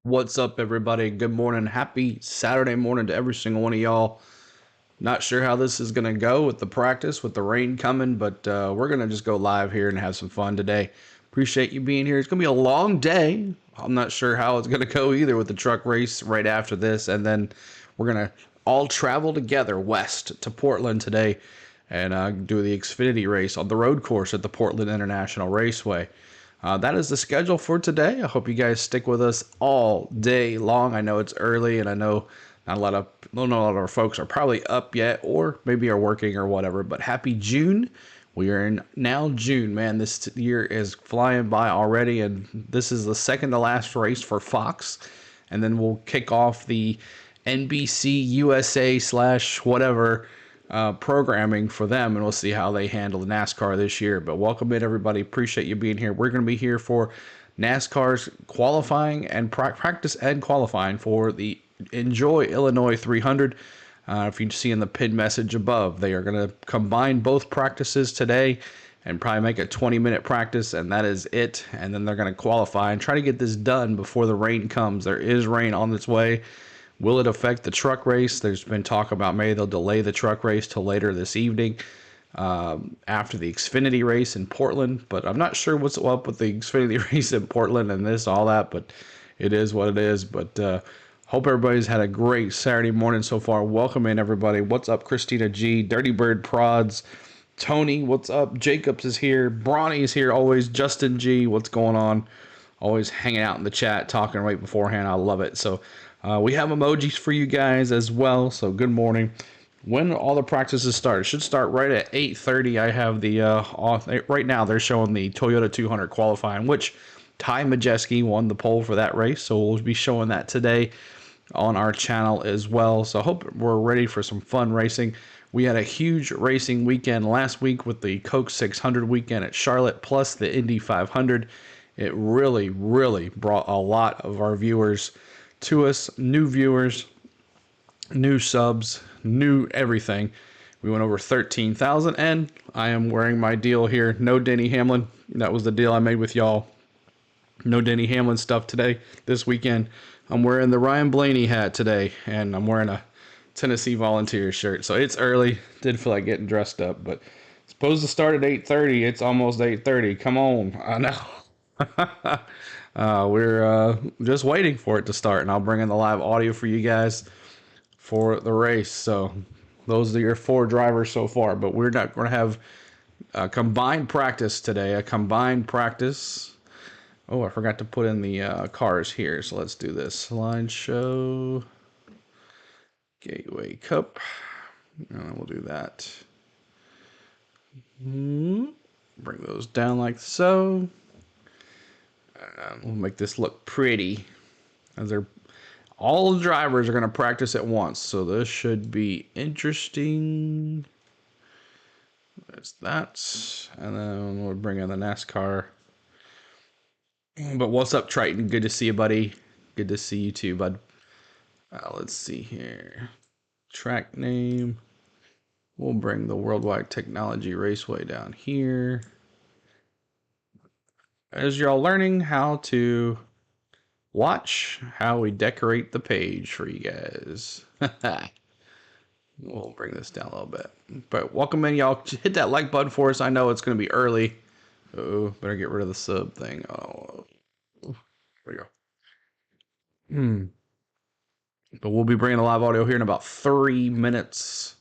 What's up, everybody? Good morning. Happy Saturday morning to every single one of y'all. Not sure how this is going to go with the practice, with the rain coming, but we're going to just go live here and have some fun today. Appreciate you being here. It's going to be a long day. I'm not sure how it's going to go either with the truck race right after this. And then we're going to all travel together west to Portland today and do the Xfinity race on the road course at the Portland International Raceway. That is the schedule for today. I hope you guys stick with us all day long. I know it's early, and I know not a lot of our folks are probably up yet, or maybe are working or whatever. But happy June! We are in now June, man. This year is flying by already, and this is the second to last race for Fox, and then we'll kick off the NBC USA slash whatever programming for them, and we'll see how they handle the NASCAR this year. But welcome in, everybody. Appreciate you being here. We're going to be here for NASCAR's qualifying and practice and qualifying for the Enjoy Illinois 300. If you see in the pinned message above, they are going to combine both practices today and probably make a 20-minute practice, and that is it. And then they're going to qualify and try to get this done before the rain comes. There is rain on its way. Will it affect the truck race? There's been talk about maybe they'll delay the truck race till later this evening after the Xfinity race in Portland. But I'm not sure what's up with the Xfinity race in Portland and all that. But it is what it is. But hope everybody's had a great Saturday morning so far. Welcome in, everybody. What's up, Christina G, Dirty Bird Prods, Tony, what's up? Jacobs is here. Bronny's here always. Justin G, what's going on? Always hanging out in the chat, talking right beforehand. I love it. So we have emojis for you guys as well. So good morning. When all the practices start, it should start right at 8:30. I have the right now they're showing the Toyota 200 qualifying, which Ty Majeski won the pole for that race. So we'll be showing that today on our channel as well. So I hope we're ready for some fun racing. We had a huge racing weekend last week with the Coke 600 weekend at Charlotte, plus the Indy 500. It really, really brought a lot of our viewers to us, new viewers, new subs, new everything. We went over 13,000, and I am wearing my deal here. No Denny Hamlin. That was the deal I made with y'all. No Denny Hamlin stuff today, this weekend. I'm wearing the Ryan Blaney hat today, and I'm wearing a Tennessee Volunteers shirt. So it's early. Did feel like getting dressed up, but it's supposed to start at 8:30. It's almost 8:30. Come on. I know. We're just waiting for it to start, and I'll bring in the live audio for you guys for the race. So those are your 4 drivers so far, but we're not going to have a combined practice today. A combined practice. Oh, I forgot to put in the cars here, so let's do this. Slideshow. Gateway Cup. We'll do that. Bring those down like so. We'll make this look pretty. As all the drivers are going to practice at once, so this should be interesting. There's that, and then we'll bring in the NASCAR. But what's up, Triton? Good to see you, buddy. Good to see you too, bud. Let's see here. Track name. We'll bring the Worldwide Technology Raceway down here. As you're all learning how to watch how we decorate the page for you guys. We'll bring this down a little bit. But welcome in, y'all. Hit that like button for us. I know it's going to be early. Oh, better get rid of the sub thing. Oh, there we go. But we'll be bringing a live audio here in about 3 minutes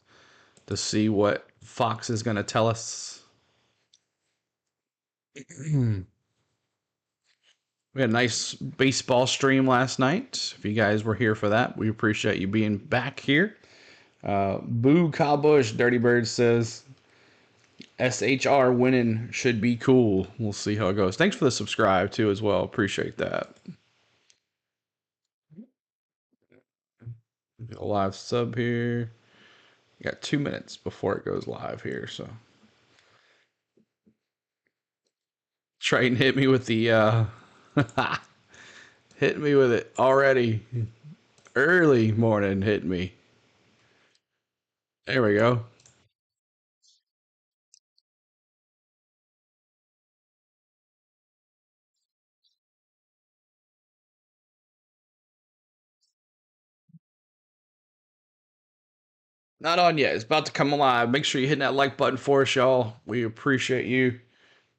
to see what Fox is going to tell us. We had a nice baseball stream last night. If you guys were here for that, we appreciate you being back here. Boo Kyle Busch, Dirty Bird says, SHR winning should be cool. We'll see how it goes. Thanks for the subscribe, too, as well. Appreciate that. A live sub here. You got 2 minutes before it goes live here, so. Triton hit me with the hit me with it already. Early morning hit me. There we go. Not on yet. It's about to come alive. Make sure you hit that like button for us, y'all. We appreciate you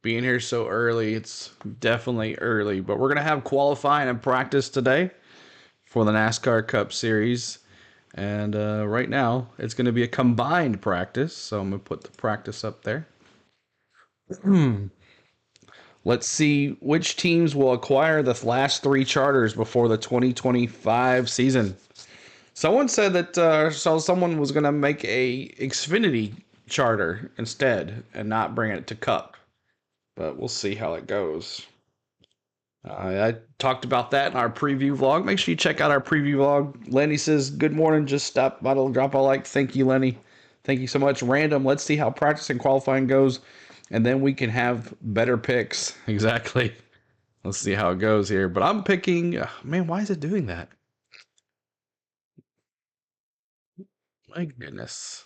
being here so early. It's definitely early, but we're going to have qualifying and practice today for the NASCAR Cup Series. And right now, it's going to be a combined practice. So I'm going to put the practice up there. Let's see which teams will acquire the last 3 charters before the 2025 season. Someone said that someone was going to make a Xfinity charter instead and not bring it to Cup. But we'll see how it goes. I talked about that in our preview vlog. Make sure you check out our preview vlog. Lenny says, good morning. Just stop by to drop a like. Thank you, Lenny. Thank you so much. Random. Let's see how practice and qualifying goes. And then we can have better picks. Exactly. Let's see how it goes here. But I'm picking... man, why is it doing that? My goodness.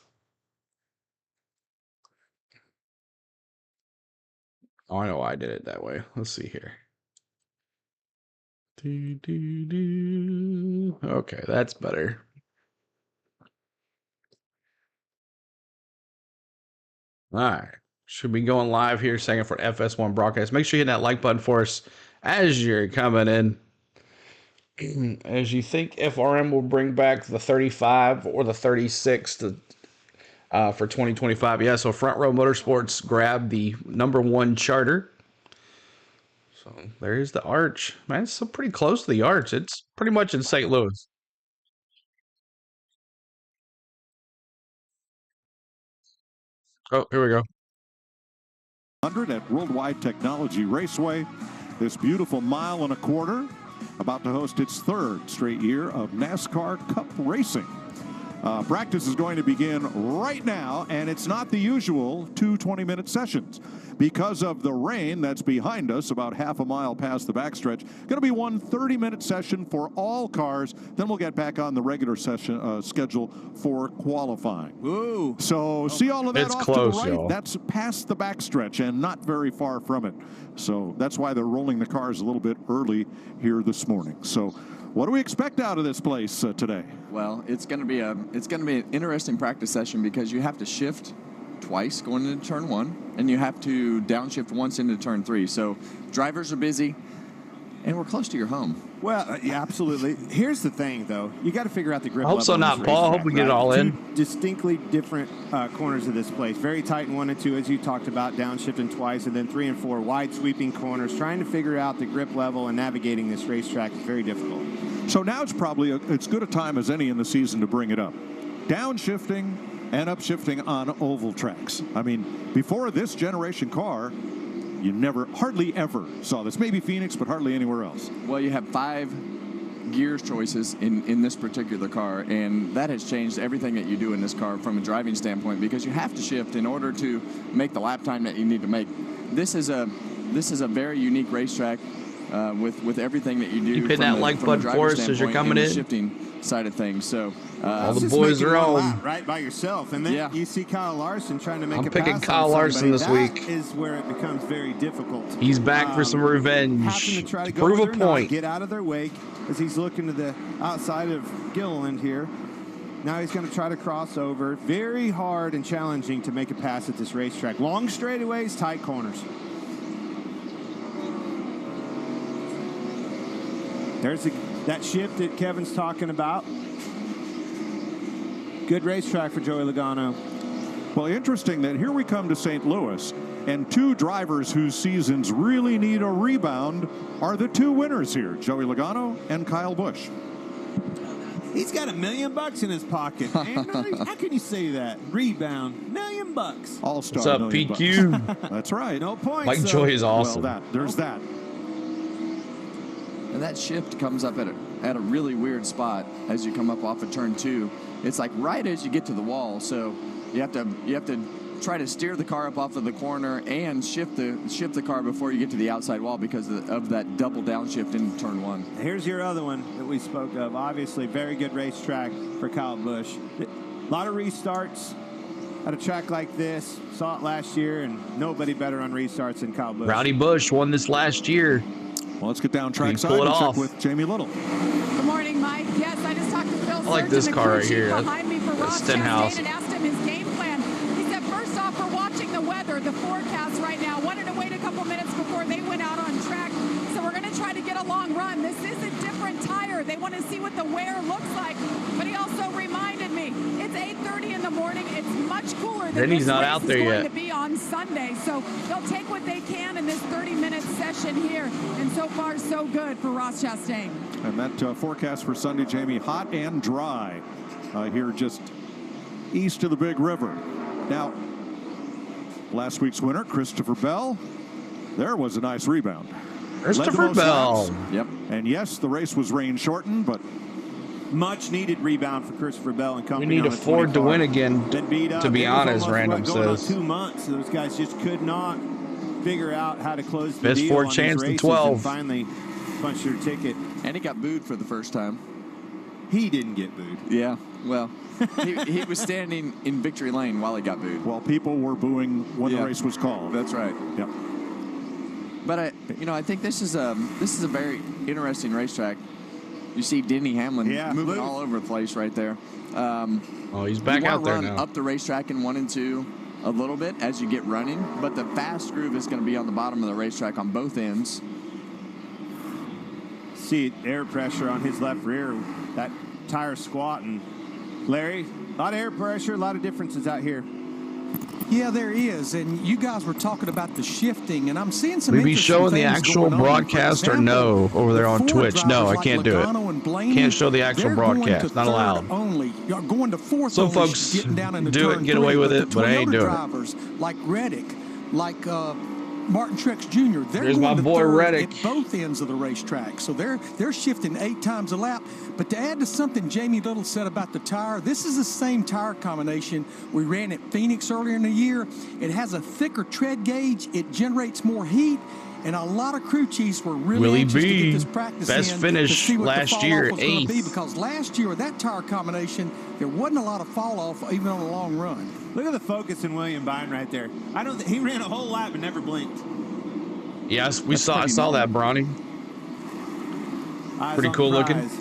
Oh, I know why I did it that way. Let's see here. Okay, that's better. All right. Should be going live here second for FS1 broadcast. Make sure you hit that like button for us as you're coming in. As you think FRM will bring back the 35 or the 36 to, for 2025. Yeah, so Front Row Motorsports grabbed the #1 charter. So there's the arch. Man, it's pretty close to the arch. It's pretty much in St. Louis. Oh, here we go. At Worldwide Technology Raceway, this beautiful 1.25 miles, about to host its 3rd straight year of NASCAR Cup racing. Practice is going to begin right now, and it's not the usual 2 20-minute sessions. Because of the rain that's behind us, about half a mile past the backstretch, going to be one 30-minute session for all cars. Then we'll get back on the regular session schedule for qualifying. Ooh. So see all of that it's off close, to the right? y'all. That's past the backstretch and not very far from it. So that's why they're rolling the cars a little bit early here this morning. So what do we expect out of this place today? Well, it's going to be an interesting practice session because you have to shift twice going into turn 1, and you have to downshift once into turn 3. So drivers are busy, and we're close to your home. Well, yeah, absolutely. Here's the thing, though. You got to figure out the grip I hope level so on not, this Paul. I racetrack, hope we get it right? all in. 2 distinctly different corners of this place. Very tight in 1 and 2, as you talked about, downshifting twice, and then 3 and 4, wide sweeping corners. Trying to figure out the grip level and navigating this racetrack is very difficult. So now it's probably it's good a time as any in the season to bring it up. Downshifting and upshifting on oval tracks. I mean, before this generation car, you hardly ever saw this. Maybe Phoenix, but hardly anywhere else. Well, you have 5 gear choices in this particular car, and that has changed everything that you do in this car from a driving standpoint because you have to shift in order to make the lap time that you need to make. This is a very unique racetrack with everything that you do. You hit that like button for us as you're coming in. Shifting side of things. So all the boys are on. Right by yourself, and then you see Kyle Larson trying to make I'm a picking pass Kyle on Larson this somebody. week. That is where it becomes very difficult. He's back for some revenge. Having to try to go prove with a their point. knot, get out of their wake as he's looking to the outside of Gilliland here. Now he's going to try to cross over. Very hard and challenging to make a pass at this racetrack. Long straightaways, tight corners. There's that shift that Kevin's talking about. Good racetrack for Joey Logano. Well, interesting that here we come to St. Louis, and 2 drivers whose seasons really need a rebound are the 2 winners here, Joey Logano and Kyle Busch. He's got $1 million in his pocket. How can you say that? Rebound, $1 million. All-star. What's up, PQ? That's right. No points. Mike Joy is awesome. Well, there's that. And that shift comes up at a really weird spot as you come up off of turn 2. It's like right as you get to the wall, so you have to try to steer the car up off of the corner and shift the car before you get to the outside wall because of that double downshift into turn 1. Here's your other one that we spoke of. Obviously, very good racetrack for Kyle Busch. A lot of restarts at a track like this. Saw it last year, and nobody better on restarts than Kyle Busch. Rowdy Busch won this last year. Well, let's get down trackside and check with Jamie Little. Good morning, Mike. Yes, I just talked to Phil. I like this car right here. Behind me for Ross Stenhouse. Chastain and asked him his game plan. He said, first off, we're watching the weather, the forecast right now. Wanted to wait a couple minutes before they went out on track. So we're going to try to get a long run. This is a different tire. They want to see what the wear looks like. But he also reminded me, it's 8:30 in the morning. It's much cooler than Then he's not out there going yet. to be on Sunday. So they'll take what they can in this 30-minute session here. And so far, so good for Ross Chastain. And that forecast for Sunday, Jamie, hot and dry here just east of the Big River. Now, last week's winner, Christopher Bell, there was a nice rebound. Christopher Bell. Yep. And yes, the race was rain shortened, but Much needed rebound for Christopher Bell and We company. need on a the Ford 20 to car. win again, Been beat up. to be It was honest, almost, Random going on says. 2 months. Those guys just could not figure out how to close the Best deal Ford on chance these to races 12. and finally punched their ticket. And he got booed for the first time. He didn't get booed. Yeah, well, he was standing in victory lane while he got booed. while people were booing when the Yeah. race was called. That's right. Yep. But I think this is a very interesting racetrack. You see Denny Hamlin moving loose. all over the place right there. Oh, he's back you out there run now. up the racetrack in 1 and 2 a little bit as you get running, but the fast groove is going to be on the bottom of the racetrack on both ends. See air pressure on his left rear. That tire squatting. Larry, a lot of air pressure, a lot of differences out here. Yeah, there is, and you guys were talking about the shifting, and I'm seeing some. We be interesting showing the things actual going on. For broadcast or example, no over there the on Ford Twitch? No, drivers I like can't do it. Logano and Blaney, Can't show the actual they're going broadcast. to Not third allowed. Only, you're going to fourth. Some only, folks getting down into do it turn and get away three, with but it, the but I ain't Toyota doing it. drivers like Reddick, like Martin Truex Jr. They're There's going my to boy third Reddick. at both ends of the racetrack, so they're shifting 8 times a lap. But to add to something Jamie Little said about the tire, this is the same tire combination we ran at Phoenix earlier in the year. It has a thicker tread gauge. It generates more heat. And a lot of crew chiefs were really Willie anxious to B, get this practice best in finish to see what last the fall year, off was going to be, eighth. because last year with that tire combination, there wasn't a lot of fall off even on a long run. Look at the focus in William Byron right there. He ran a whole lap and never blinked. Yes, I pretty saw that, Bronny. Eyes Pretty on cool the looking. prize.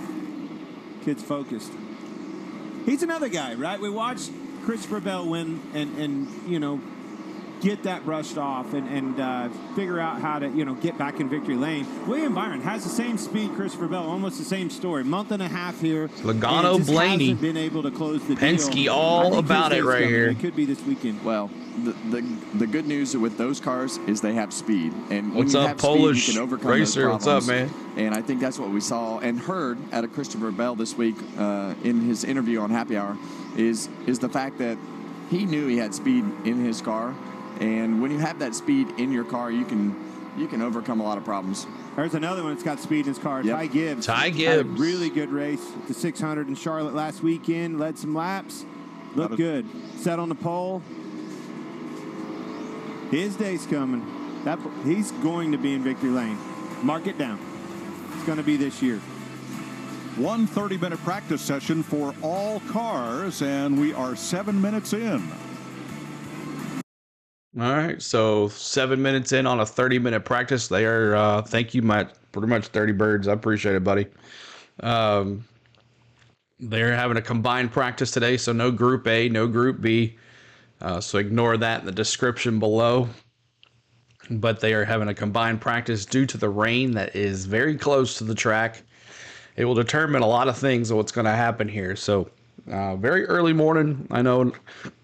Kid's focused. He's another guy, right? We watched Christopher Bell win and get that brushed off and figure out how to, get back in victory lane. William Byron has the same speed, Christopher Bell, almost the same story. Month and a half here. Logano, and just Blaney. hasn't been able to close the Penske deal. all I think about his it day's right coming. here. It could be this weekend. Well, the good news with those cars is they have speed, and when What's you up, have Polish speed, you can overcome racer? those What's up, problems. man? And I think that's what we saw and heard out of Christopher Bell this week in his interview on Happy Hour is the fact that he knew he had speed in his car, and when you have that speed in your car, you can overcome a lot of problems. There's another one that's got speed in his car. Yep. Ty Gibbs. Ty Had a Gibbs. really good race at the 600 in Charlotte last weekend. Led some laps. Looked good. Set on the pole. His day's coming. He's going to be in victory lane. Mark it down. It's going to be this year. 1 30-minute practice session for all cars, and we are 7 minutes in. All right, so 7 minutes in on a 30-minute practice. They are, thank you, Matt, pretty much 30 birds. I appreciate it, buddy. They're having a combined practice today, so no Group A, no Group B. So ignore that in the description below. But they are having a combined practice due to the rain that is very close to the track. It will determine a lot of things of what's going to happen here. So very early morning. I know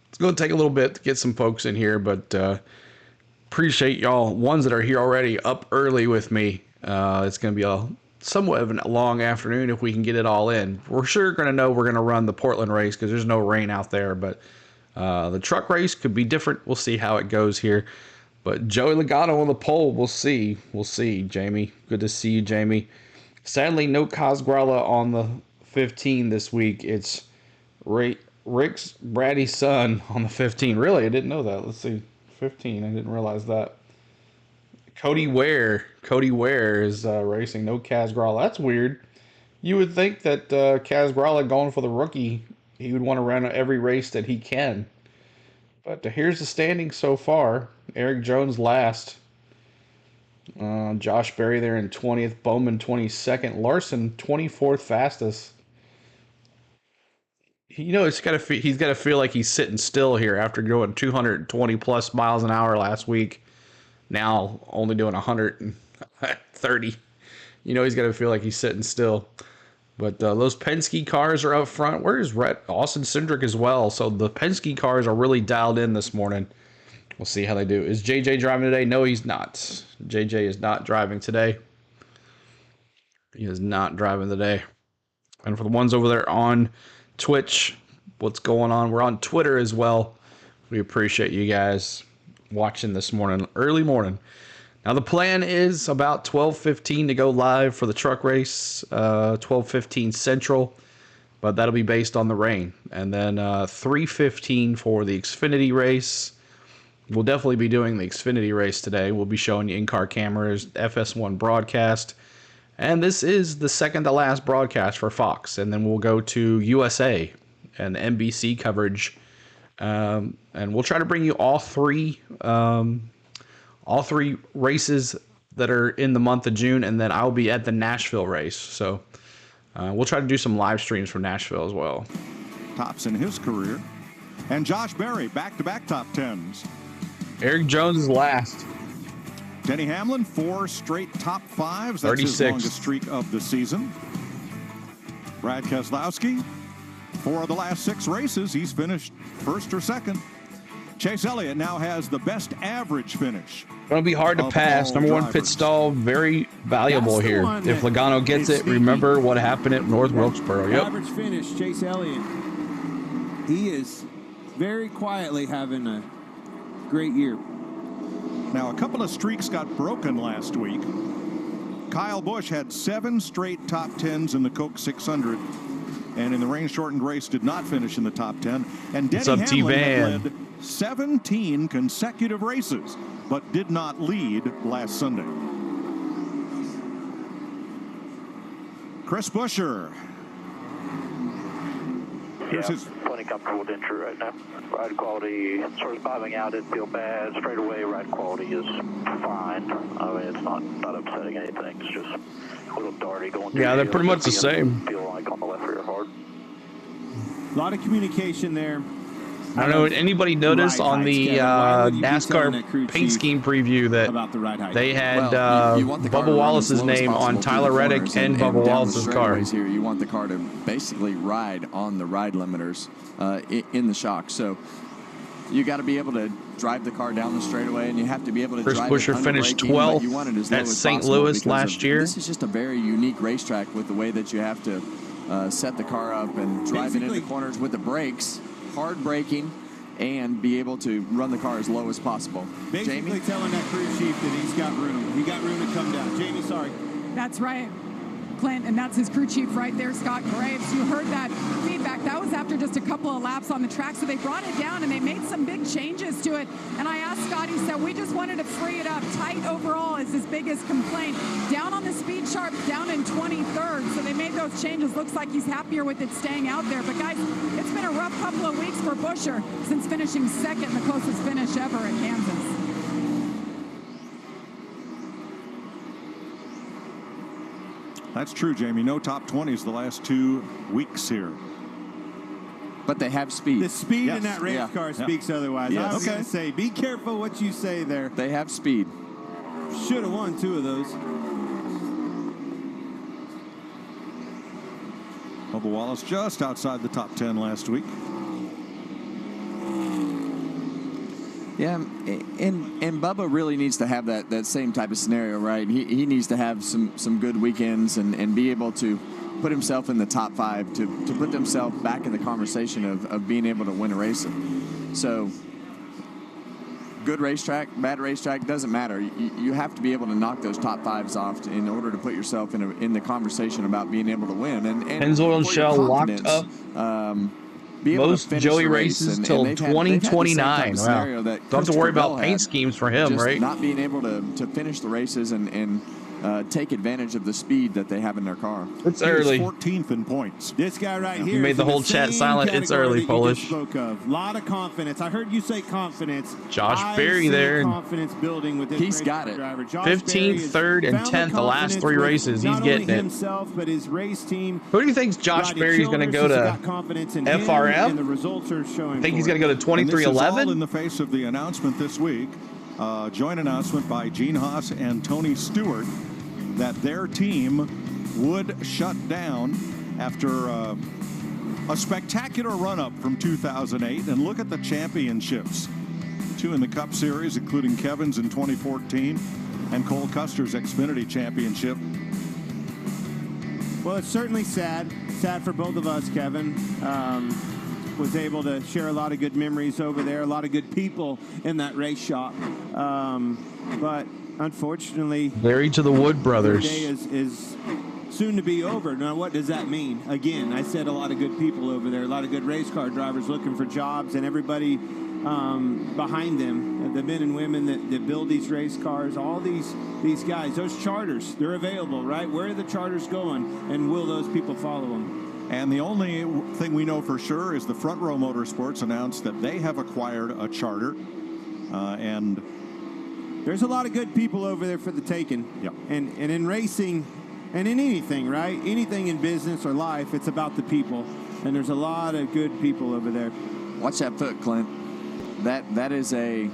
it's going to take a little bit to get some folks in here, but appreciate y'all, ones that are here already up early with me. It's going to be a somewhat of a long afternoon if we can get it all in. We're sure going to know we're going to run the Portland race because there's no rain out there, but the truck race could be different. We'll see how it goes here. But Joey Logano on the pole, we'll see. We'll see, Jamie. Good to see you, Jamie. Sadly, no Cosgrella on the 15 this week. It's Rick's bratty son on the 15. Really? I didn't know that. Let's see. 15. I didn't realize that. Cody Ware is racing. No Cosgrella. That's weird. You would think that Cosgrella going for the rookie, he would want to run every race that he can. But here's the standings so far. Eric Jones last. Josh Berry there in 20th. Bowman 22nd. Larson 24th fastest. he's got to feel like he's sitting still here after going 220 plus miles an hour last week. Now only doing 130. He's got to feel like he's sitting still. But those Penske cars are up front. Where's Austin Cindric as well? So the Penske cars are really dialed in this morning. We'll see how they do. Is JJ driving today? No, he's not. JJ is not driving today. He is not driving today. And for the ones over there on Twitch, what's going on? We're on Twitter as well. We appreciate you guys watching this morning, early morning. Now the plan is about 12:15 to go live for the truck race, 12:15 Central, but that'll be based on the rain. And then 3:15 for the Xfinity race. We'll definitely be doing the Xfinity race today. We'll be showing you in-car cameras, FS1 broadcast. And this is the second to last broadcast for Fox. And then we'll go to USA and NBC coverage. And we'll try to bring you all three races that are in the month of June. And then I'll be at the Nashville race. So we'll try to do some live streams from Nashville as well. Tops in his career. And Josh Berry, back-to-back top tens. Eric Jones is last. Denny Hamlin, 4 straight top fives. That's 36. his longest streak of the season. Brad Keselowski, 4 of the last 6 races, he's finished first or second. Chase Elliott now has the best average finish. Going to be hard to pass. Number one pit stall, very valuable here. If Logano gets it, remember what happened at North Wilkesboro. Yep. Average finish, Chase Elliott. He is very quietly having a great year. Now, a couple of streaks got broken last week. Kyle Busch had 7 straight top 10s in the Coke 600, and in the rain-shortened race did not finish in the top 10. And Denny Hamlin had led 17 consecutive races, but did not lead last Sunday. Chris Buescher. Here's his plenty comfortable with entry right now. Ride quality sort of bobbing out, didn't feel bad. Straight away, ride quality is fine. I mean, it's not upsetting anything. It's just a little darty going through. Yeah, they're pretty much the same. Feel like on the left rear hard. A lot of communication there. I don't know. Anybody notice on the NASCAR paint scheme preview that they had Bubba Wallace's name on Tyler Reddick and Bubba Wallace's car? Here, you want the car to basically ride on the ride limiters in the shock. So you got to be able to drive the car down the straightaway, and you have to be able to Chris drive Buescher finished 12th at St. Louis last year. This is just a very unique racetrack with the way that you have to set the car up and drive it into corners with the brakes. Hard braking, and be able to run the car as low as possible. Basically Jamie? telling that crew chief that he's got room. He got room to come down. Jamie, sorry. That's right, Clint, and that's his crew chief right there, Scott Graves. You heard that feedback. That was after just a couple of laps on the track, so they brought it down, and they made some big changes to it. And I asked Scott, he said, we just wanted to free it up. Tight overall is his biggest complaint. Down on the speed sharp, down in 23rd, so they made those changes. Looks like he's happier with it staying out there. But, guys, it's been a rough couple of weeks for Buescher since finishing second, the closest finish ever at Kansas. That's true, Jamie. No top 20s the last 2 weeks here. But they have speed. The speed in that race car speaks otherwise. Yes. I was going to say, be careful what you say there. They have speed. Should have won 2 of those. Bubba Wallace just outside the top 10 last week. Yeah, and Bubba really needs to have that same type of scenario, right? He needs to have some good weekends and be able to put himself in the top 5 to put himself back in the conversation of being able to win a race. So good racetrack, bad racetrack, doesn't matter. You have to be able to knock those top 5s off in order to put yourself in the conversation about being able to win. And Pennzoil and Shell locked up most Joey races until 2029. Wow. Don't have to worry about paint schemes for him, just right? Not being able to finish the races and take advantage of the speed that they have in their car. It's He is early. 14th in points. This guy right here. You made is the in whole chat same silent. It's category early, that you just Polish. spoke of. A lot of confidence. I heard you say confidence. Josh I Berry see there. Confidence building with this He's race got it. driver. Josh 15th, Berry 3rd, and has found 10th the last confidence 3 with races. He's not only getting it. himself, but his race team. Who do you think Josh Rodney Berry's going to Childers go has to? got confidence in him, FRM? and the results are showing. I think he's for going to go to And this is all 2311. in the face of the announcement this week, joint announcement by Gene Haas and Tony Stewart, that their team would shut down after a spectacular run-up from 2008. And look at the championships. 2 in the Cup Series, including Kevin's in 2014 and Cole Custer's Xfinity Championship. Well, it's certainly sad. Sad for both of us, Kevin. Was able to share a lot of good memories over there, a lot of good people in that race shop. But unfortunately, Larry to the Wood brothers. the day is soon to be over. Now, what does that mean? Again, I said a lot of good people over there, a lot of good race car drivers looking for jobs, and everybody behind them, the men and women that build these race cars, all these guys, those charters, they're available, right? Where are the charters going, and will those people follow them? And the only thing we know for sure is the Front Row Motorsports announced that they have acquired a charter. And there's a lot of good people over there for the taking. Yep. And in racing and in anything, right? Anything in business or life, it's about the people. And there's a lot of good people over there. Watch that foot, Clint. That is a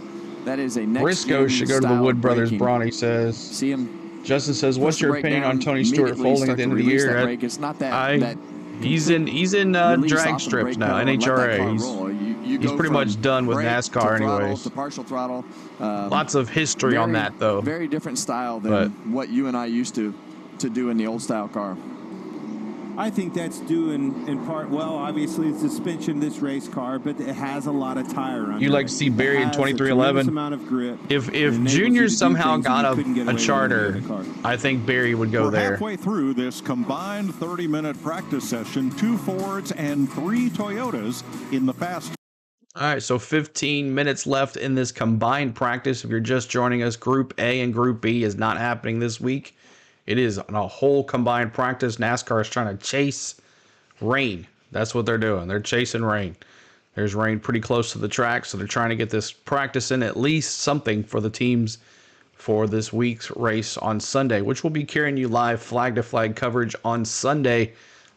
next Briscoe should go to the style Wood brothers, braking. Bronny says. See him. Justin says, what's push the your brake opinion on down, Tony Stewart immediately folding at start the to end of the release year? that brake. It's not that He's in release drag off of the strips brake now, pedal and let that car NHRA. roll. You He's go pretty from much done with brake NASCAR to throttle anyways. to partial throttle. Lots of history on that, though. Very different style than what you and I used to do in the old style car. I think that's due in part, well, obviously it's suspension, this race car, but it has a lot of tire under You like it. to see Barry in It has a 2311? tremendous amount of grip. If It enables Junior you to do somehow things that got you couldn't get a away with charter, in the other car. I think Barry would go we're there. halfway through this combined 30-minute practice session. 2 Fords and 3 Toyotas in the fast. All right, so 15 minutes left in this combined practice. If you're just joining us, Group A and Group B is not happening this week. It is on a whole combined practice. NASCAR is trying to chase rain. That's what they're doing. They're chasing rain. There's rain pretty close to the track, so they're trying to get this practice in, at least something for the teams for this week's race on Sunday, which will be carrying you live flag-to-flag coverage on Sunday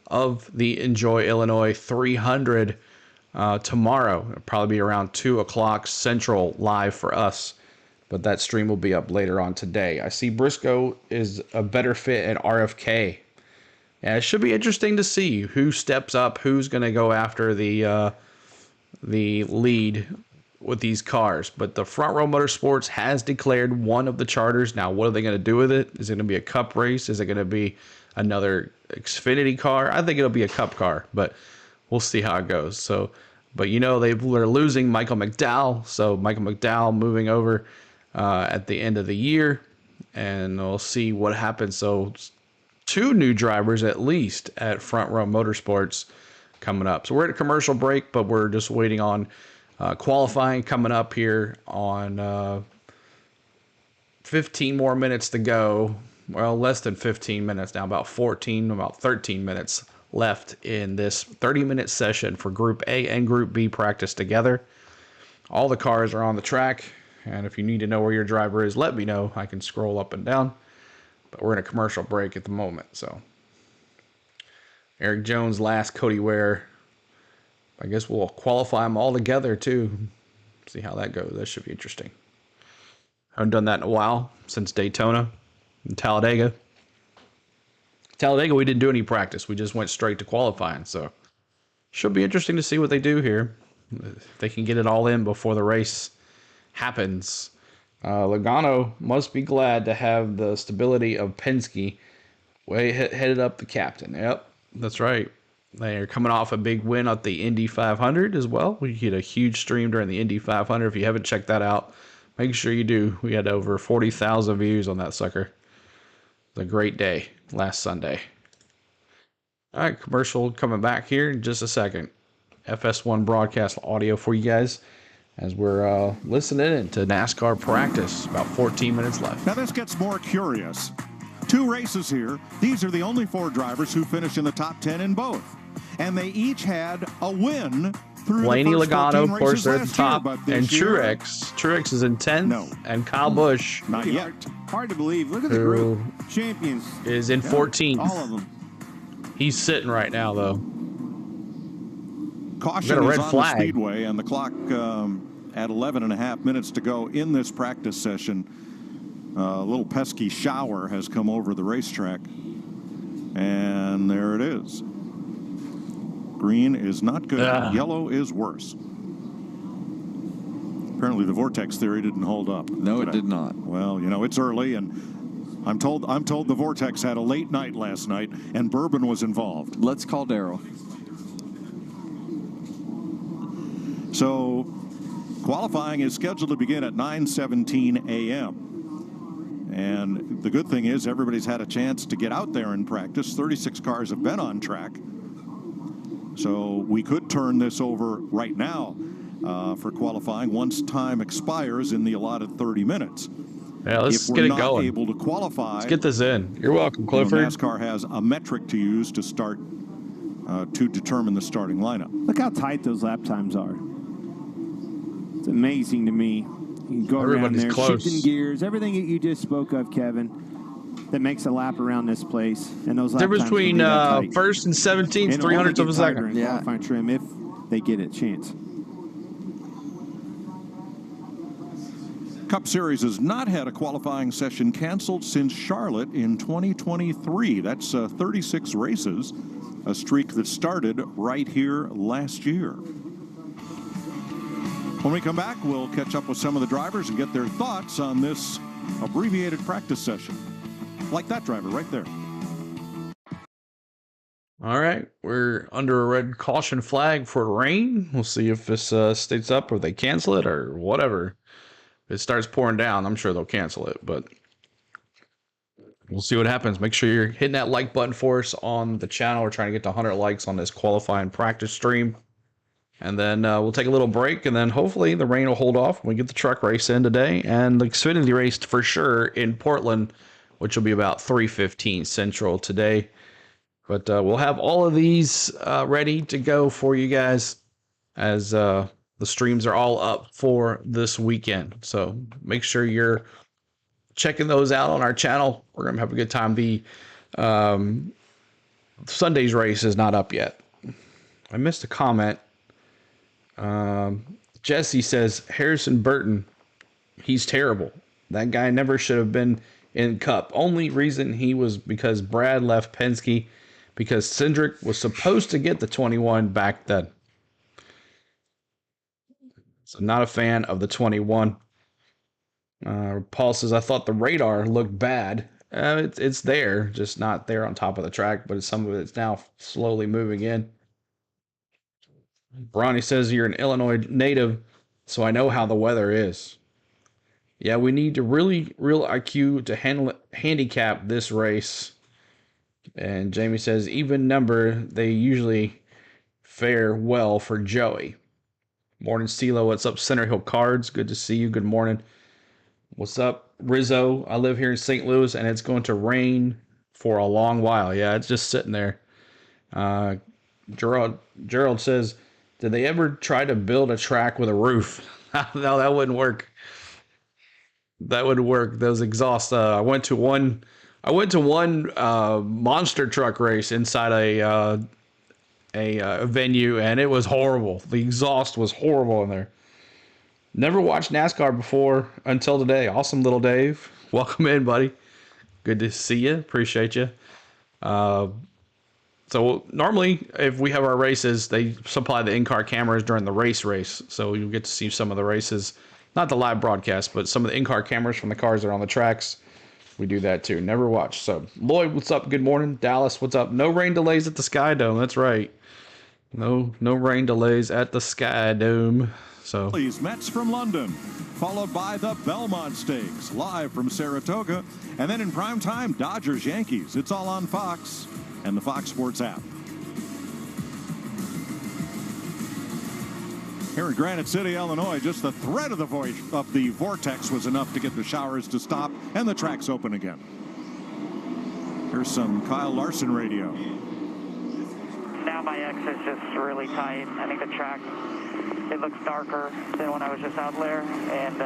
of the Enjoy Illinois 300 tomorrow. It'll probably be around 2 o'clock Central live for us, but that stream will be up later on today. I see Briscoe is a better fit at RFK. Yeah, it should be interesting to see who steps up, who's going to go after the lead with these cars. But the Front Row Motorsports has declared one of the charters. Now, what are they going to do with it? Is it going to be a cup race? Is it going to be another Xfinity car? I think it'll be a cup car, but we'll see how it goes. So, but you know, they're losing Michael McDowell. So Michael McDowell moving over at the end of the year, and we'll see what happens. So 2 new drivers at least at Front Row Motorsports coming up. So we're at a commercial break, but we're just waiting on qualifying coming up here on 15 more minutes to go. Well, less than 15 minutes now, about 13 minutes left in this 30-minute session for Group A and Group B practice together. All the cars are on the track, and if you need to know where your driver is, let me know. I can scroll up and down. But we're in a commercial break at the moment, so. Eric Jones, last Cody Ware. I guess we'll qualify them all together, too. See how that goes. That should be interesting. Haven't done that in a while, since Daytona and Talladega. Talladega, we didn't do any practice. We just went straight to qualifying, so. Should be interesting to see what they do here. If they can get it all in before the race happens. Logano must be glad to have the stability of Penske headed up the captain. Yep, that's right. They're coming off a big win at the Indy 500 as well. We had a huge stream during the Indy 500. If you haven't checked that out, make sure you do. We had over 40,000 views on that sucker. It's a great day last Sunday. All right, commercial coming back here in just a second. FS1 broadcast audio for you guys as we're listening to NASCAR practice. About 14 minutes left. Now this gets more curious. 2 races here. These are the only 4 drivers who finish in the top 10 in both. And they each had a win through Blaney the first Logano, 14 of course, races they're at the last year, top. but And this year, Truex. Truex is in 10th. No. And Kyle Busch not yet. Hard to believe. Look at the Who group. Champions. is in 14th. All of them. He's sitting right now, though. Caution a is red on flag. the speedway, and the clock at 11.5 minutes to go in this practice session. A little pesky shower has come over the racetrack, and there it is. Green is not good. Yellow is worse. Apparently, the vortex theory didn't hold up. No, it did not. Well, you know, it's early, and I'm told the vortex had a late night last night, and bourbon was involved. Let's call Darrell. So, qualifying is scheduled to begin at 9:17 a.m. And the good thing is everybody's had a chance to get out there and practice. 36 cars have been on track. So we could turn this over right now for qualifying once time expires in the allotted 30 minutes. Yeah, let's get it going. If we're not able to qualify, Let's get this in. You're welcome, Clifford. NASCAR has a metric to use to start to determine the starting lineup. Look how tight those lap times are. It's amazing to me. You can go Everybody's around there, close. shifting gears, everything that you just spoke of, Kevin, that makes a lap around this place. And those lap Difference times can between be that tight. first and 17th, And 300ths of a only get tighter second. in qualifying trim if they get a chance. Cup Series has not had a qualifying session canceled since Charlotte in 2023. That's 36 races, a streak that started right here last year. When we come back, we'll catch up with some of the drivers and get their thoughts on this abbreviated practice session. Like that driver right there. All right, we're under a red caution flag for rain. We'll see if this stays up or they cancel it or whatever. If it starts pouring down, I'm sure they'll cancel it, but we'll see what happens. Make sure you're hitting that like button for us on the channel. We're trying to get to 100 likes on this qualifying practice stream. And then we'll take a little break, and then hopefully the rain will hold off when we get the truck race in today. And the Xfinity race for sure in Portland, which will be about 3:15 Central today. But we'll have all of these ready to go for you guys as the streams are all up for this weekend. So make sure you're checking those out on our channel. We're going to have a good time. The Sunday's race is not up yet. I missed a comment. Jesse says, Harrison Burton, he's terrible. That guy never should have been in Cup. Only reason he was because Brad left Penske because Cindric was supposed to get the 21 back then. So not a fan of the 21. Paul says, I thought the radar looked bad. It's there, just not there on top of the track, but some of it's now slowly moving in. Bronny says you're an Illinois native, so I know how the weather is. Yeah, we need to real IQ to handicap this race. And Jamie says, even number, they usually fare well for Joey. Morning, CeeLo. What's up, Center Hill Cards? Good to see you. Good morning. What's up, Rizzo? I live here in St. Louis, and it's going to rain for a long while. Yeah, it's just sitting there. Gerald says, did they ever try to build a track with a roof? No, that wouldn't work. That would work. Those exhausts. I went to one monster truck race inside a venue, and it was horrible. The exhaust was horrible in there. Never watched NASCAR before until today. Awesome, little Dave. Welcome in, buddy. Good to see you. Appreciate you. So normally, if we have our races, they supply the in-car cameras during the race. So you get to see some of the races. Not the live broadcast, but some of the in-car cameras from the cars that are on the tracks. We do that too. Never watched. So Lloyd, what's up? Good morning. Dallas, what's up? No rain delays at the Sky Dome. That's right. No rain delays at the Sky Dome. So Please, Mets from London, followed by the Belmont Stakes, live from Saratoga. And then in prime time, Dodgers Yankees. It's all on Fox and the Fox Sports app. Here in Granite City, Illinois, just the threat of the vortex was enough to get the showers to stop and the tracks open again. Here's some Kyle Larson radio. Now my exit's just really tight. I think the track, it looks darker than when I was just out there. And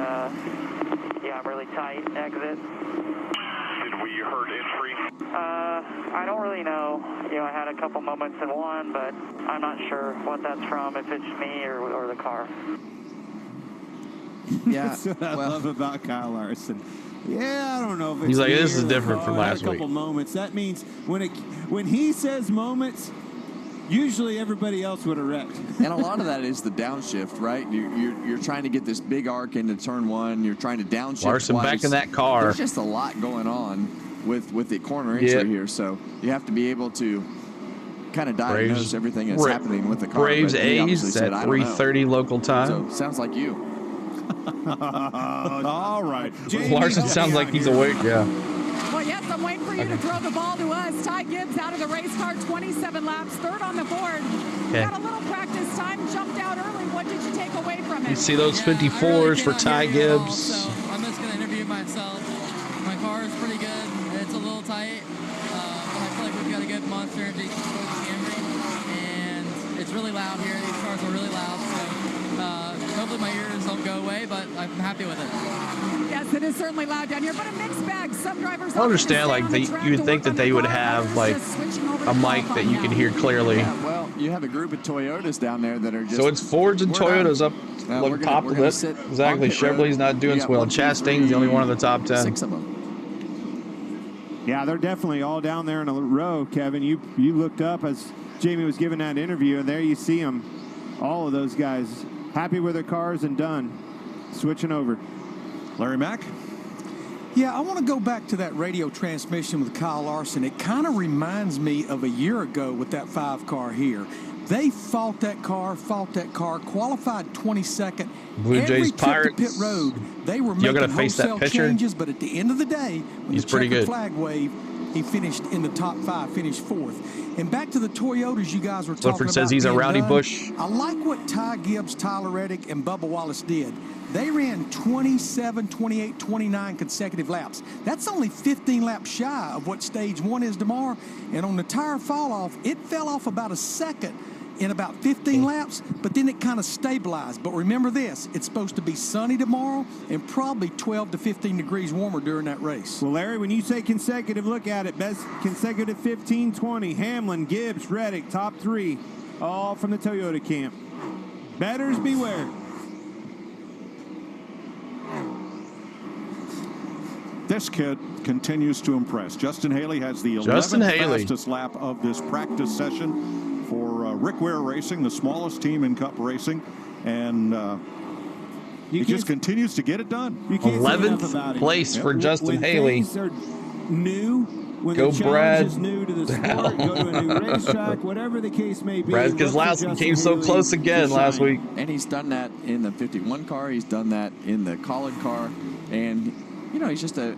yeah, really tight exit. Did we hurt entry? I don't really know. You know, I had a couple moments in one, but I'm not sure what that's from, if it's me or the car. Yeah, That's what I love about Kyle Larson. Yeah, I don't know if it's He's like, me this or is the different from car. last A couple week. moments. That means when he says moments, usually everybody else would have wrecked. and a lot of that is the downshift, right? You're trying to get this big arc into turn one. You're trying to downshift Larson twice. back in that car. There's just a lot going on with the corner entry here, so you have to be able to kind of diagnose everything that's happening with the car. Braves But he obviously A's said, at "I don't know." 3:30 local time. So sounds like you. All right. Larson sounds like he's awake. Yeah. Well, yes, I'm waiting for you to throw the ball to us. Ty Gibbs out of the race car, 27 laps, third on the board. Okay. Got a little practice time, jumped out early. What did you take away from it? You see those 54s for Ty Gibbs. So I'm just going to interview myself. My car is pretty good. It's a little tight. But I feel like we've got a good monster energy Camry. And it's really loud here. These cars are really loud. So hopefully my ears don't go away, but I'm happy with it. Yes, it is certainly loud down here, but a mixed bag. Some drivers I understand, like, you would think that they would have, like, a mic that you can hear clearly. Yeah, well, you have a group of Toyotas down there that are just. So it's Fords and Toyotas up we're on top of it. Exactly. Chevrolet's not doing so well. Chastain's the only one in the top 10. 6 of them. Yeah, they're definitely all down there in a row, Kevin. You looked up as Jamie was giving that interview, and there you see them. All of those guys happy with their cars and done. Switching over. Larry Mack? Yeah, I want to go back to that radio transmission with Kyle Larson. It kind of reminds me of a year ago with that 5 car here. They fought that car, qualified 22nd. Blue Every Jays, trip Pirates. to pit road, they were You're making gonna face that wholesale pitcher? changes, but at the end of the day, when He's the pretty checkered good. flag wave, he finished in the top 5, finished 4th. And back to the Toyotas you guys were talking Clifford about. says he's a being rowdy done. Bush. I like what Ty Gibbs, Tyler Reddick, and Bubba Wallace did. They ran 27, 28, 29 consecutive laps. That's only 15 laps shy of what stage 1 is tomorrow. And on the tire fall off, it fell off about a second in about 15 laps, but then it kind of stabilized. But remember this, it's supposed to be sunny tomorrow and probably 12 to 15 degrees warmer during that race. Well, Larry, when you say consecutive, look at it. Best consecutive 15, 20. Hamlin, Gibbs, Reddick, top 3, all from the Toyota camp. Betters beware. This kid continues to impress. Justin Haley has the 11th fastest lap of this practice session for Rick Ware Racing, the smallest team in Cup racing. And he just continues to get it done. 11th place for Justin when Haley. things are new, when Go the challenge Brad. is new to the sport, go to a new racetrack, whatever the case may be. Brad look for Keselowski Justin came so Haley close to again last shine. week. And he's done that in the 51 car. He's done that in the Collin car. And, you know, he's just a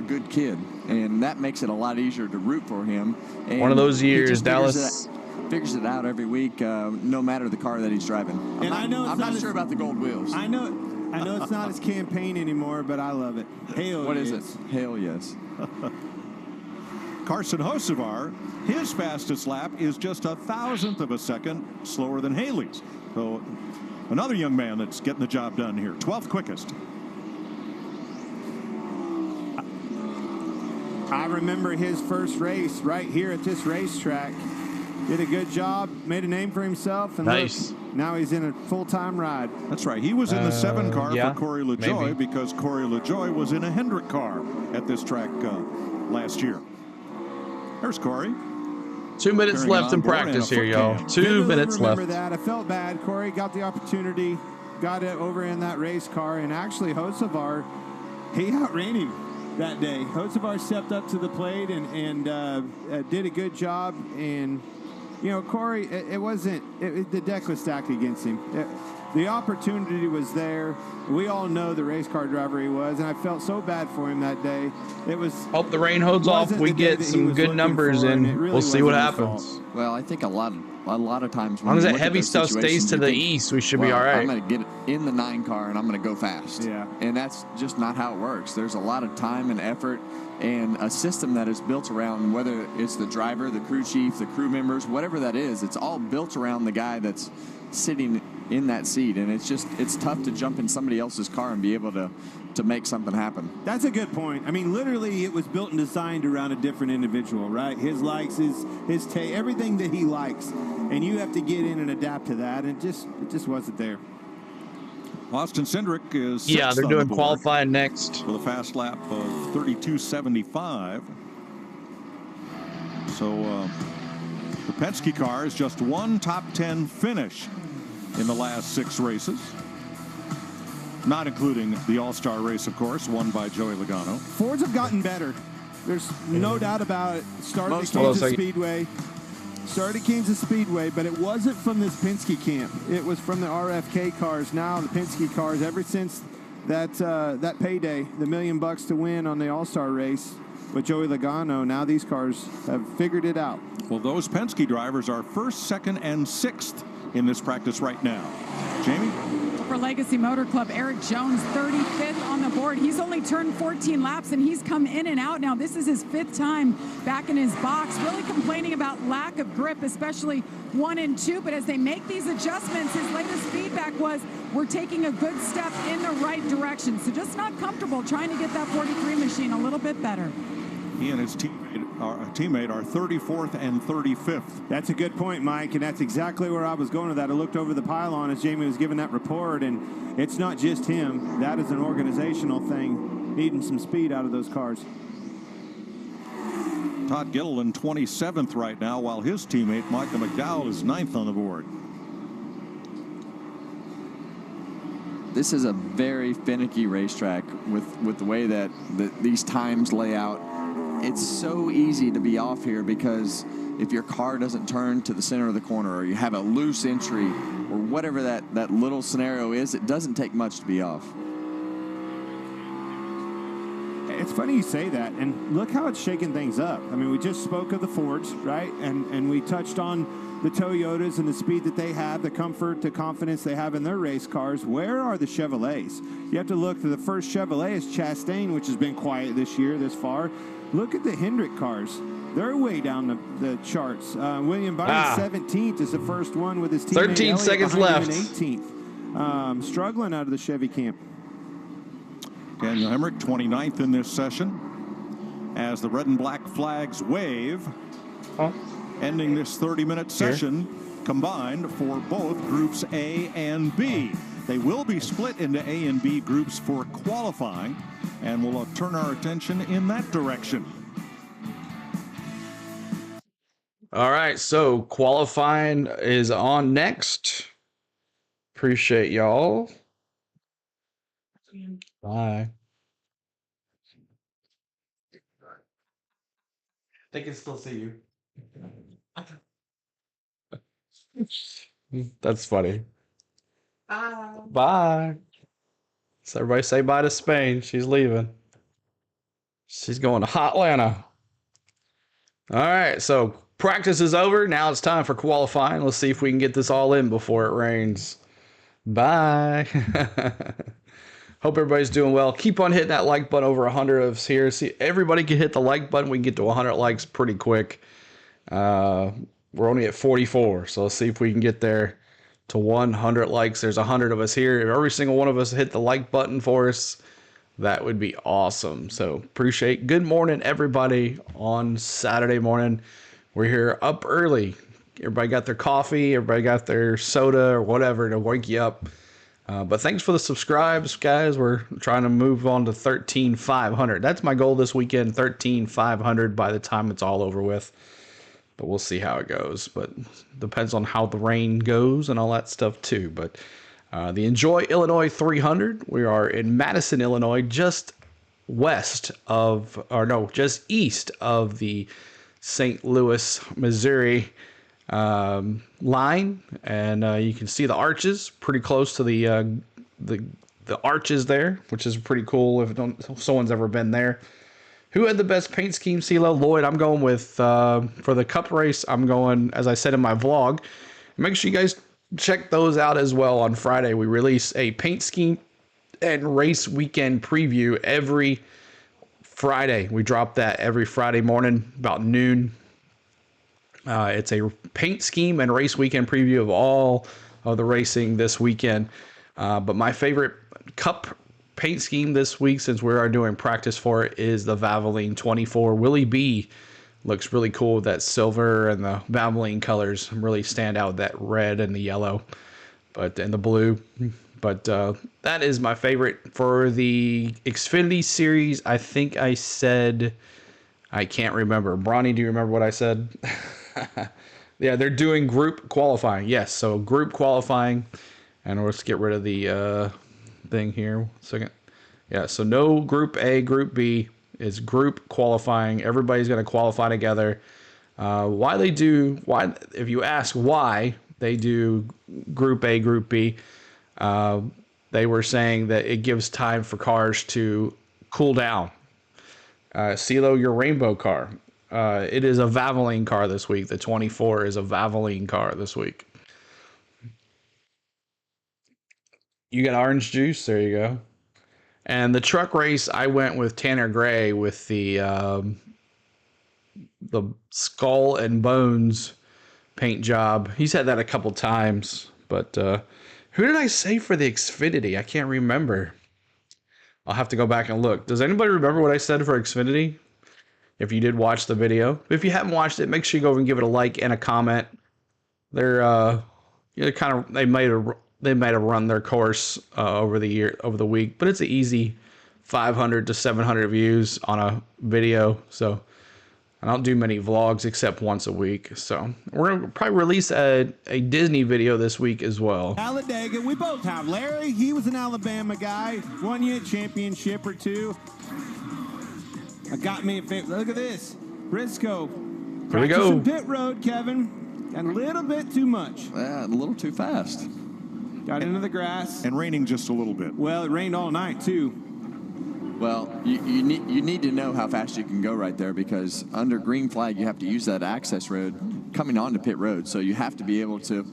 good kid. And that makes it a lot easier to root for him. And One of those he years, just Dallas. figures it out every week, no matter the car that he's driving. I'm not sure about the gold wheels. I know it's not his campaign anymore, but I love it. Hail What is yes. it? Hail yes. Carson Hocevar, his fastest lap is just 1,000th of a second slower than Haley's. So another young man that's getting the job done here. 12th quickest. I remember his first race right here at this racetrack. Did a good job, made a name for himself, and Nice. look, now he's in a full-time ride. That's right. He was in the 7 car yeah, for Corey LaJoy maybe. because Corey LaJoy was in a Hendrick car at this track last year. There's Corey. 2 minutes Carrying left on in board and practice a here, foot y'all. cam. 2 minutes Remember left. that. I felt bad. Corey got the opportunity, got it over in that race car, and actually Hocevar, he outran him that day. Hocevar stepped up to the plate and did a good job. And, you know, Corey, the deck was stacked against him. the opportunity was there. We all know the race car driver he was, and I felt so bad for him that day. It was. Hope the rain holds off. We get some good numbers, and we'll see what happens. Well, I think a lot of times, as long as that heavy stuff stays to the east, we should be all right. I'm going to get in the 9 car and I'm going to go fast. Yeah. And that's just not how it works. There's a lot of time and effort and a system that is built around, whether it's the driver, the crew chief, the crew members, whatever that is, it's all built around the guy that's sitting in that seat. And it's tough to jump in somebody else's car and be able to make something happen. That's a good point. I mean, literally, it was built and designed around a different individual, right? His likes, his taste, everything that he likes, and you have to get in and adapt to that. And it just wasn't there. Austin Cindric is they're doing qualifying next with a fast lap of 32.75. So the Penske car is just one top 10 finish in the last 6 races. Not including the All-Star race, of course, won by Joey Logano. Fords have gotten better. There's no doubt about it. Started at Kansas Speedway, but it wasn't from this Penske camp. It was from the RFK cars. Now the Penske cars, ever since that payday, the $1 million to win on the All-Star race with Joey Logano, now these cars have figured it out. Well, those Penske drivers are 1st, 2nd, and 6th in this practice right now. Jamie? For Legacy Motor Club, Eric Jones, 35th on the board. He's only turned 14 laps, and he's come in and out now. This is his 5th time back in his box, really complaining about lack of grip, especially 1 and 2. But as they make these adjustments, his latest feedback was, we're taking a good step in the right direction. So just not comfortable trying to get that 43 machine a little bit better. He and his teammate are 34th and 35th. That's a good point, Mike, and that's exactly where I was going with that. I looked over the pylon as Jamie was giving that report, and it's not just him. That is an organizational thing, needing some speed out of those cars. Todd Gilliland 27th right now, while his teammate Michael McDowell is 9th on the board. This is a very finicky racetrack with the way that these times lay out. It's so easy to be off here because if your car doesn't turn to the center of the corner, or you have a loose entry, or whatever that little scenario is, it doesn't take much to be off. It's funny you say that, and look how it's shaking things up. I mean, we just spoke of the Fords, right? And we touched on the Toyotas and the speed that they have, the comfort, the confidence they have in their race cars. Where are the Chevrolets? You have to look to the first Chevrolet is Chastain, which has been quiet this year, this far. Look at the Hendrick cars. They're way down the charts. William Byron 17th is the first one with his teammate 13 Elliott seconds behind left. him in 18th. Struggling out of the Chevy camp. Daniel Hemrick 29th in this session as the red and black flags wave, ending this 30-minute session combined for both groups A and B. They will be split into A and B groups for qualifying, and we'll turn our attention in that direction. All right, so qualifying is on next. Appreciate y'all. Bye. They can still see you. That's funny. Bye. Bye. So everybody say bye to Spain. She's leaving. She's going to Hotlanta. All right, so practice is over. Now it's time for qualifying. Let's see if we can get this all in before it rains. Bye. Hope everybody's doing well. Keep on hitting that like button. Over 100 of us here. See, everybody can hit the like button. We can get to 100 likes pretty quick. We're only at 44, so let's see if we can get there to 100 likes. There's 100 of us here. If every single one of us hit the like button for us, that would be awesome. So appreciate. Good morning, everybody. On Saturday morning, we're here up early. Everybody got their coffee. Everybody got their soda or whatever to wake you up. But thanks for the subscribes, guys. We're trying to move on to 13,500. That's my goal this weekend, 13,500 by the time it's all over with. But we'll see how it goes. But depends on how the rain goes and all that stuff too. But the Enjoy Illinois 300. We are in Madison, Illinois, just east of the St. Louis, Missouri line, and you can see the arches pretty close to the arches there, which is pretty cool if someone's ever been there. Who had the best paint scheme, CeeLo? Lloyd. I'm going with, for the Cup race, I'm going, as I said in my vlog. Make sure you guys check those out as well. On Friday, we release a paint scheme and race weekend preview every Friday. We drop that every Friday morning about noon. It's a paint scheme and race weekend preview of all of the racing this weekend. But my favorite Cup paint scheme this week, since we are doing practice for it, is the Valvoline 24. Willie B looks really cool with that silver, and the Valvoline colors really stand out, that red and the yellow, and the blue. But that is my favorite. For the Xfinity Series, I think I said, I can't remember. Bronny, do you remember what I said? Yeah, they're doing group qualifying. Yes, so group qualifying. And let's get rid of the thing here. 1 second. Yeah, so no Group A, Group B. It's group qualifying. Everybody's going to qualify together. If you ask why they do Group A, Group B, they were saying that it gives time for cars to cool down. CeeLo, your rainbow car. It is a Valvoline car this week. The 24 is a Valvoline car this week. You got orange juice. There you go. And the truck race, I went with Tanner Gray with the skull and bones paint job. He's had that a couple times. But who did I say for the Xfinity? I can't remember. I'll have to go back and look. Does anybody remember what I said for Xfinity? If you did watch the video. If you haven't watched it, make sure you go over and give it a like and a comment. They're they might have run their course over the week, but it's an easy 500 to 700 views on a video. So I don't do many vlogs except once a week. So we're gonna probably release a Disney video this week as well. Talladega, we both have. Larry, he was an Alabama guy, won you a championship or two. I got me a favorite. Look at this. Briscoe. Here we go. Some pit road, Kevin. Got a little bit too much. Yeah, a little too fast. Got into the grass. And raining just a little bit. Well, it rained all night, too. Well, you need to know how fast you can go right there, because under green flag, you have to use that access road coming onto pit road. So you have to be able to.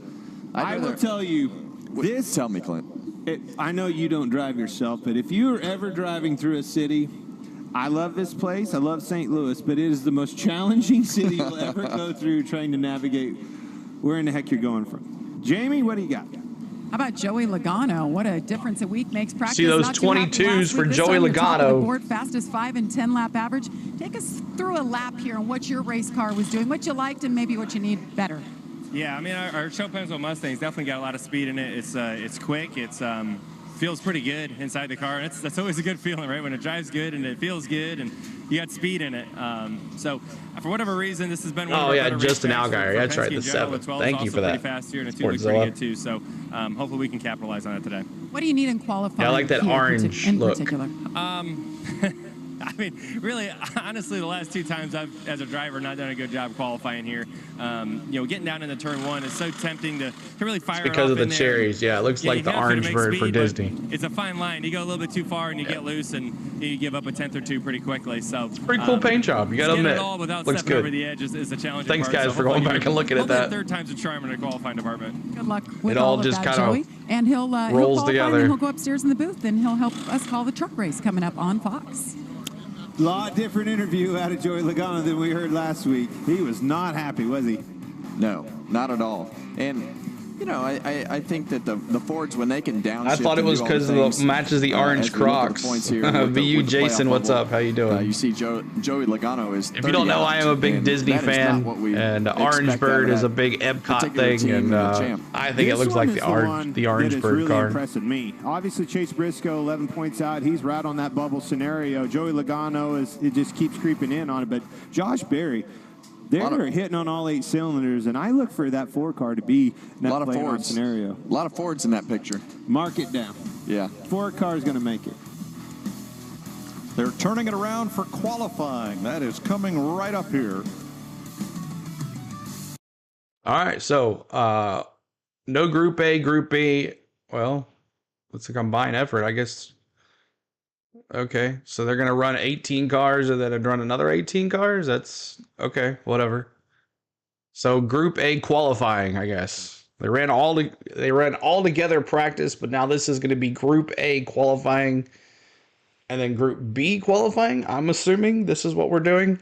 I will tell you this. Tell me, Clint. I know you don't drive yourself, but if you are ever driving through a city, I love this place. I love St. Louis, but it is the most challenging city you'll ever go through trying to navigate where in the heck you're going from. Jamie, what do you got? How about Joey Logano? What a difference a week makes. Practice see those not too happy 22s last for week. This Joey time you're top of Logano. the board, fastest 5 and 10 lap average. Take us through a lap here on what your race car was doing, what you liked, and maybe what you need better. Yeah, I mean, our Show Pennsville Mustang's definitely got a lot of speed in it. It's quick. It's feels pretty good inside the car. And that's always a good feeling, right? When it drives good and it feels good and you got speed in it. So for whatever reason, this has been one of our better Justin race tracks Allgaier. for That's right, Penske the in general. 7th. The 12 Thank is you for also that. pretty fast here, and the 2 looks pretty Sportzilla. good too. So hopefully we can capitalize on it today. What do you need in qualifying? Yeah, I like that here orange in look. particular? I mean, really, honestly, the last 2 times I've, as a driver, not done a good job qualifying here. Getting down into turn 1 is so tempting to really fire it Because off of the in there. cherries. Yeah, it looks like you the have to orange make bird speed, for but Disney. It's a fine line. You go a little bit too far and you get loose and you give up a 10th or 2 pretty quickly. So Pretty cool paint job. You got to getting admit. it all without Looks stepping over good. the edge is the challenge. Thanks, guys, for going back and looking at that. Third time's a charm in the qualifying department. Good luck with It all of just that, kinda Joey. And he'll rolls qualify together. and he'll go upstairs in the booth and he'll help us call the truck race coming up on Fox. A lot different interview out of Joey Logano than we heard last week. He was not happy, was he? No, not at all. And I think that the Fords, when they can downshift, I thought it was because it matches the orange Crocs. VU Jason, what's up? How you doing? You see Joey Logano is. If you don't know, I am a big Disney fan, and Orange Bird is a big Epcot thing, and I think it looks like the Orange Bird really car. Impressing me. Obviously, Chase Briscoe, 11 points out. He's right on that bubble scenario. Joey Logano it just keeps creeping in on it, but Josh Berry. They're hitting on all 8 cylinders, and I look for that 4 car to be in that playoff scenario. A lot of Fords in that picture. Mark it down. Yeah. 4 cars going to make it. They're turning it around for qualifying. That is coming right up here. All right, so no Group A, Group B. Well, it's a combined effort, I guess. Okay, so they're gonna run 18 cars and then run another 18 cars. That's okay, whatever. So Group A qualifying, I guess they ran all together practice, but now this is going to be Group A qualifying, and then Group B qualifying. I'm assuming this is what we're doing.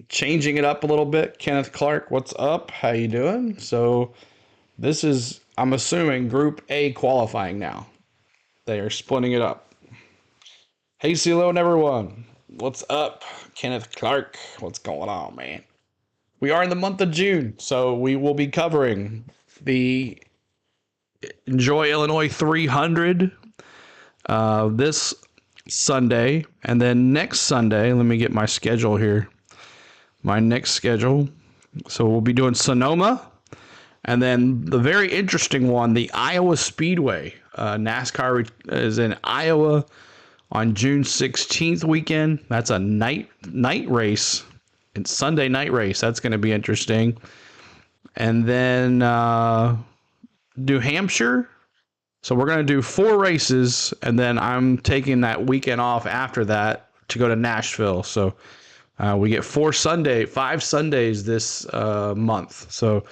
Changing it up a little bit. Kenneth Clark, what's up? How you doing? So this is, I'm assuming, Group A qualifying now. They are splitting it up. Hey, CeeLo, everyone. What's up? Kenneth Clark, what's going on, man? We are in the month of June, so we will be covering the Enjoy Illinois 300 this Sunday, and then next Sunday, let me get my schedule here. My next schedule. So we'll be doing Sonoma, and then the very interesting one, the Iowa Speedway. NASCAR is in Iowa on June 16th weekend. That's a night race. It's Sunday night race. That's going to be interesting. And then New Hampshire. So we're going to do 4 races, and then I'm taking that weekend off after that to go to Nashville. So we get 5 Sundays this month. So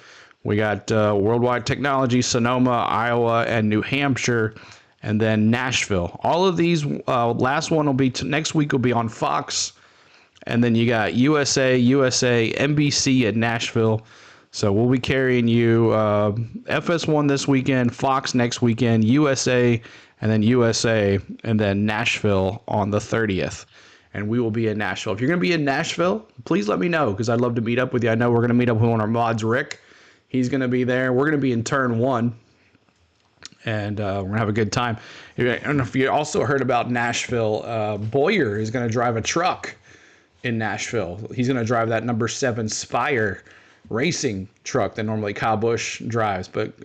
we got Worldwide Technology, Sonoma, Iowa, and New Hampshire, and then Nashville. All of these, last one will be, next week will be on Fox. And then you got USA, NBC at Nashville. So we'll be carrying you FS1 this weekend, Fox next weekend, USA, and then Nashville on the 30th. And we will be in Nashville. If you're going to be in Nashville, please let me know, because I'd love to meet up with you. I know we're going to meet up with one of our mods, Rick. He's going to be there. We're going to be in turn 1. And we're going to have a good time. I don't know if you also heard about Nashville. Boyer is going to drive a truck in Nashville. He's going to drive that number 7 Spire racing truck that normally Kyle Busch drives. But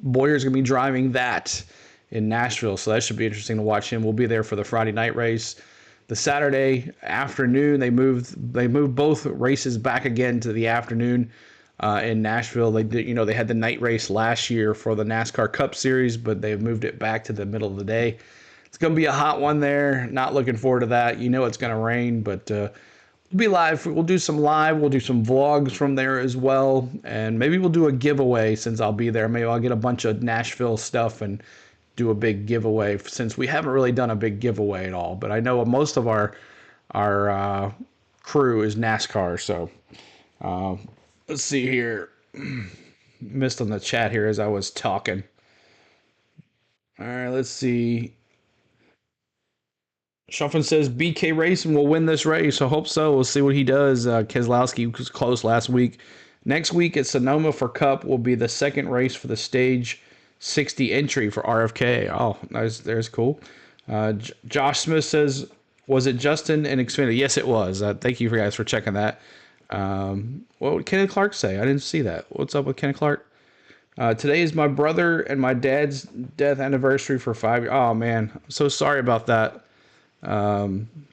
Boyer's going to be driving that in Nashville. So that should be interesting to watch him. We'll be there for the Friday night race. The Saturday afternoon, they moved both races back again to the afternoon in Nashville. They had the night race last year for the NASCAR Cup Series, but they've moved it back to the middle of the day. It's going to be a hot one there. Not looking forward to that. It's going to rain, but we'll be live. We'll do some live. We'll do some vlogs from there as well, and maybe we'll do a giveaway since I'll be there. Maybe I'll get a bunch of Nashville stuff and do a big giveaway, since we haven't really done a big giveaway at all. But I know most of our crew is NASCAR, so let's see here. Missed on the chat here as I was talking. All right, let's see. Shuffin says BK Racing will win this race. I hope so. We'll see what he does. Keselowski was close last week. Next week at Sonoma for Cup will be the second race for the Stage 60 entry for RFK. Oh, nice. There's cool. Josh Smith says, was it Justin in Xfinity? Yes, it was. Thank you guys for checking that. What would Kenneth Clark say? I didn't see that. What's up with Kenneth Clark? Today is my brother and my dad's death anniversary for 5 years. Oh, man. I'm so sorry about that.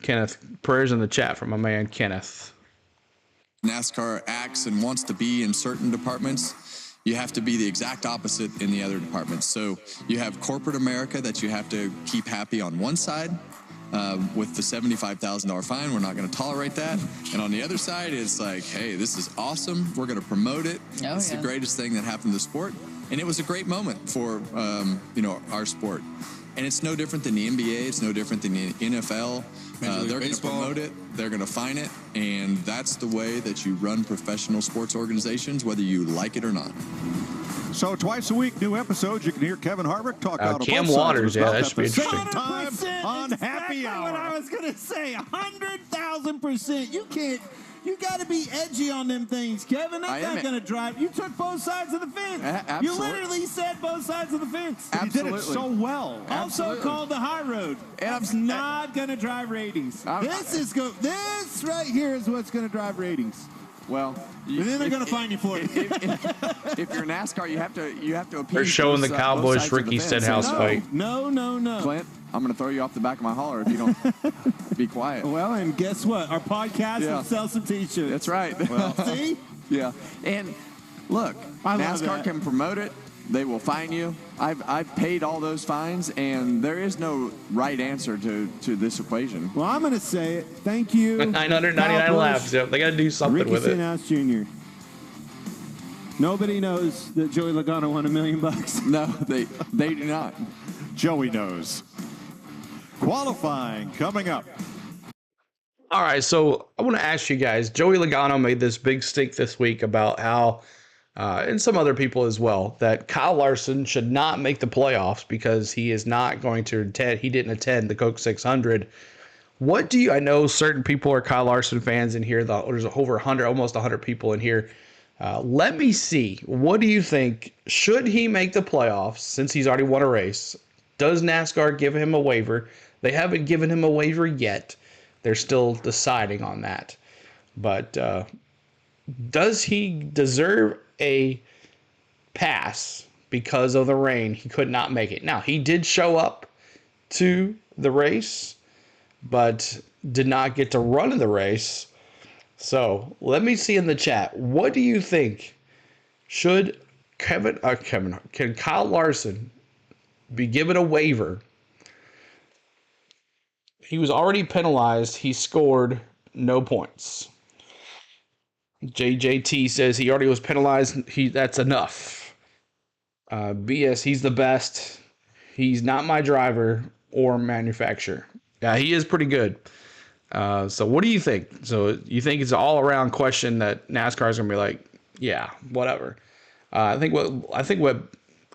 Kenneth, prayers in the chat from my man Kenneth. NASCAR acts and wants to be in certain departments, you have to be the exact opposite in the other departments. So you have corporate America that you have to keep happy on one side. With the $75,000 fine, we're not going to tolerate that. And on the other side, it's like, hey, this is awesome. We're going to promote it. It's the greatest thing that happened to the sport. And it was a great moment for, our sport. And it's no different than the NBA. It's no different than the NFL. They're going to promote it. They're going to fine it. And that's the way that you run professional sports organizations, whether you like it or not. So twice a week, new episodes. You can hear Kevin Harvick talk out Cam both Waters, sides yeah, that should be interesting. time on Happy Hour. What I was gonna say, 100,000%. You got to be edgy on them things, Kevin. That's not going to drive. You took both sides of the fence. Absolutely. You literally said both sides of the fence. Absolutely. You did it so well. Also called the high road. And it's not going to drive ratings. This right here is what's going to drive ratings. Well, and then they're going to fine you for it. If you're NASCAR, you have to appease. They're showing the Cowboys Ricky Stenhouse fight. No. Clint, I'm going to throw you off the back of my hauler if you don't be quiet. Well, and guess what? Our podcast will sell some T-shirts. That's right. Well, see? Yeah. And Look, I love NASCAR that. can promote it. They will fine you. I've paid all those fines, and there is no right answer to this equation. Well, I'm going to say it. Thank you. 999 Kyle laps. Busch, Yep, they got to do something Ricky with it. Stenhouse Jr. Nobody knows that Joey Logano won $1 million. No, they do not. Joey knows. Qualifying coming up. All right, so I want to ask you guys. Joey Logano made this big stink this week about how, and some other people as well, that Kyle Larson should not make the playoffs because he is not going to attend. He didn't attend the Coke 600. What do you? I know certain people are Kyle Larson fans in here. There's over 100, almost 100 people in here. Let me see. What do you think? Should he make the playoffs since he's already won a race? Does NASCAR give him a waiver? They haven't given him a waiver yet. They're still deciding on that. But does he deserve a pass because of the rain? He could not make it. Now, he did show up to the race, but did not get to run in the race. So let me see in the chat. What do you think? Should can Kyle Larson be given a waiver? He was already penalized. He scored no points. JJT says he already was penalized. That's enough. BS, he's the best. He's not my driver or manufacturer. Yeah, he is pretty good. So what do you think? So you think it's an all-around question that NASCAR is going to be like, yeah, whatever. I think what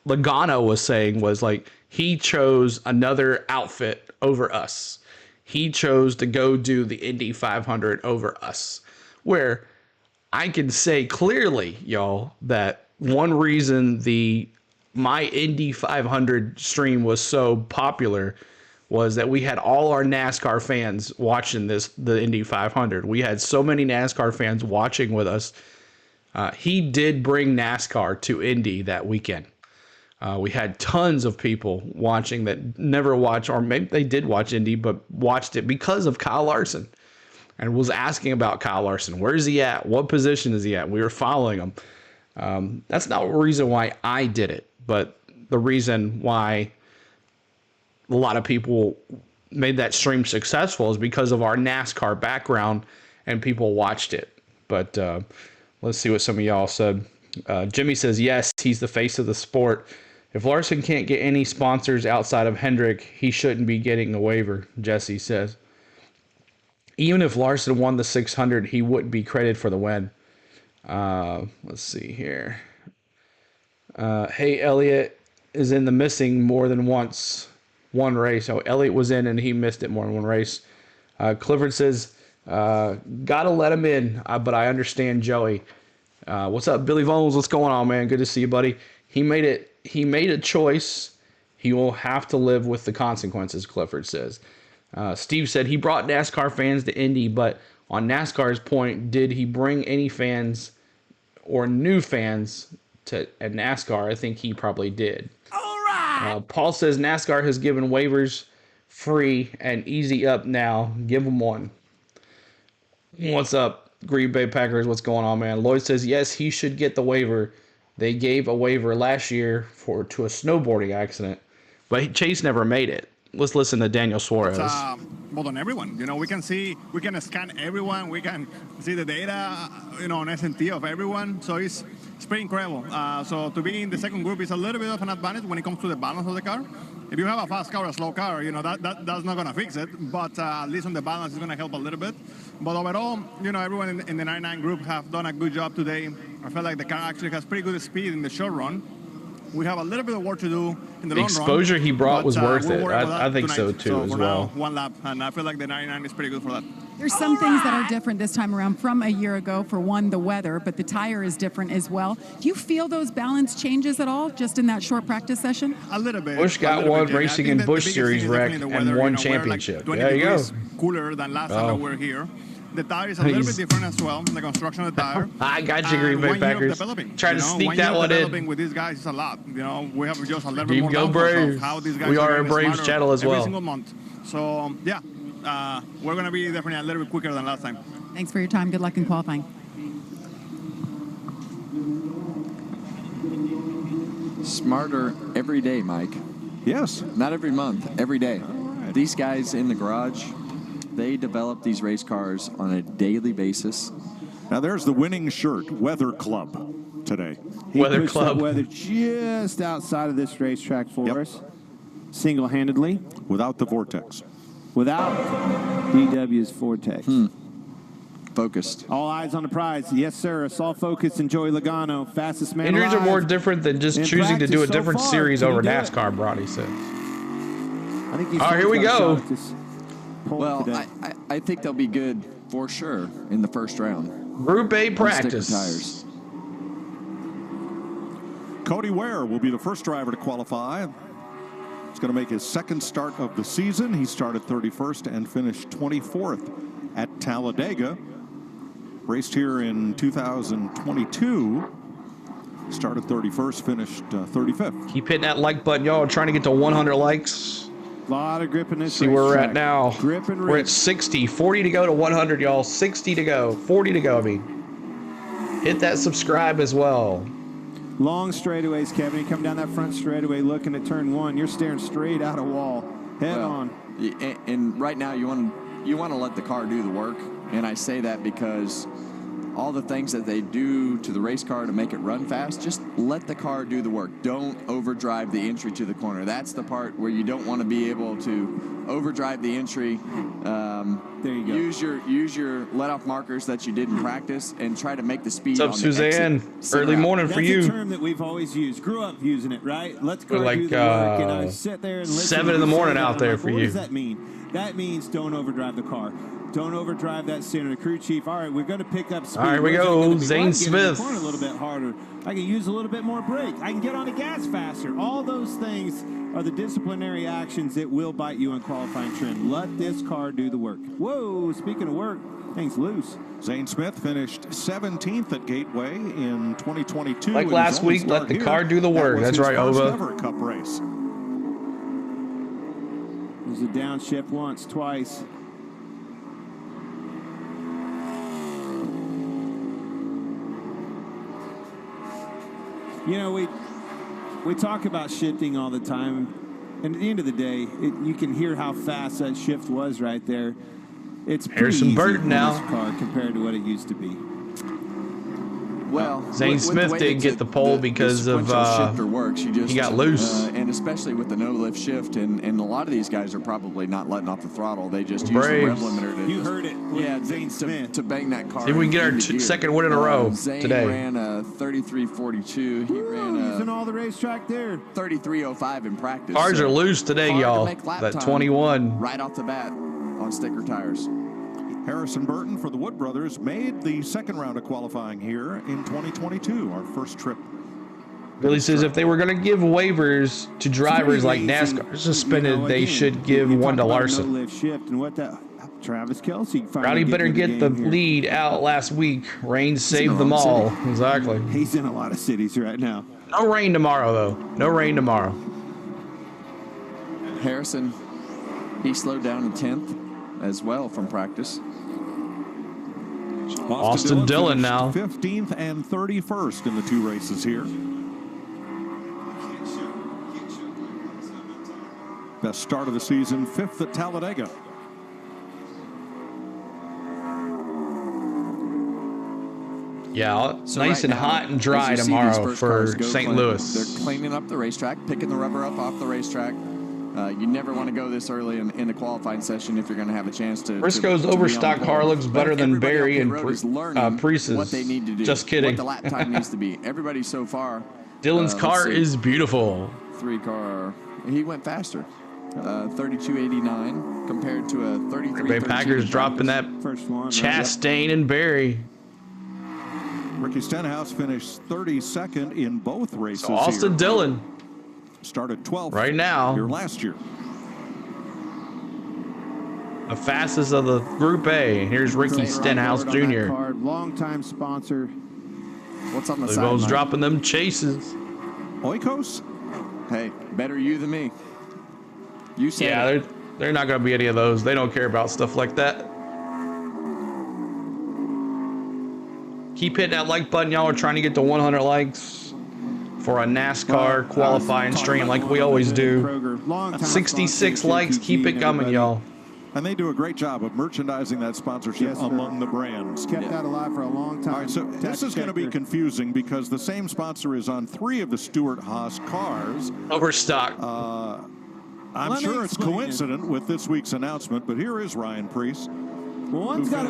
Logano was saying was like he chose another outfit over us. He chose to go do the Indy 500 over us. Where I can say clearly, y'all, that one reason my Indy 500 stream was so popular was that we had all our NASCAR fans watching the Indy 500. We had so many NASCAR fans watching with us. He did bring NASCAR to Indy that weekend. We had tons of people watching that never watched, or maybe they did watch Indy, but watched it because of Kyle Larson and was asking about Kyle Larson. Where's he at? What position is he at? We were following him. That's not the reason why I did it, but the reason why a lot of people made that stream successful is because of our NASCAR background and people watched it. But let's see what some of y'all said. Jimmy says, yes, he's the face of the sport. If Larson can't get any sponsors outside of Hendrick, he shouldn't be getting a waiver, Jesse says. Even if Larson won the 600, he wouldn't be credited for the win. Let's see here. Hey, Elliott is in the missing more than once one race. Oh, Elliott was in and he missed it more than one race. Clifford says, gotta let him in, but I understand Joey. What's up, Billy Vones? What's going on, man? Good to see you, buddy. He made a choice. He will have to live with the consequences, Clifford says. Steve said he brought NASCAR fans to Indy, but on NASCAR's point, did he bring any fans or new fans to NASCAR? I think he probably did. All right. Paul says NASCAR has given waivers free and easy up now. Give them one. What's up, Green Bay Packers? What's going on, man? Lloyd says yes, he should get the waiver. They gave a waiver last year to a snowboarding accident, but Chase never made it. Let's listen to Daniel Suarez. Well, on everyone, we can scan everyone. We can see the data, on S&T of everyone. So it's pretty incredible. So to be in the second group is a little bit of an advantage when it comes to the balance of the car. If you have a fast car or a slow car, that's not going to fix it. But at least on the balance, it's going to help a little bit. But overall, everyone in the 99 group have done a good job today. I feel like the car actually has pretty good speed in the short run. We have a little bit of work to do in the long run. The exposure he brought was worth it. I think so too, as well. One lap, and I feel like the 99 is pretty good for that. There's some things that are different this time around from a year ago. For one, the weather, but the tire is different as well. Do you feel those balance changes at all just in that short practice session? A little bit. Busch got one racing in Busch Series wreck and one championship. Like there you go. Cooler than last time that we're here. The tire is a little bit different as well, the construction of the tire. I got you, Green Bay Packers. Trying to sneak that one in. With these guys is a lot. We have just a little bit more go Braves. How these guys we are a Braves channel as well. Every single month. So, yeah, we're going to be definitely a little bit quicker than last time. Thanks for your time. Good luck in qualifying. Smarter every day, Mike. Yes. Not every month, every day. These guys in the garage, they develop these race cars on a daily basis. Now there's the winning shirt, Weather Club, today. He Weather pushed Club. that weather just outside of this racetrack for us, single-handedly, Without the vortex. without DW's vortex. Focused. All eyes on the prize. Yes, sir. Assault Focus and Joey Logano, fastest man Injuries are alive. more different than just In choosing to do a practice so different far. series Can he over do it? NASCAR, Brody said. I think he's All right, here we got a go. shot at this pole Well, today. I think they'll be good for sure in the first round. Group A On practice. sticker tires. Cody Ware will be the first driver to qualify. He's going to make his second start of the season. He started 31st and finished 24th at Talladega. Raced here in 2022. Started 31st, finished 35th. Keep hitting that like button, y'all. Trying to get to 100 likes. A lot of grip in this See where we're racetrack. at now. Grip and We're rip. at 60. 40 to go to 100, y'all. 60 to go. 40 to go, I mean. Hit that subscribe as well. Long straightaways, Kevin. You come down that front straightaway looking at turn one. You're staring straight out of wall. Head on. And right now you want to let the car do the work. And I say that because all the things that they do to the race car to make it run fast, just let the car do the work. Don't overdrive the entry to the corner. That's the part where you don't want to be able to overdrive the entry. There you go. Use your let-off markers that you did in practice and try to make the speed. What's up, on the Suzanne? exit. Early morning for That's you. a term that we've always used. Grew up using it, right? Let's go Like, do the work. And I sit there and listen. 7 to in the you say morning that, out and there I'm like, for well, you. What does that mean? That means don't overdrive the car. Don't overdrive that center. The crew chief, all right, we're going to pick up speed. All right, we Where's that go. gonna be? Zane Well, I can get in the Smith. corner a little bit harder. I can use a little bit more brake. I can get on the gas faster. All those things are the disciplinary actions that will bite you in qualifying trim. Let this car do the work. Whoa, speaking of work, things loose. Zane Smith finished 17th at Gateway in 2022. Like in his last only week, let start the here. car do the work. That was That's his right, first Ova. ever Cup race. There's a downshift once, twice. You know, we talk about shifting all the time, and at the end of the day, you can hear how fast that shift was right there. It's pretty Harrison easy Burton on now. this car compared to what it used to be. Well, Zane with the Smith way didn't that get the pole because of, sequential shifter works. You just, he got loose. and especially with the no lift shift, and a lot of these guys are probably not letting off the throttle. They just use the rev Braves. limiter to You heard it with yeah, Zane Smith. to bang that car. See if we can get our into gear. second win in a row Zane today. ran a 33.42. He ran Using a all the racetrack there. 33.05 in practice. Cars so are loose today, hard to y'all. make lap That time 21. right off the bat on sticker tires. Harrison Burton for the Wood Brothers made the second round of qualifying here in 2022, our first trip. Billy says if they were going to give waivers to drivers like NASCAR suspended, they should give one to Larson. No lift shift and what that Travis Kelce. finally Rowdy better getting get the game here. lead out last week. Rain in saved the them wrong all. city. Exactly. He's in a lot of cities right now. No rain tomorrow, though. No rain tomorrow. Harrison, he slowed down in 10th as well from practice. Austin Dillon finished now. 15th and 31st in the two races here. Best start of the season, 5th at Talladega. Yeah, So nice right and now, hot and as dry you see these tomorrow first for cars go St. clean, Louis. They're cleaning up the racetrack, picking the rubber up off the racetrack. You never want to go this early in the qualifying session if you're going to have a chance to. Briscoe's to be on overstock pole. car looks But better than everybody Barry on pit and road is learning Priest's. what they need to do. Just kidding. What the lap time needs to be. Everybody so far. Dylan's let's car see, is beautiful. 3-car. He went faster. 32.89 compared to a 33. Bay Packers dropping that First one. Chastain and Barry. Ricky Stenhouse finished 32nd in both races. So Austin here. Dillon Started 12th right now. here last year. The fastest of the Group A. Here's Ricky Stenhouse Jr. Longtime sponsor. What's on the The side? goes Mike? dropping them chases. Oikos? Hey, better you than me. You said Yeah, it. they're not going to be any of those. They don't care about stuff like that. Keep hitting that like button. Y'all are trying to get to 100 likes. for a NASCAR qualifying stream like we always do. 66 likes. Keep it coming, y'all. And they do a great job of merchandising that sponsorship among the brands. Kept that alive for a long time. All right, so this is going to be confusing because the same sponsor is on 3 of the Stewart-Haas cars. Overstock. I'm sure it's coincident with this week's announcement, but here is Ryan Preece. Well, one's got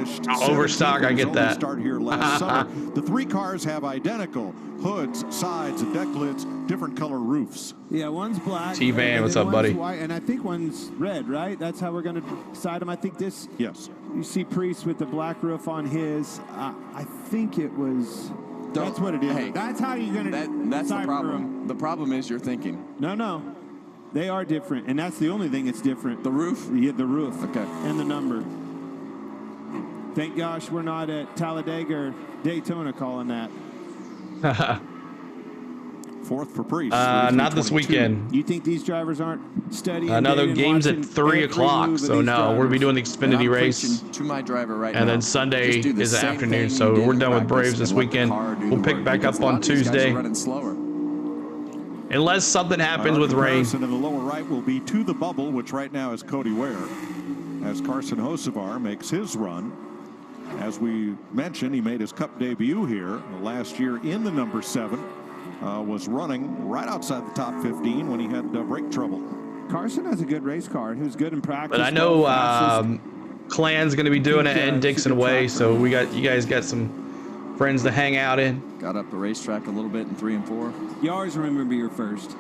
overstock. I get that. Start here last summer. The 3 cars have identical hoods, sides, and deck lids, different color roofs. Yeah, one's black. T-Van, what's up, buddy? White, and I think one's red, right? That's how we're going to decide them. I think this. Yes. You see Priest with the black roof on his. I think it was. That's what it is. Hey, that's how you're going to. That's the problem. The problem is you're thinking. No. They are different, and that's the only thing that's different. The roof? Yeah, the roof. Okay. And the number. Thank gosh we're not at Talladega or Daytona calling that. 4th for Priest. Not this weekend. You think these drivers aren't studying? Another game's at 3 o'clock, so no, we're going to be doing the Xfinity race. To my driver right now. And then Sunday is the afternoon, so we're done with Braves this weekend. We'll pick back up on Tuesday. Unless something happens with rain. In the lower right will be To the Bubble, which right now is Cody Ware, as Carson Hocevar makes his run. As we mentioned, he made his Cup debut here last year in the number 7. Was running right outside the top 15 when he had brake trouble. Carson has a good race car. He was good in practice. But I know Clan's going to be doing it in Dixon Way, so you guys got some friends to hang out in. Got up the racetrack a little bit in 3 and 4. You always remember your first.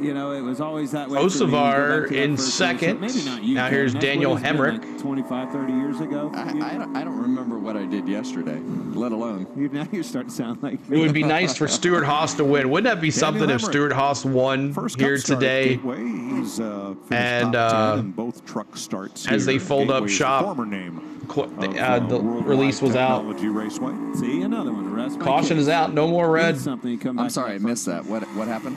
You know, it was always that way. Hocevar in second. Maybe not you. Now here's Daniel Hemrick. Like 25, 30 years ago. I don't remember what I did yesterday, let alone. Now you're starting to sound like me. It would be nice for Stewart-Haas to win. Wouldn't that be something if Stewart-Haas won here today? He's and both truck starts as they fold up shop, the release was out. See, another one. Caution is out. No more red. I'm sorry, I missed that. What happened?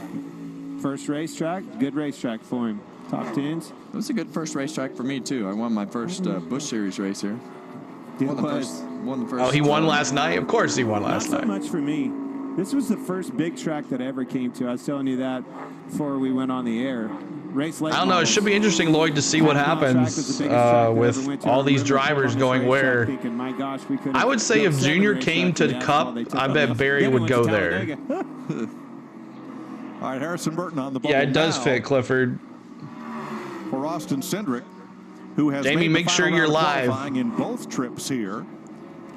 First racetrack, good racetrack for him. Top 10s. It was a good first racetrack for me too. I won my first Busch Series race here. Won the first. Oh, he won last night. Of course, he won last night. Not so much for me. This was the first big track that I ever came to. I was telling you that before we went on the air. Race late. I don't know. It should be interesting, Lloyd, to see what happens with all these drivers going where. I would say if Junior came to the Cup, I bet Barry would go there. All right, Harrison Burton on the bubble. Yeah, it does fit, Clifford. For Austin Cindric, who has Jamie, make sure you're live. In both trips here,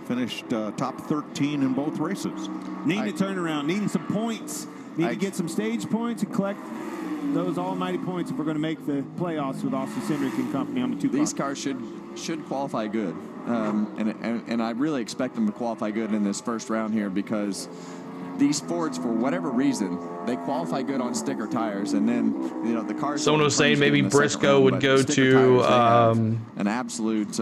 finished top 13 in both races. Needing a turnaround, needing some points. Need to get some stage points and collect those almighty points if we're going to make the playoffs with Austin Cindric and company on the 2 These cars should qualify good, and I really expect them to qualify good in this first round here because these Fords, for whatever reason, they qualify good on sticker tires, and then the cars. Someone was saying maybe Briscoe would go to an absolute.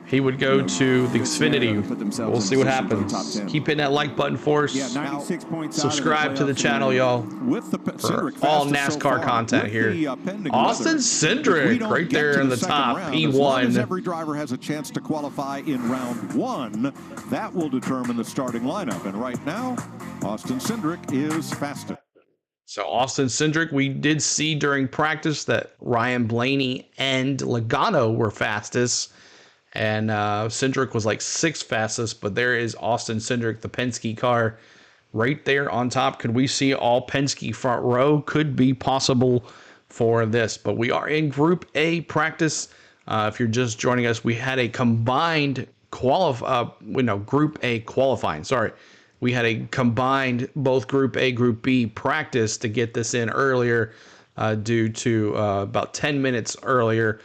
He would go to the Xfinity. We'll see what happens. Keep hitting that like button for us. Yeah, 96 points. Subscribe to the channel, y'all. With the for all NASCAR content here. Austin Cindric, right there in the top. He won. Every driver has a chance to qualify in round 1. That will determine the starting lineup, and right now, Austin Cindric is fastest. So Austin Cindric, we did see during practice that Ryan Blaney and Logano were fastest. And Cindric was like 6th fastest. But there is Austin Cindric, the Penske car, right there on top. Could we see all Penske front row? Could be possible for this. But we are in Group A practice. If you're just joining us, we had a combined Group A qualifying. Sorry. We had a combined both Group A, Group B practice to get this in earlier due to about 10 minutes earlier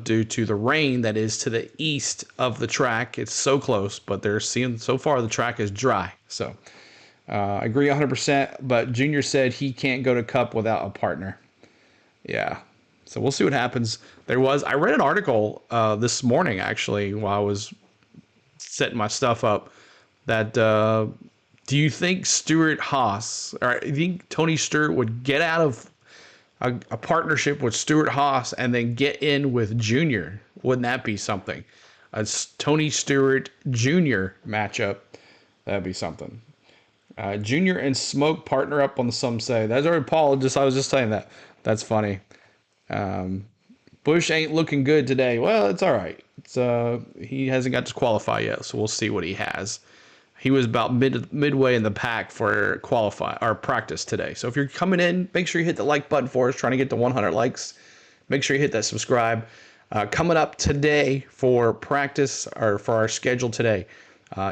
due to the rain that is to the east of the track. It's so close, but they're seeing so far the track is dry. So I agree 100%, but Junior said he can't go to Cup without a partner. Yeah. So we'll see what happens. I read an article this morning, actually, while I was setting my stuff up. That do you think Stewart-Haas, or do you think Tony Stewart would get out of a partnership with Stewart-Haas and then get in with Junior? Wouldn't that be something? A Tony Stewart Junior matchup, that'd be something. Junior and Smoke partner up on the Some Say. That's already Paul. I was just saying that. That's funny. Bush ain't looking good today. Well, it's all right. He hasn't got to qualify yet, so we'll see what he has. He was about midway in the pack for practice today. So if you're coming in, make sure you hit the like button for us. Trying to get to 100 likes. Make sure you hit that subscribe. Coming up today for practice, or for our schedule today,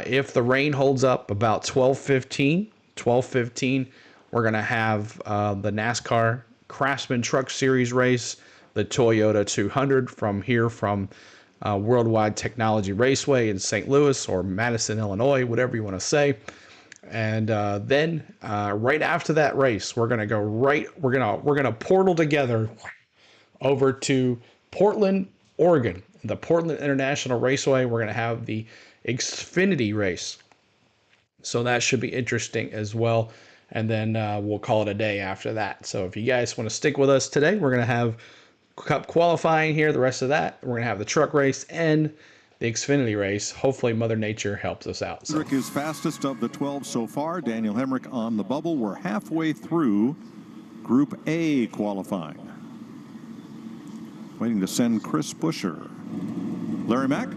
if the rain holds up, about 12:15, we're going to have the NASCAR Craftsman Truck Series race, the Toyota 200 from Worldwide Technology Raceway in St. Louis or Madison, Illinois, whatever you want to say. And then right after that race, we're gonna portal together over to Portland, Oregon, the Portland International Raceway. We're gonna have the Xfinity race, so that should be interesting as well. And then we'll call it a day after that. So if you guys want to stick with us today, we're gonna have Cup qualifying here, the rest of that. We're going to have the truck race and the Xfinity race. Hopefully Mother Nature helps us out. Rick is fastest of the 12 so far. Daniel Hemrick on the bubble. We're halfway through Group A qualifying. Waiting to send Chris Buescher. Larry Mack?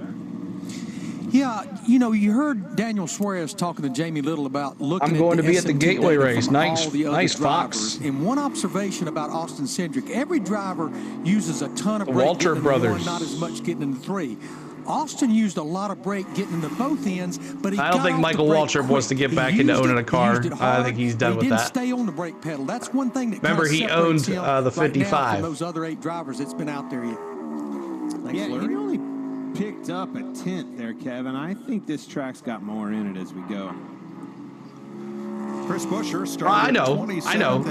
Yeah, you heard Daniel Suarez talking to Jamie Little about looking. I'm going to be at the SMT Gateway data race. from Nice, all the other nice drivers. Fox. And one observation about Austin Cindric: every driver uses a ton of brake Walter getting brothers. into one, not as much getting into three. Austin used a lot of brake getting into both ends, but I don't think Michael Waltrip wants to get back into owning a car. I think he's done with that. He didn't stay on the brake pedal. That's one thing that remember he owned the 55. Right now from those other 8 drivers that's been out there yet. Yeah, he only picked up a 10th there, Kevin. I think this track's got more in it as we go. Chris Buescher started I know,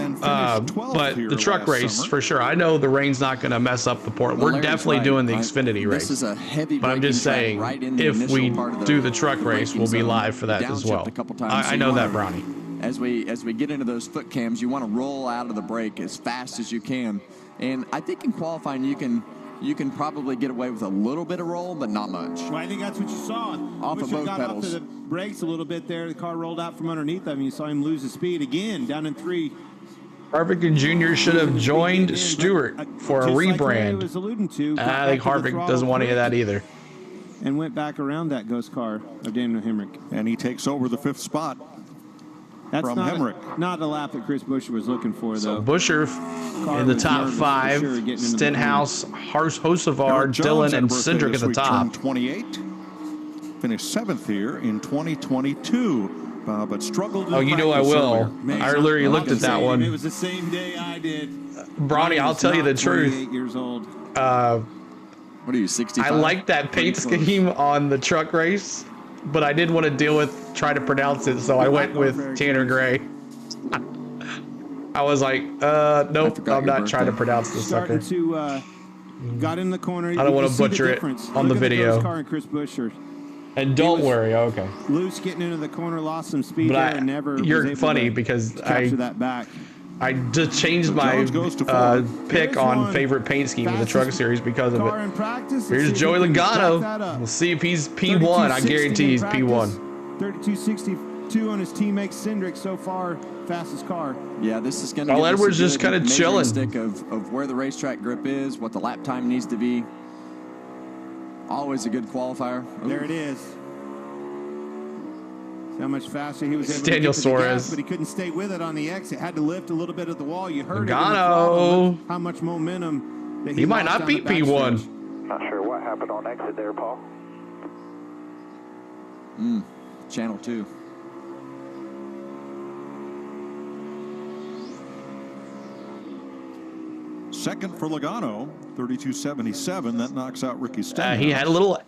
but the truck race summer. for sure. I know the rain's not going to mess up the port. We're definitely doing the Xfinity race. This is a heavy. But I'm just saying, if we do the truck race, we'll be live for that as well. I know that, Brownie. As we get into those foot cams, you want to roll out of the brake as fast as you can. And I think in qualifying, you can probably get away with a little bit of roll, but not much. Well, I think that's what you saw. Off of both got pedals. Off to the brakes a little bit there. The car rolled out from underneath him. You saw him lose his speed again, down in 3. Harvick and Jr. should have joined Stewart for a rebrand. Like Larry was alluding to, I think Harvick doesn't want any of that either. And went back around that ghost car of Daniel Hemrick. And he takes over the 5th spot. That's from Hemrick. Not the lap that Chris Buescher was looking for, though. So Buescher in the top 5, Stenhouse, Hocevar, Dillon, and Cindric at the top. 28, finished 7th here in 2022, but struggled. Oh, you know I will. I literally looked at that one. It was the same day I did. Bronny, I'll tell you the truth. 28 years old. What are you, 65? I like that paint scheme on the truck race, but I didn't want to deal with trying to pronounce it, so I went with Tanner Gray. I was like, nope, I'm not trying to pronounce this sucker. Got in the corner. I don't want to butcher it on the video. Car and Chris Buescher. And don't worry, okay. Loose getting into the corner, lost some speed there, and never. You're funny because capture that back. I just changed my pick on favorite paint scheme of the truck series because of it. Here's Joey Logano. We'll see if he's P1. I guarantee he's P1. 32.62 on his teammate Cindric so far, fastest car. Yeah, this is going to. Carl Edwards just kind of chilling. Stick of where the racetrack grip is, what the lap time needs to be. Always a good qualifier. Ooh. There it is. See how much faster he was able to Daniel get to the Suarez. gas, but he couldn't stay with it on the exit. Had to lift a little bit of the wall. You heard Logano. it. How much momentum that he might not beat P1. Not sure what happened on exit there, Paul. Channel 2. Second for Logano, 32.77. That knocks out Ricky Stenhouse. He had a little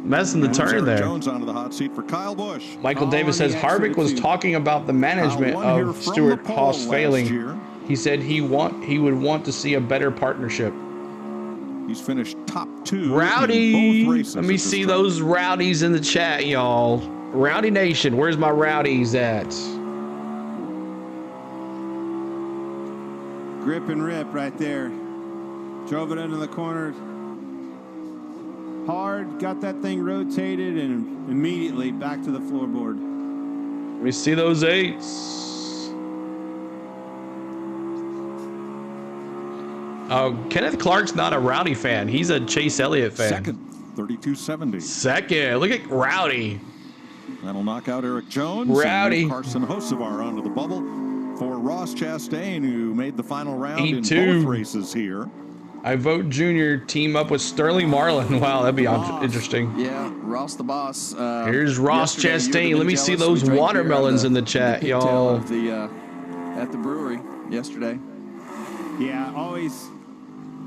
mess in the turn there. Jones onto the hot seat for Kyle Busch. Michael Davis says Harvick was talking about the management of Stewart Haas failing. He said he would want to see a better partnership. He's finished top 2 Rowdy. in both races. Let me see those rowdies in the chat, y'all. Rowdy Nation, where's my rowdies at? Grip and rip right there. Drove it into the corner. Hard, got that thing rotated, and immediately back to the floorboard. Let me see those 8s. Oh, Kenneth Clark's not a Rowdy fan. He's a Chase Elliott fan. Second, 32.70. Second. Look at Rowdy. That'll knock out Eric Jones. Rowdy. And Carson Hocevar onto the bubble for Ross Chastain, who made the final round in both races here. I vote Junior team up with Sterling Marlin. Wow, that'd be interesting. Yeah, Ross the boss. Here's Ross Chastain. Let me see those watermelons in the chat, y'all. At the brewery yesterday. Yeah, always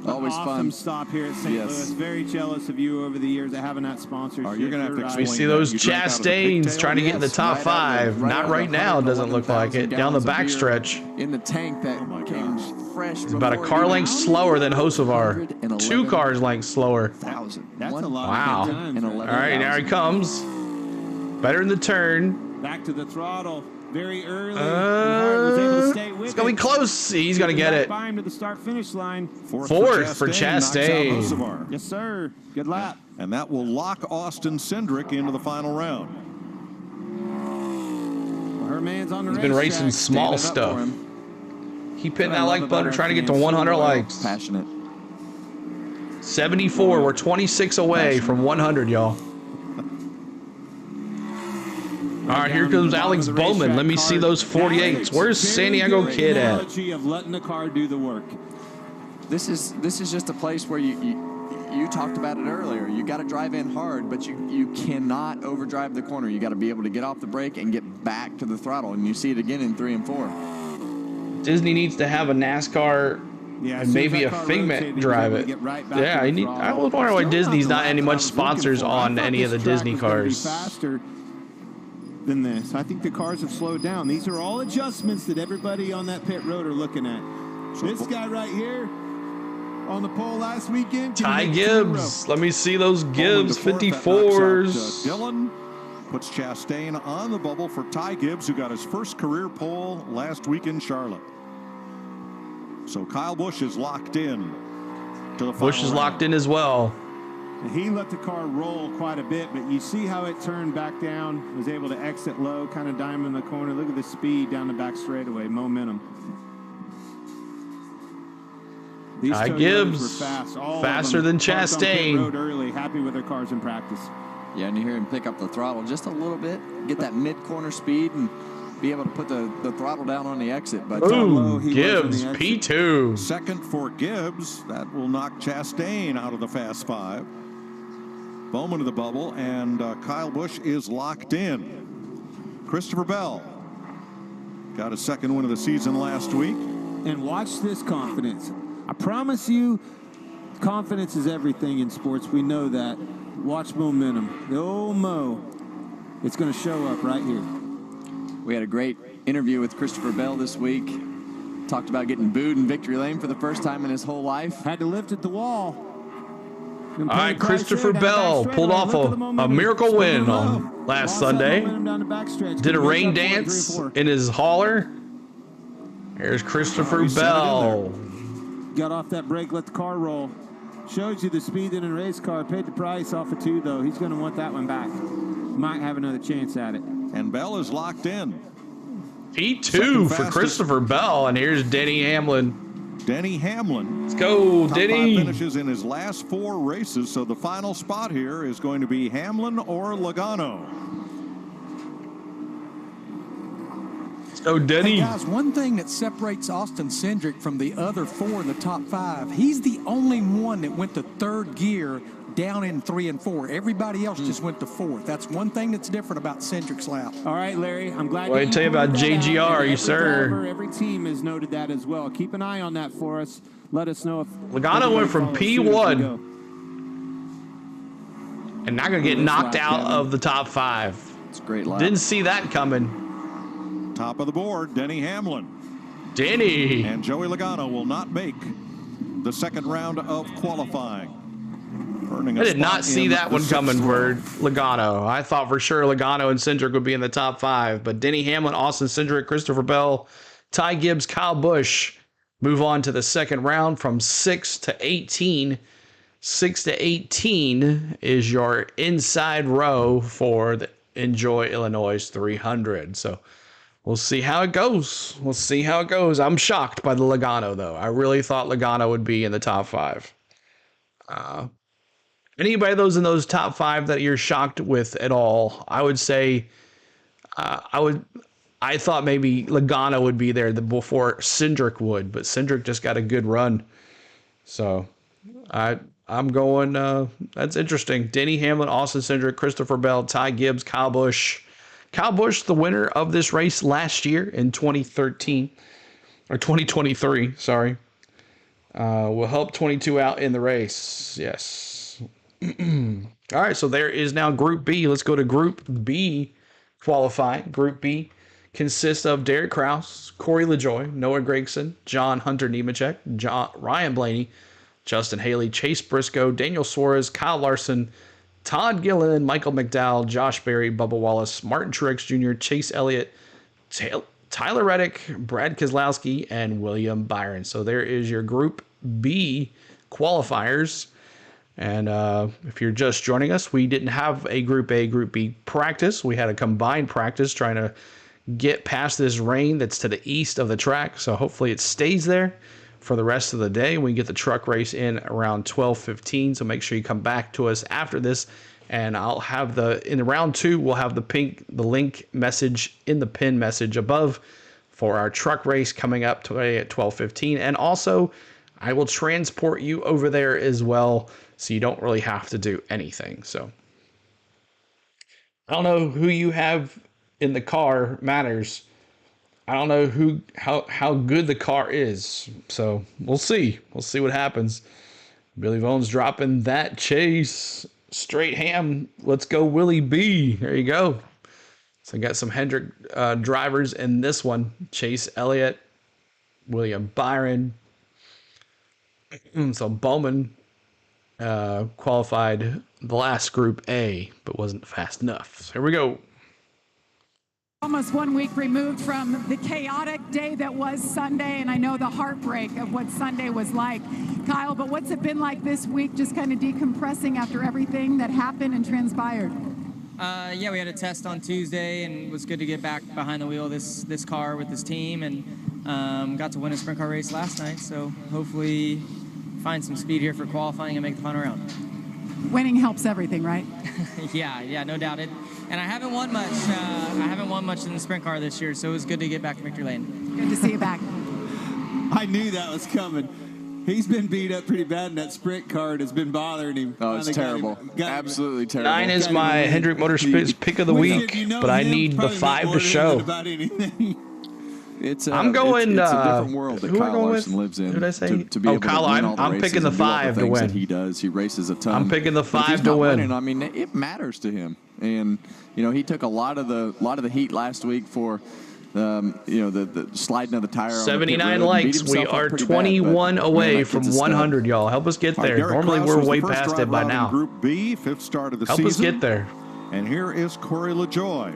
awesome fun stop here at St. Louis. Very jealous of you over the years of having that sponsorship. You're gonna have to Let me see those Chastains trying to get in the top 5. Not right now, doesn't look like it. Down the backstretch. In the tank that came fresh. It's about a car length slower than Hocevar. 2 cars length slower. That's a lot. Wow. All right, now he comes. Better in the turn. Back to the throttle. Very early. Was able to stay with it's going to be close. He's going to get it. By him to the start-finish line. Fourth for Chastain. Yes, sir. Good lap. And that will lock Austin Cindric into the final round. Well, her man's on the He's been racing small stuff. He pinned that like butter trying to get to 100 likes. Passionate. 74. We're 26 away from 100, y'all. All right, here comes Alex Bowman. Let me see those 48s. Where's San Diego Kid at? Of letting the car do the work. This is just a place where you talked about it earlier. You got to drive in hard, but you cannot overdrive the corner. You got to be able to get off the brake and get back to the throttle, and you see it again in 3 and 4. Disney needs to have a NASCAR and maybe a Figment drive it. Yeah, I was wondering why Disney's not any much sponsors on any of the Disney cars. Than this. I think the cars have slowed down. These are all adjustments that everybody on that pit road are looking at. This guy right here on the pole last weekend. Ty Gibbs. Let me see those Gibbs 54s. Dillon puts Chastain on the bubble for Ty Gibbs, who got his first career pole last week in Charlotte. So Kyle Busch is locked in to the final Busch is locked in as well. He let the car roll quite a bit, but you see how it turned back down, was able to exit low, kind of diamond in the corner. Look at the speed down the back straightaway, momentum. Ty Gibbs, were fast. faster than Chastain. Road early, happy with their cars in practice. Yeah, and you hear him pick up the throttle just a little bit, get that mid-corner speed, and be able to put the throttle down on the exit. But ooh, Gibbs, P2. Second for Gibbs. That will knock Chastain out of the Fast 5. Bowman to the bubble, and Kyle Busch is locked in. Christopher Bell got a second win of the season last week. And watch this confidence. I promise you, confidence is everything in sports. We know that. Watch momentum. The old Mo, it's going to show up right here. We had a great interview with Christopher Bell this week. Talked about getting booed in victory lane for the first time in his whole life. Had to lift at the wall. All right, Christopher Bell pulled off a miracle win on last Sunday. Did a rain dance in his hauler. Here's Christopher Bell. Got off that brake, let the car roll. Shows you the speed in a race car. Paid the price off of 2, though. He's going to want that one back. Might have another chance at it. And Bell is locked in. P2 for Christopher Bell, and here's Denny Hamlin. Denny Hamlin. Let's go, Denny. Finishes in his last 4 races, so the final spot here is going to be Hamlin or Logano. Let's go, Denny. Hey guys, one thing that separates Austin Cindric from the other 4 in the top 5, he's the only one that went to 3rd gear down in 3 and 4. Everybody else just went to 4th. That's one thing that's different about Cindric's lap. All right, Larry, I'm glad I tell you about JGR, you sir. Every team has noted that as well. Keep an eye on that for us. Let us know if Logano went from P1 and not going to get knocked out of the top 5. It's a great lap. Didn't see that coming. Top of the board, Denny Hamlin. Denny. And Joey Logano will not make the second round of qualifying. I did not see that one coming for Logano. I thought for sure Logano and Cindric would be in the top 5, but Denny Hamlin, Austin Cindric, Christopher Bell, Ty Gibbs, Kyle Busch move on to the second round from 6 to 18. 6 to 18 is your inside row for the Enjoy Illinois 300. So we'll see how it goes. We'll see how it goes. I'm shocked by the Logano, though. I really thought Logano would be in the top 5. Anybody of those in those top 5 that you're shocked with at all? I would say I thought maybe Logano would be there before Cindric would, but Cindric just got a good run. So I'm going, that's interesting. Denny Hamlin, Austin Cindric, Christopher Bell, Ty Gibbs, Kyle Busch. Kyle Busch, the winner of this race last year in 2013, or 2023, sorry. Will help 22 out in the race. Yes. All right, so there is now Group B. Let's go to Group B qualifying. Group B consists of Derek Kraus, Corey LaJoie, Noah Gragson, John Hunter Nemechek, Ryan Blaney, Justin Haley, Chase Briscoe, Daniel Suarez, Kyle Larson, Todd Gilliland, Michael McDowell, Josh Berry, Bubba Wallace, Martin Truex Jr., Chase Elliott, Tyler Reddick, Brad Keselowski, and William Byron. So there is your Group B qualifiers. And if you're just joining us, we didn't have a Group A, Group B practice. We had a combined practice trying to get past this rain that's to the east of the track. So hopefully it stays there for the rest of the day. We get the truck race in around 12:15. So make sure you come back to us after this. And I'll have in round 2, we'll have the link message in the pin message above for our truck race coming up today at 12:15. And also, I will transport you over there as well, so you don't really have to do anything. So I don't know who you have in the car matters. I don't know how good the car is. So we'll see. We'll see what happens. Billy Vones dropping that chase. Straight ham. Let's go Willie B. There you go. So I got some Hendrick drivers in this one. Chase Elliott, William Byron. So Bowman qualified the last Group A, but wasn't fast enough. So here we go. Almost 1 week removed from the chaotic day that was Sunday, and I know the heartbreak of what Sunday was like. Kyle, but what's it been like this week, just kind of decompressing after everything that happened and transpired? Yeah, we had a test on Tuesday, and it was good to get back behind the wheel of this car with this team, and got to win a sprint car race last night, so hopefully find some speed here for qualifying and make the final round. Winning helps everything, right? yeah, no doubt. And I haven't won much. I haven't won much in the sprint car this year, so it was good to get back to victory lane. Good to see you back. I knew that was coming. He's been beat up pretty bad in that sprint car. It's been bothering him. Oh, it's terrible. Absolutely terrible. 9 is my Hendrick Motorsports pick of the week, but I need the 5 to show. I'm going. It's a different world that Kyle Larson lives in. Who did I say? To be able Kyle, to win all the I'm picking the 5 to win. He does. He races a ton. I'm picking the 5 to win. Winning, I mean, it matters to him, and he took a lot of the heat last week for. The sliding of the tire. 79 likes. We are 21 away from 100, y'all. Help us get there. Normally we're way past it by now. Group B, 5th start of the season. Help us get there. And here is Corey LaJoie.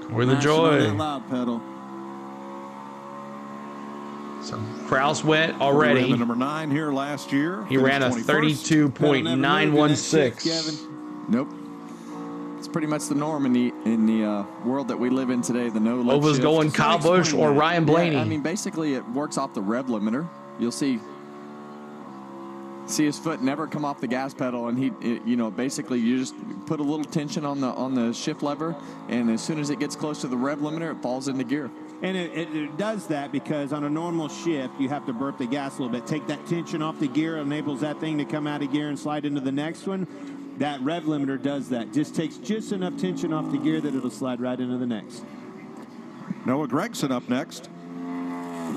Corey LaJoie. Loud pedal. So Kraus went already. The number 9 here last year. He ran a 32.916. Nope. It's pretty much the norm in the world that we live in today. The no load Ova's going Kyle Busch or Ryan Blaney. Yeah, I mean, basically, it works off the rev limiter. You'll see his foot never come off the gas pedal, and basically you just put a little tension on the shift lever, and as soon as it gets close to the rev limiter, it falls into gear. And it does that because on a normal shift, you have to burp the gas a little bit. Take that tension off the gear, enables that thing to come out of gear and slide into the next one. That rev limiter does that. Just takes just enough tension off the gear that it'll slide right into the next. Noah Gragson up next.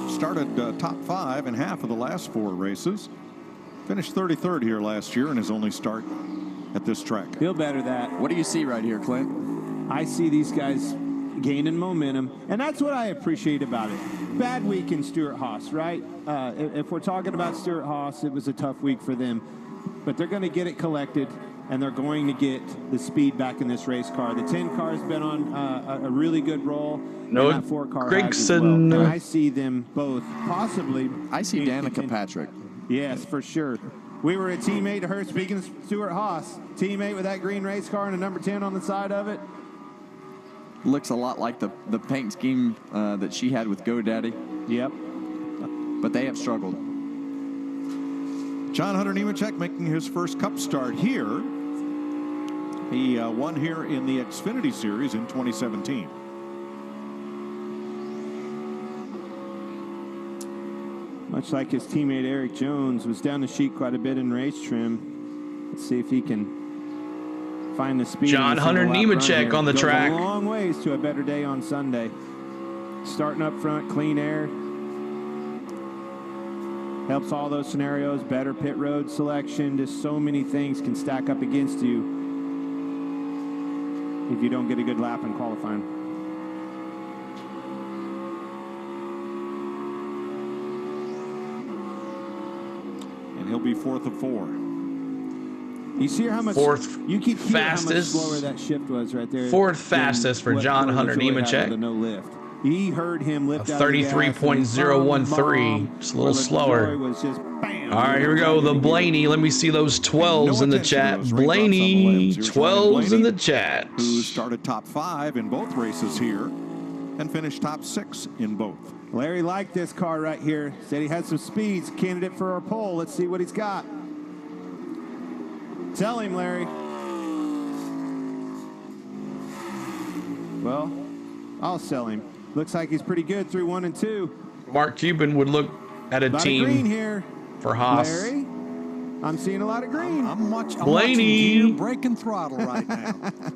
Started top 5 in half of the last 4 races. Finished 33rd here last year in his only start at this track. Feel better that. What do you see right here, Clint? I see these guys gaining momentum, and that's what I appreciate about it. Bad week in Stewart-Haas, right? If we're talking about Stewart-Haas, it was a tough week for them, but they're going to get it collected, and they're going to get the speed back in this race car. The 10 car's been on a really good roll. No, that 4 car Gragson. well. And I see them both possibly. I see Danica Patrick. Yes, for sure. We were a teammate to her, speaking of Stuart Haas, teammate with that green race car and a number 10 on the side of it. Looks a lot like the paint scheme that she had with GoDaddy. Yep. But they have struggled. John Hunter Nemechek making his first Cup start here. He won here in the Xfinity Series in 2017. Much like his teammate Eric Jones, was down the sheet quite a bit in race trim. Let's see if he can find the speed. John Hunter Nemechek on the track. A long ways to a better day on Sunday. Starting up front, clean air. Helps all those scenarios. Better pit road selection. Just so many things can stack up against you if you don't get a good lap in qualifying. He'll be 4th of 4. You see how much you keep fastest, how much slower that shift was right there. 4th fastest for John Hunter Nemechek. No lift. He heard him lift out 33.013. Just a little slower. Was just bam. All right, here we go. The Blaney. Let me see those 12s in the chat. Blaney, 12s in the chat. Who started top 5 in both races here and finished top 6 in both. Larry liked this car right here. Said he had some speeds. Candidate for our pole. Let's see what he's got. Tell him, Larry. Well, I'll sell him. Looks like he's pretty good through 1 and 2. Mark Cuban would look at a team green here for Haas. Larry, I'm seeing a lot of green. I'm watching Blaney. gear, brake, and throttle right now.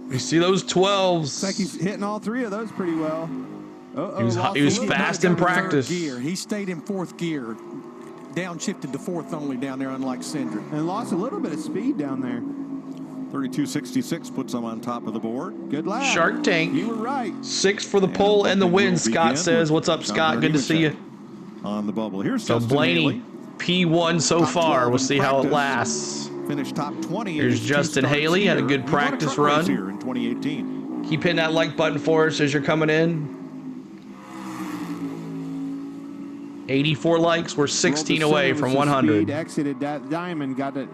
You see those 12s. Looks like he's hitting all 3 of those pretty well. He was fast in practice. Gear. He stayed in 4th gear. Downshifted to 4th only down there, unlike Cindric. And lost a little bit of speed down there. 32.66 puts him on top of the board. Good lap. Shark Tank. You were right. 6 for the pole and the win, Scott says. What's up, Scott? Good to see you. On the bubble. Here's so Justin Blaney, Haley. P1 so far. We'll see how it lasts. Finished top 20. Here's Justin Haley. Had a good practice run. Here in 2018. Keep hitting that like button for us as you're coming in. 84 likes. We're 16 away from 100. Speed, exited that diamond, got a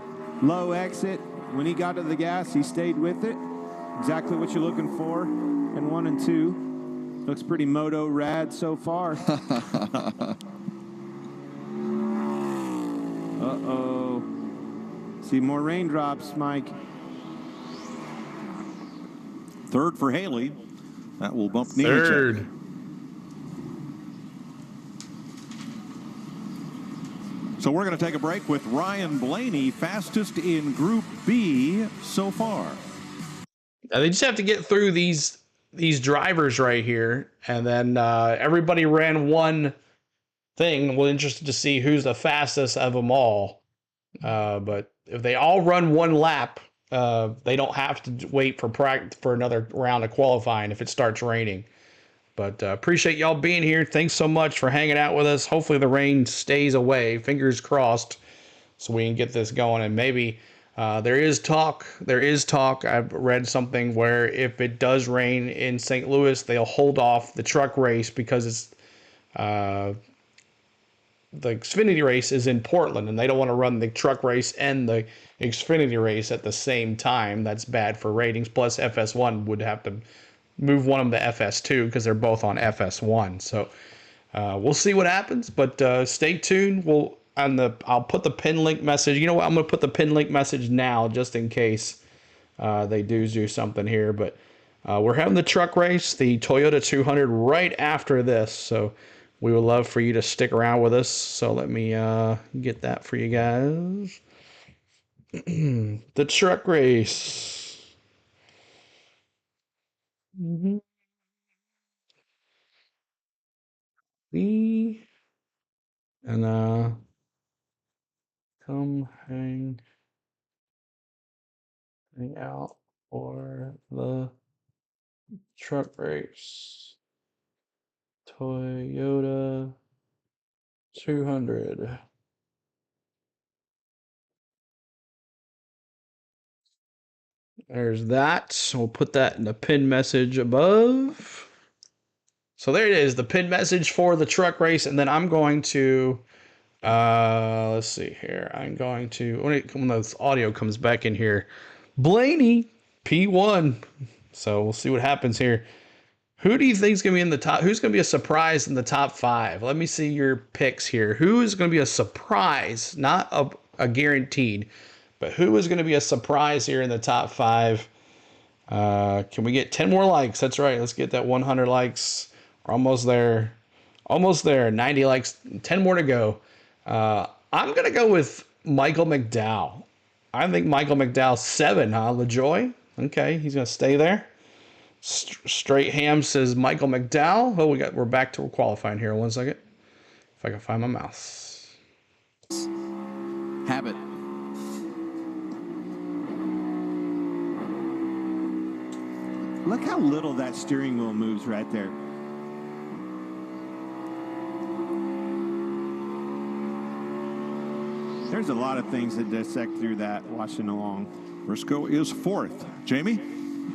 low exit. When he got to the gas, he stayed with it. Exactly what you're looking for in 1 and 2. Looks pretty moto rad so far. Uh-oh. See more raindrops, Mike. 3rd for Haley. That will bump Nemechek. 3rd. So we're going to take a break with Ryan Blaney, fastest in Group B so far. They just have to get through these drivers right here, and then everybody ran one thing. We're interested to see who's the fastest of them all. But if they all run one lap, they don't have to wait for another round of qualifying if it starts raining. But appreciate y'all being here. Thanks so much for hanging out with us. Hopefully the rain stays away. Fingers crossed, so we can get this going. And maybe there is talk. I've read something where if it does rain in St. Louis, they'll hold off the truck race because it's the Xfinity race is in Portland, and they don't want to run the truck race and the Xfinity race at the same time. That's bad for ratings. Plus, FS1 would have to move one of them to FS2 because they're both on FS1. So we'll see what happens, but stay tuned. I'll put the pin link message. You know what? I'm going to put the pin link message now just in case they do something here. But we're having the truck race, the Toyota 200, right after this. So we would love for you to stick around with us. So let me get that for you guys. The truck race. Mm-hmm. And come hang out for the truck race. Toyota 200. There's that. We'll put that in the pin message above. So there it is, the pin message for the truck race. And then I'm going to Let's see here. I'm going to when this audio comes back in here. Blaney P1. So we'll see what happens here. Who do you think is going to be in the top? Who's going to be a surprise in the top 5? Let me see your picks here. Who is going to be a surprise, not a guaranteed, but who is going to be a surprise here in the top 5? Can we get 10 more likes? That's right. Let's get that 100 likes. We're almost there. Almost there. 90 likes. 10 more to go. I'm going to go with Michael McDowell. I think Michael McDowell 7, huh? LaJoy? Okay, he's going to stay there. Straight Ham says Michael McDowell. Oh, we're back to qualifying here. 1 second. If I can find my mouse. Have it. Look how little that steering wheel moves right there. There's a lot of things that dissect through that watching along. Briscoe is 4th. Jamie?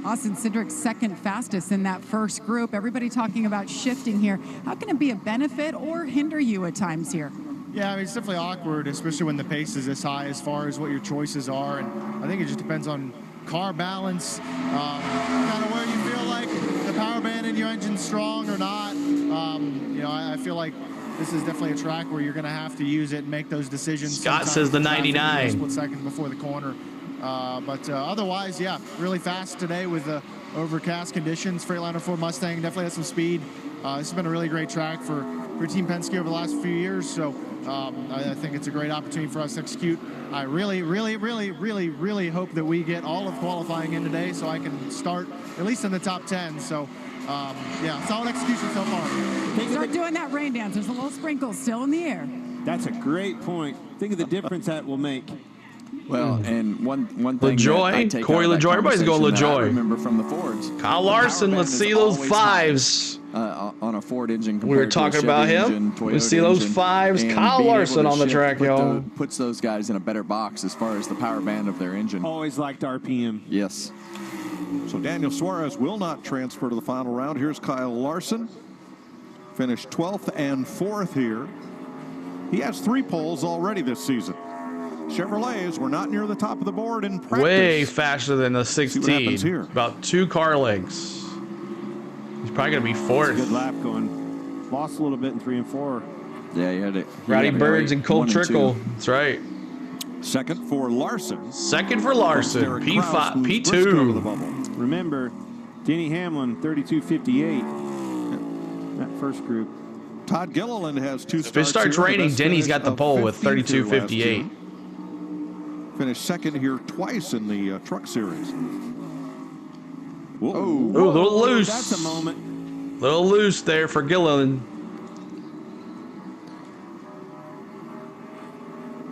Austin Cindric's second fastest in that first group. Everybody talking about shifting here. How can it be a benefit or hinder you at times here? Yeah, I mean, it's definitely awkward, especially when the pace is this high as far as what your choices are. And I think it just depends on car balance, kind of where you feel like the power band in your engine's strong or not. I feel like this is definitely a track where you're going to have to use it and make those decisions. Scott says the 99. A split second before the corner. But otherwise, yeah, really fast today with the overcast conditions. Freightliner Ford Mustang definitely has some speed. This has been a really great track for Team Penske over the last few years. So I think it's a great opportunity for us to execute. I really, really, really, really, really hope that we get all of qualifying in today so I can start at least in the top 10. So, yeah, solid execution so far. Start doing that rain dance. There's a little sprinkle still in the air. That's a great point. Think of the difference that will make. Well, and one thing LaJoy, Corey LaJoy, everybody's going LaJoy. I remember from the Fords. Kyle Larson, let's see those 5s. On a Ford engine. We were talking about him. We see those 5s. Kyle Larson on the track, y'all. Puts those guys in a better box as far as the power band of their engine. Always liked RPM. Yes. So Daniel Suarez will not transfer to the final round. Here's Kyle Larson. Finished 12th and 4th here. He has 3 poles already this season. Chevrolets were not near the top of the board in practice. Way faster than the 16. Here. About 2 car lengths. He's probably going to be 4th. Good lap going. Lost a little bit in 3 and 4. Yeah, you had it. Rowdy Birds and Cole Trickle. That's right. Second for Larson. Second for Larson. P5, P2. Remember, Denny Hamlin, 32.58. That first group. Todd Gilliland has 2 starts. If it starts raining, Denny's got the pole with 32.58. Finished second here twice in the Truck Series. Whoa. Oh, a little loose. That's a moment. Little loose there for Gilliland.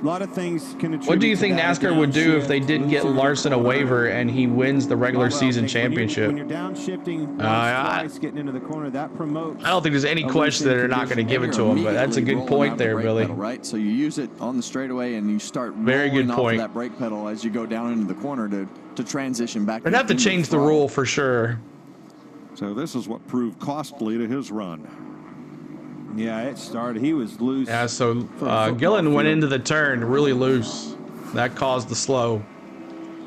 A lot of things can attribute. What do you think to that NASCAR would do if they downshift, didn't get Larson a waiver and he wins the regular season championship? When you're downshifting twice, getting into the corner, that promotes. I don't think there's any question that they're not going to give it to him, but that's a good point there, Billy. Pedal, right? So you use it on the straightaway and you start very good point. Off that brake pedal as you go down into the corner to transition back. They'd have to change the rule for sure. So this is what proved costly to his run. Yeah, it started. He was loose. Yeah, so Gillen went into the turn really loose. That caused the slow.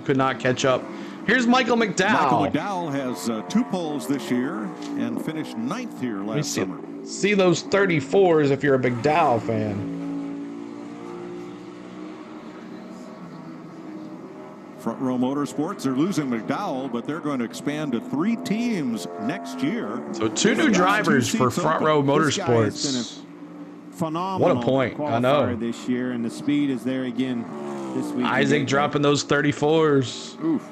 Could not catch up. Here's Michael McDowell. Michael McDowell has 2 poles this year and finished 9th here last summer. See those 34s if you're a McDowell fan. Front Row Motorsports, they're losing McDowell, but they're going to expand to 3 teams next year. So 2 new drivers for Front Row Motorsports. Phenomenal. What a point. I know. This year, and the speed is there again this week. Isaac dropping those 34s. Oof.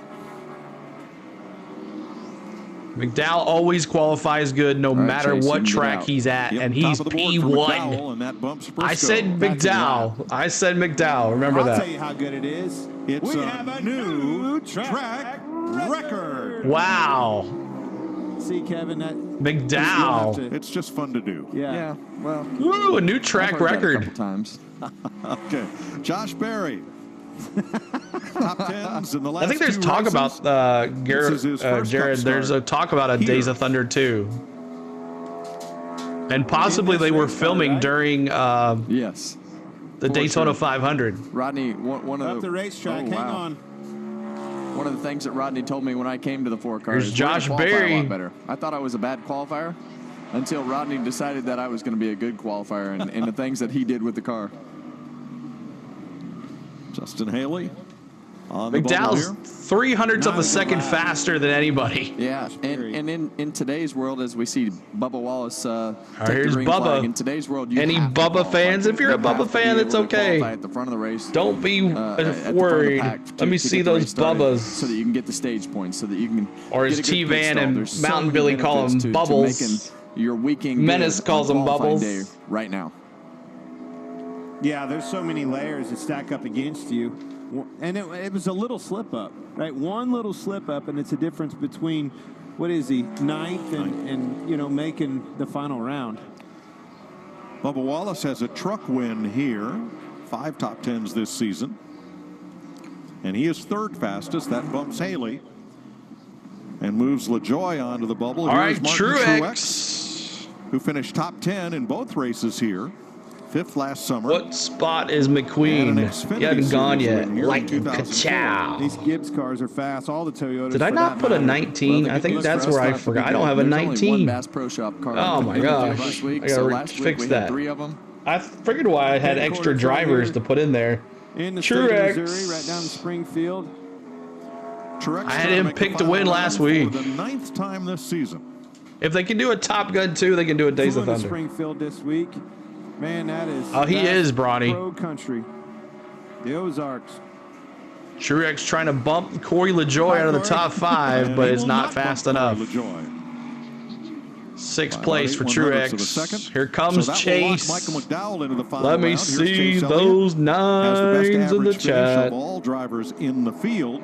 McDowell always qualifies good no matter what track he's at, and he's P1. I said McDowell. I said McDowell. Remember that. I'll tell you how good it is. We have a new track record. Wow. See, Kevin, that McDowell. It's just fun to do. Yeah. Well. Woo, a new track record. A couple times. Okay. Josh Berry. Top 10s in the last I think there's talk races. about Jared. There's a talk about a Days of Thunder 2. And possibly they were filming during yes. The Daytona 500. Rodney, one of the racetrack. Hang on. One of the things that Rodney told me when I came to the 4-car Here's is Josh we're gonna qualify Berry. a lot better. I thought I was a bad qualifier until Rodney decided that I was going to be a good qualifier and the things that he did with the car. Justin Haley on the bubble McDowell's here. 300ths of a second faster than anybody. Yeah, and in today's world, as we see Bubba Wallace take here's the green Bubba. flag, in today's world, you Any have to Bubba qualify. fans? If you're a You have Bubba to fan, be it's able to okay. qualify at the front of the race. Don't be at the front of the worried. pack Let me to see get the those race started, Bubbas. so that you can get the stage points, so that you can Or as get a good pit T-Van stall. and There's so Mountain many Billy call benefits them to Bubbles. making your weekend Menace good calls on them qualifying Bubbles. day right now. Yeah, there's so many layers that stack up against you. And it was a little slip up, right? One little slip up, and it's a difference between, what is he, ninth and you know, making the final round. Bubba Wallace has a truck win here. 5 top 10s this season. And he is 3rd fastest. That bumps Haley. And moves LaJoy onto the bubble. All right, Here's Martin Truex, who finished top 10 in both races here. 5th last summer. What spot is McQueen? He hadn't gone yet. Lightning ka-chow. These Gibbs cars are fast. All the Toyotas. Did I not put a 19? I think that's where I forgot. I don't have a 19. Only one Bass Pro Shop car. Oh my gosh. Last week. I So gotta last week fix we that. had 3 of them. I figured why I had extra drivers to put in there. In the state of Truex. Missouri, right down in Springfield. Truex I had him picked to win last week. For the 9th time this season. If they can do a Top Gun 2, they can do a Days of Flew into Thunder. Springfield this week. Man, that is. Oh, he is, Bronny. Pro country. The Ozarks. Truex trying to bump Corey LaJoy out of the top 5, And but he it's will not fast bump enough. Corey LaJoy. 6th place for Truex. Here comes So that will Chase. lock Michael McDowell into the final Let me round. Here's see Chase Elliott. those Has the best nines in the average finish chat. of all drivers in the field.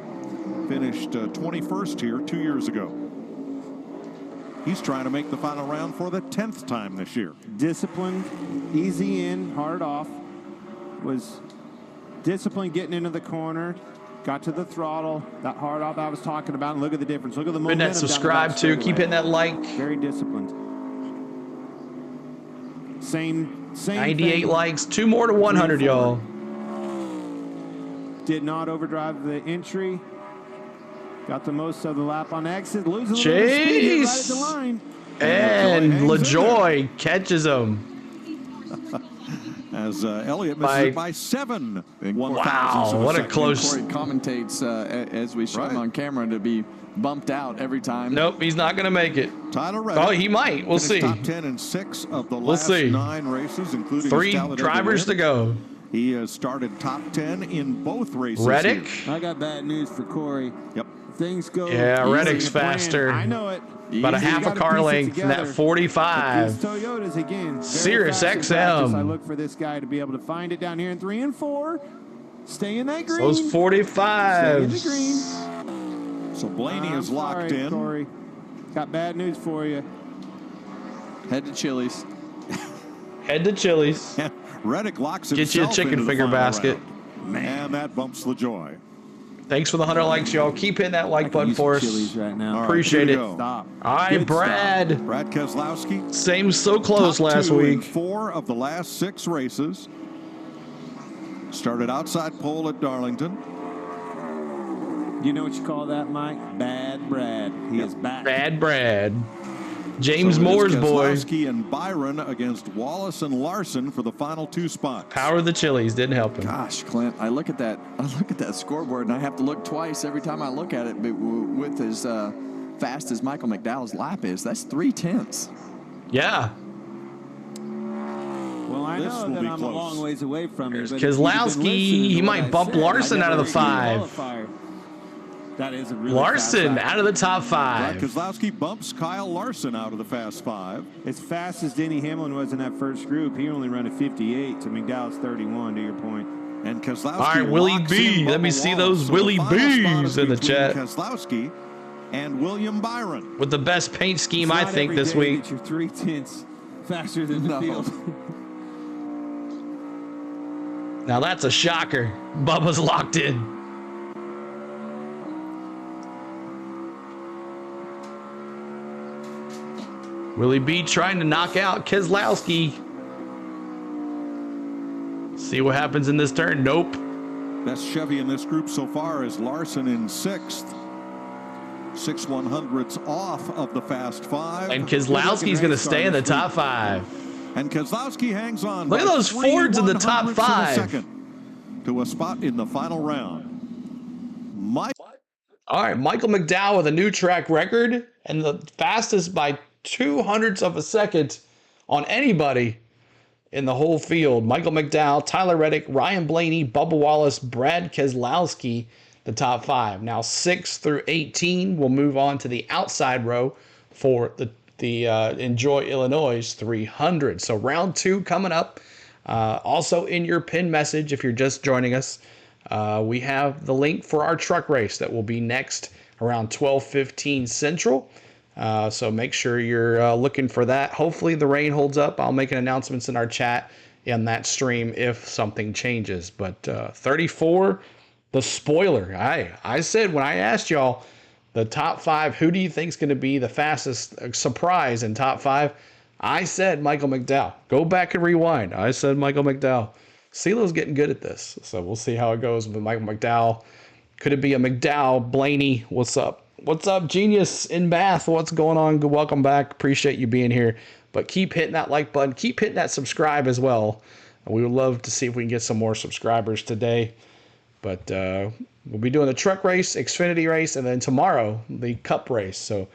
Finished 21st here 2 years ago. He's trying to make the final round for the 10th time this year. Disciplined, easy in, hard off. Was disciplined getting into the corner. Got to the throttle. That hard off I was talking about. And look at the difference. Look at the Hit momentum. that subscribe down the too. back Keep hitting that like. Very disciplined. Same 98 thing. likes. 2 more to 100, y'all. Did not overdrive the entry. Got the most of the lap on exit. Losing a little bit of speed here right at the line. And LaJoy catches him. As Elliott misses it by 7. Wow, what a close. Corey commentates as we show him on camera to be bumped out every time. Nope, he's not going to make it. Tyler Reddick. Oh, he might. We'll see. Top 10 in 6 of the We'll last see. 9 races, including 3 his Talladega drivers win. to go. He has started top 10 in both races. Reddick? here. I got bad news for Corey. Yep. Things go. Yeah, easy Reddick's to plan. faster. I know it. About a Easy. half You a gotta car piece it length in that together. 45. But these Toyotas again. very Sirius fast in XM. practice. I look for this guy to be able to find it down here in 3 and 4. Stay in that green. Those Stay in 45s. the green. So Blaney I'm is locked sorry, in. Corey. Got bad news for you. Head to Chili's. Head to Chili's. Reddick locks Get you a himself chicken into the finger final basket. round. And that bumps LaJoy. Thanks for the 100 likes, y'all. Keep hitting that like button for us. Chili's right now. All right, Appreciate here it. we go. Stop. All right, Good Brad. stop. Brad Keselowski. Same so close top last 2 in week. 4 of the last 6 races. Started outside pole at Darlington. You know what you call that, Mike? Bad Brad. He is back. Bad Brad. James So it is Moore's boy. Keselowski and Byron against Wallace and Larson for the final 2 spots. Power of the Chili's didn't help him. Gosh, Clint, I look at that scoreboard and I have to look twice every time I look at it. But with as fast as Michael McDowell's lap is, that's 3/10. Yeah. Well, I This know will that be I'm close. a long ways away from you. There's but if you'd been Keselowski. listening to He what might I bump said, Larson I out of the never seen 5. qualifier. That is a really Larson fast lap. out of the top Brad 5. Keselowski bumps Kyle Larson out of the fast 5. As fast as Denny Hamlin was in that first group, he only ran a 58 to McDowell's 31, to your point. And Keselowski All right, Willie locks B. in Let me Bubba see Wallace. those So Willie the final spot B's is in the between chat. Keselowski and William Byron. With the best paint scheme, It's I not think, every this day week. that you're 3/10 faster than the No. field. Now that's a shocker. Bubba's locked in. Willie B trying to knock out Keselowski. See what happens in this turn. Nope. Best Chevy in this group so far is Larson in 6th. 6 100ths off of the Fast 5. And Keselowski's going to stay in the top 5. And Keselowski hangs on. Look at those Fords in the top 5. To a spot in the final round. All right, Michael McDowell with a new track record and the fastest by 0.02 of a second on anybody in the whole field. Michael McDowell, Tyler Reddick, Ryan Blaney, Bubba Wallace, Brad Keselowski, the top 5. Now 6 through 18 will move on to the outside row for the Enjoy Illinois 300. So round 2 coming up. Also in your pin message, if you're just joining us, we have the link for our truck race that will be next around 12:15 Central. So make sure you're looking for that. Hopefully the rain holds up. I'll make an announcements in our chat in that stream if something changes. But 34, the spoiler. I said when I asked y'all the top 5, who do you think is going to be the fastest surprise in top 5? I said Michael McDowell. Go back and rewind. I said Michael McDowell. CeeLo's getting good at this, so we'll see how it goes with Michael McDowell. Could it be a McDowell? Blaney, what's up? What's up, Genius in Bath? What's going on? Welcome back. Appreciate you being here. But keep hitting that like button. Keep hitting that subscribe as well. We would love to see if we can get some more subscribers today. But we'll be doing the truck race, Xfinity race, and then tomorrow the Cup race. So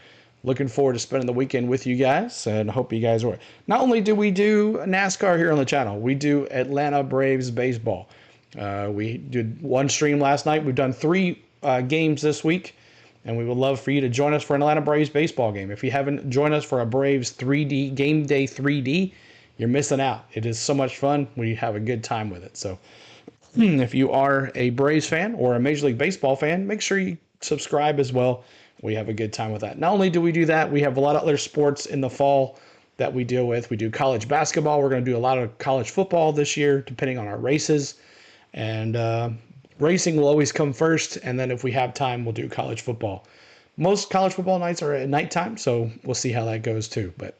looking forward to spending the weekend with you guys, and hope you guys are. Not only do we do NASCAR here on the channel, we do Atlanta Braves baseball. We did one stream last night. We've done 3 games this week, and we would love for you to join us for an Atlanta Braves baseball game. If you haven't joined us for a Braves 3D game day 3D, you're missing out. It is so much fun. We have a good time with it. So if you are a Braves fan or a Major League Baseball fan, make sure you subscribe as well. We have a good time with that. Not only do we do that, we have a lot of other sports in the fall that we deal with. We do college basketball. We're going to do a lot of college football this year, depending on our races. And racing will always come first. And then if we have time, we'll do college football. Most college football nights are at nighttime, so we'll see how that goes too. But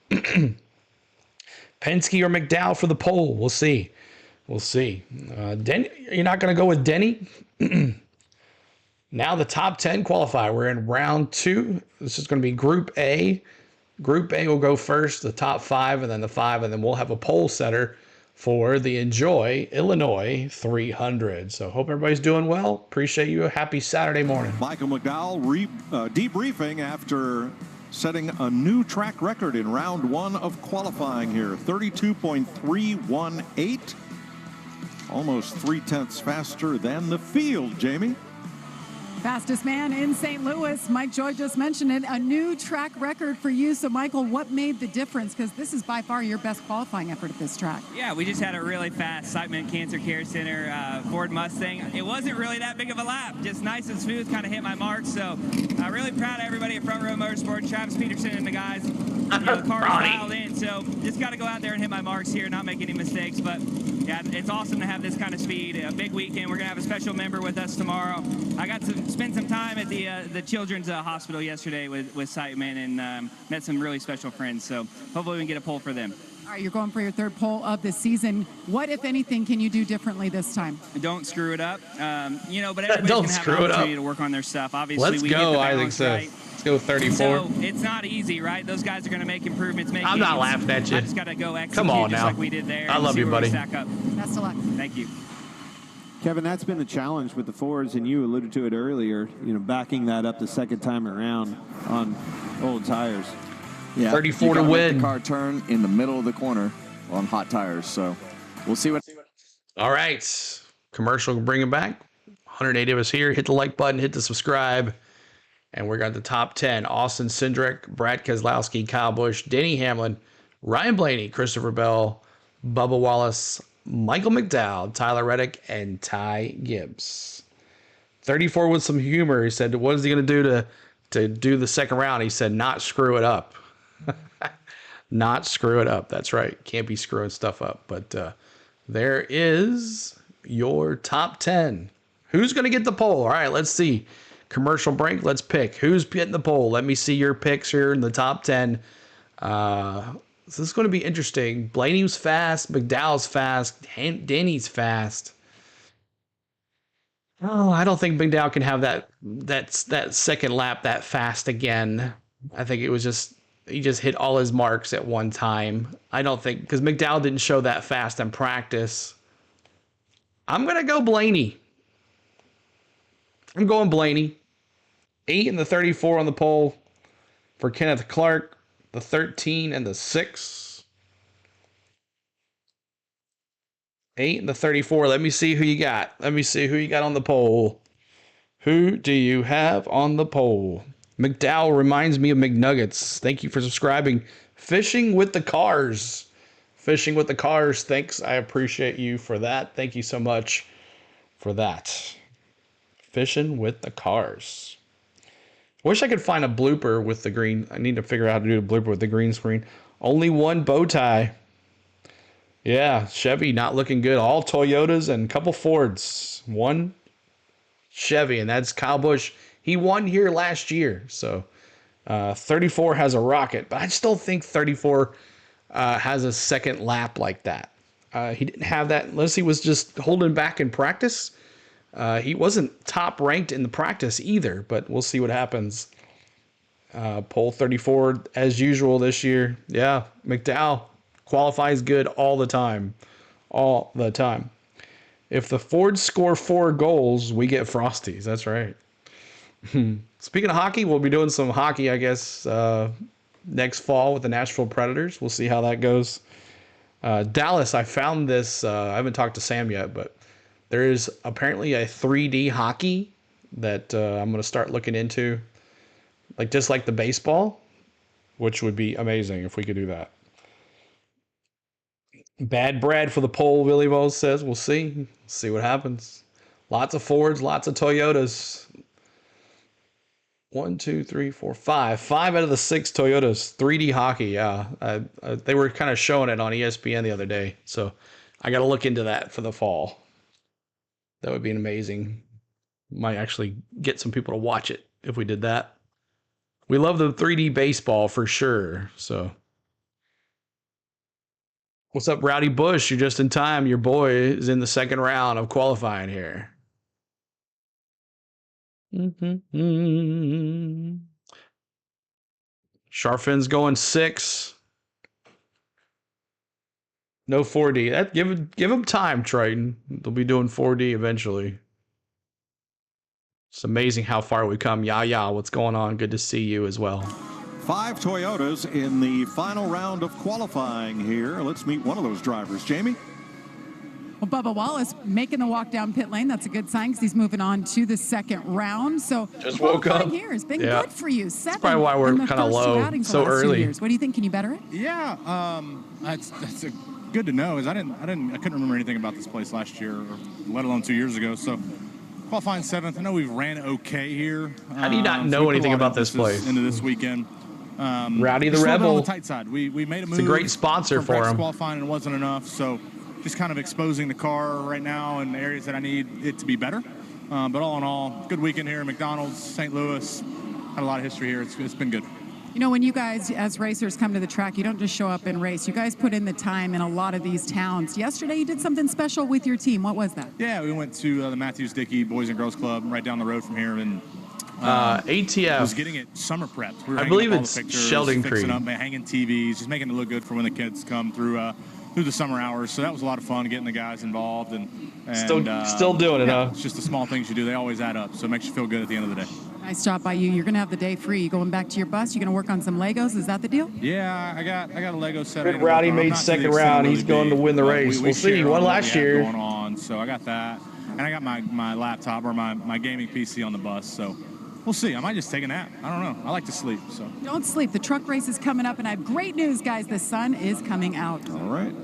Penske or McDowell for the pole. We'll see. We'll see. Denny, you're not going to go with Denny? Now the top 10 qualify. We're in round 2. This is going to be Group A. Group A will go first, the top 5, and then the 5, and then we'll have a pole setter for the Enjoy Illinois 300. So hope everybody's doing well. Appreciate you. Happy Saturday morning. Michael McDowell debriefing after setting a new track record in round 1 of qualifying here. 32.318. Almost 0.3 faster than the field, Jamie. Fastest man in St. Louis. Mike Joy just mentioned it. A new track record for you. So, Michael, what made the difference? Because this is by far your best qualifying effort at this track. Yeah, we just had a really fast Siteman Cancer Care Center Ford Mustang. It wasn't really that big of a lap. Just nice and smooth, kind of hit my mark. So, really proud of everybody at Front Row Motorsport, Travis Peterson and the guys. You know, the car was dialed in. So, just got to go out there and hit my marks here, not make any mistakes. But, yeah, it's awesome to have this kind of speed. A big weekend. We're going to have a special member with us tomorrow. I got to spend some time at the children's hospital yesterday with Siteman and met some really special friends. So hopefully we can get a pole for them. All right, you're going for your 3rd pole of the season. What, if anything, can you do differently this time? Don't screw it up. You know, but everybody's going to have an opportunity to work on their stuff. Obviously, let's go, Isaac says. Right. Let's go 34. So it's not easy, right? Those guys are going to make improvements. I'm not laughing at you. I just got to go execute. Come on just now. Like we did there. I love you, buddy. Stack up. Best of luck. Thank you. Kevin, that's been the challenge with the Fords, and you alluded to it earlier, you know, backing that up the second time around on old tires. Yeah, 34 to win. The car turn in the middle of the corner on hot tires, so we'll see what. All right, commercial can bring it back. 180 of us here. Hit the like button, hit the subscribe, and we got the top 10. Austin Cindric, Brad Keselowski, Kyle Busch, Denny Hamlin, Ryan Blaney, Christopher Bell, Bubba Wallace, Michael McDowell, Tyler Reddick, and Ty Gibbs. 34 with some humor. He said, what is he going to do to do the second round? He said, not screw it up. Not screw it up. That's right. Can't be screwing stuff up. But there is your top 10. Who's going to get the pole? All right, let's see. Commercial break. Let's pick. Who's getting the pole? Let me see your picks here in the top 10. So this is going to be interesting. Blaney's fast. McDowell's fast. Danny's fast. Oh, I don't think McDowell can have that second lap that fast again. I think it was just he just hit all his marks at one time. I don't think because McDowell didn't show that fast in practice. I'm gonna go Blaney. I'm going Blaney. 8 and the 34 on the pole for Kenneth Clark. The 13 and the 6. 8 and the 34. Let me see who you got. Let me see who you got on the pole. Who do you have on the pole? McDowell reminds me of McNuggets. Thank you for subscribing. Fishing with the Cars. Fishing with the Cars. Thanks. I appreciate you for that. Thank you so much for that. Fishing with the Cars. Wish I could find a blooper with the green. I need to figure out how to do a blooper with the green screen. Only one bow tie. Yeah, Chevy not looking good. All Toyotas and a couple Fords. One Chevy, and that's Kyle Busch. He won here last year. So 34 has a rocket, but I just don't think 34 has a second lap like that. He didn't have that unless he was just holding back in practice. He wasn't top ranked in the practice either, but we'll see what happens. Pole 34 as usual this year. Yeah, McDowell qualifies good all the time. All the time. If the Fords score 4 goals, we get Frosties. That's right. Speaking of hockey, we'll be doing some hockey, I guess, next fall with the Nashville Predators. We'll see how that goes. Dallas, I found this. I haven't talked to Sam yet, but there is apparently a 3D hockey that I'm going to start looking into. Just like the baseball, which would be amazing if we could do that. Bad Brad for the pole, Willie Bowes says. We'll see. See what happens. Lots of Fords, lots of Toyotas. 1, 2, 3, 4, 5. 5 out of the 6 Toyotas. 3D hockey, yeah. They were kind of showing it on ESPN the other day. So I got to look into that for the fall. That would be amazing. Might actually get some people to watch it if we did that. We love the 3D baseball for sure. So, what's up, Rowdy Bush? You're just in time. Your boy is in the second round of qualifying here. Sharfin's going 6. No 4D. Give him time, Triton. They'll be doing 4D eventually. It's amazing how far we've come. Yeah, what's going on? Good to see you as well. 5 Toyotas in the final round of qualifying here. Let's meet one of those drivers. Jamie? Well, Bubba Wallace making the walk down pit lane. That's a good sign because he's moving on to the second round. So just woke up. Here has been good for you. 7. That's probably why we're kind of low so early. What do you think? Can you better it? Yeah, that's good to know. Is I couldn't remember anything about this place last year, or let alone 2 years ago. So qualifying 7th. I know we've ran okay here. How do you not know anything about this place? Into this weekend. Rowdy the Rebel. On the tight side. We made a move. It's a great sponsor for him. Qualifying and it wasn't enough. So just kind of exposing the car right now in the areas that I need it to be better. But all in all, good weekend here. McDonald's, St. Louis. Had a lot of history here. It's been good. You know, when you guys as racers come to the track, you don't just show up and race. You guys put in the time in a lot of these towns. Yesterday, you did something special with your team. What was that? Yeah, we went to the Matthews Dickey Boys and Girls Club right down the road from here. And ATF was getting it summer prepped. We were I believe up it's all the pictures, Sheldon Creek. Up, hanging TVs, just making it look good for when the kids come through the summer hours. So that was a lot of fun getting the guys involved. And still doing it, huh? It's just the small things you do. They always add up. So it makes you feel good at the end of the day. Nice job by you. You're going to have the day free. You going back to your bus? You're going to work on some Legos? Is that the deal? Yeah, I got a Lego set. Rowdy made second round. He's going to win the race. We'll see. He won last year. Going on, so I got that, and I got my laptop or my gaming PC on the bus. So we'll see. I might just take a nap. I don't know. I like to sleep. So don't sleep. The truck race is coming up, and I have great news, guys. The sun is coming out. All right.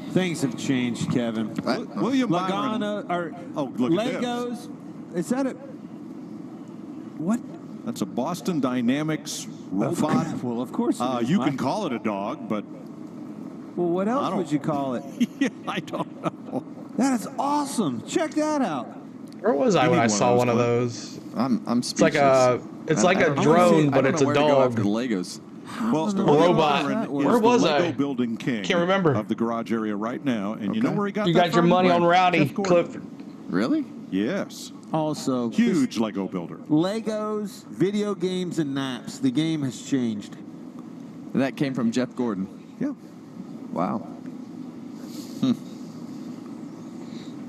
Things have changed, Kevin. William Lagana or look Legos. Is that it? What? That's a Boston Dynamics robot. Well, of course. You can call it a dog, but well, what else would you call it? Yeah, I don't know. That is awesome. Check that out. Where was I when I saw one of those? I'm speechless. It's like a drone, but it's a dog. After the Legos. Well, a robot. Where was Lego I? Building king. Can't remember. Of the garage area right now, and you know where he got You that got your from? money on Rowdy Jeff Gordon. Clifford. Really? Yes. Also, Huge Lego builder. Legos, video games, and naps. The game has changed. That came from Jeff Gordon. Yeah. Wow.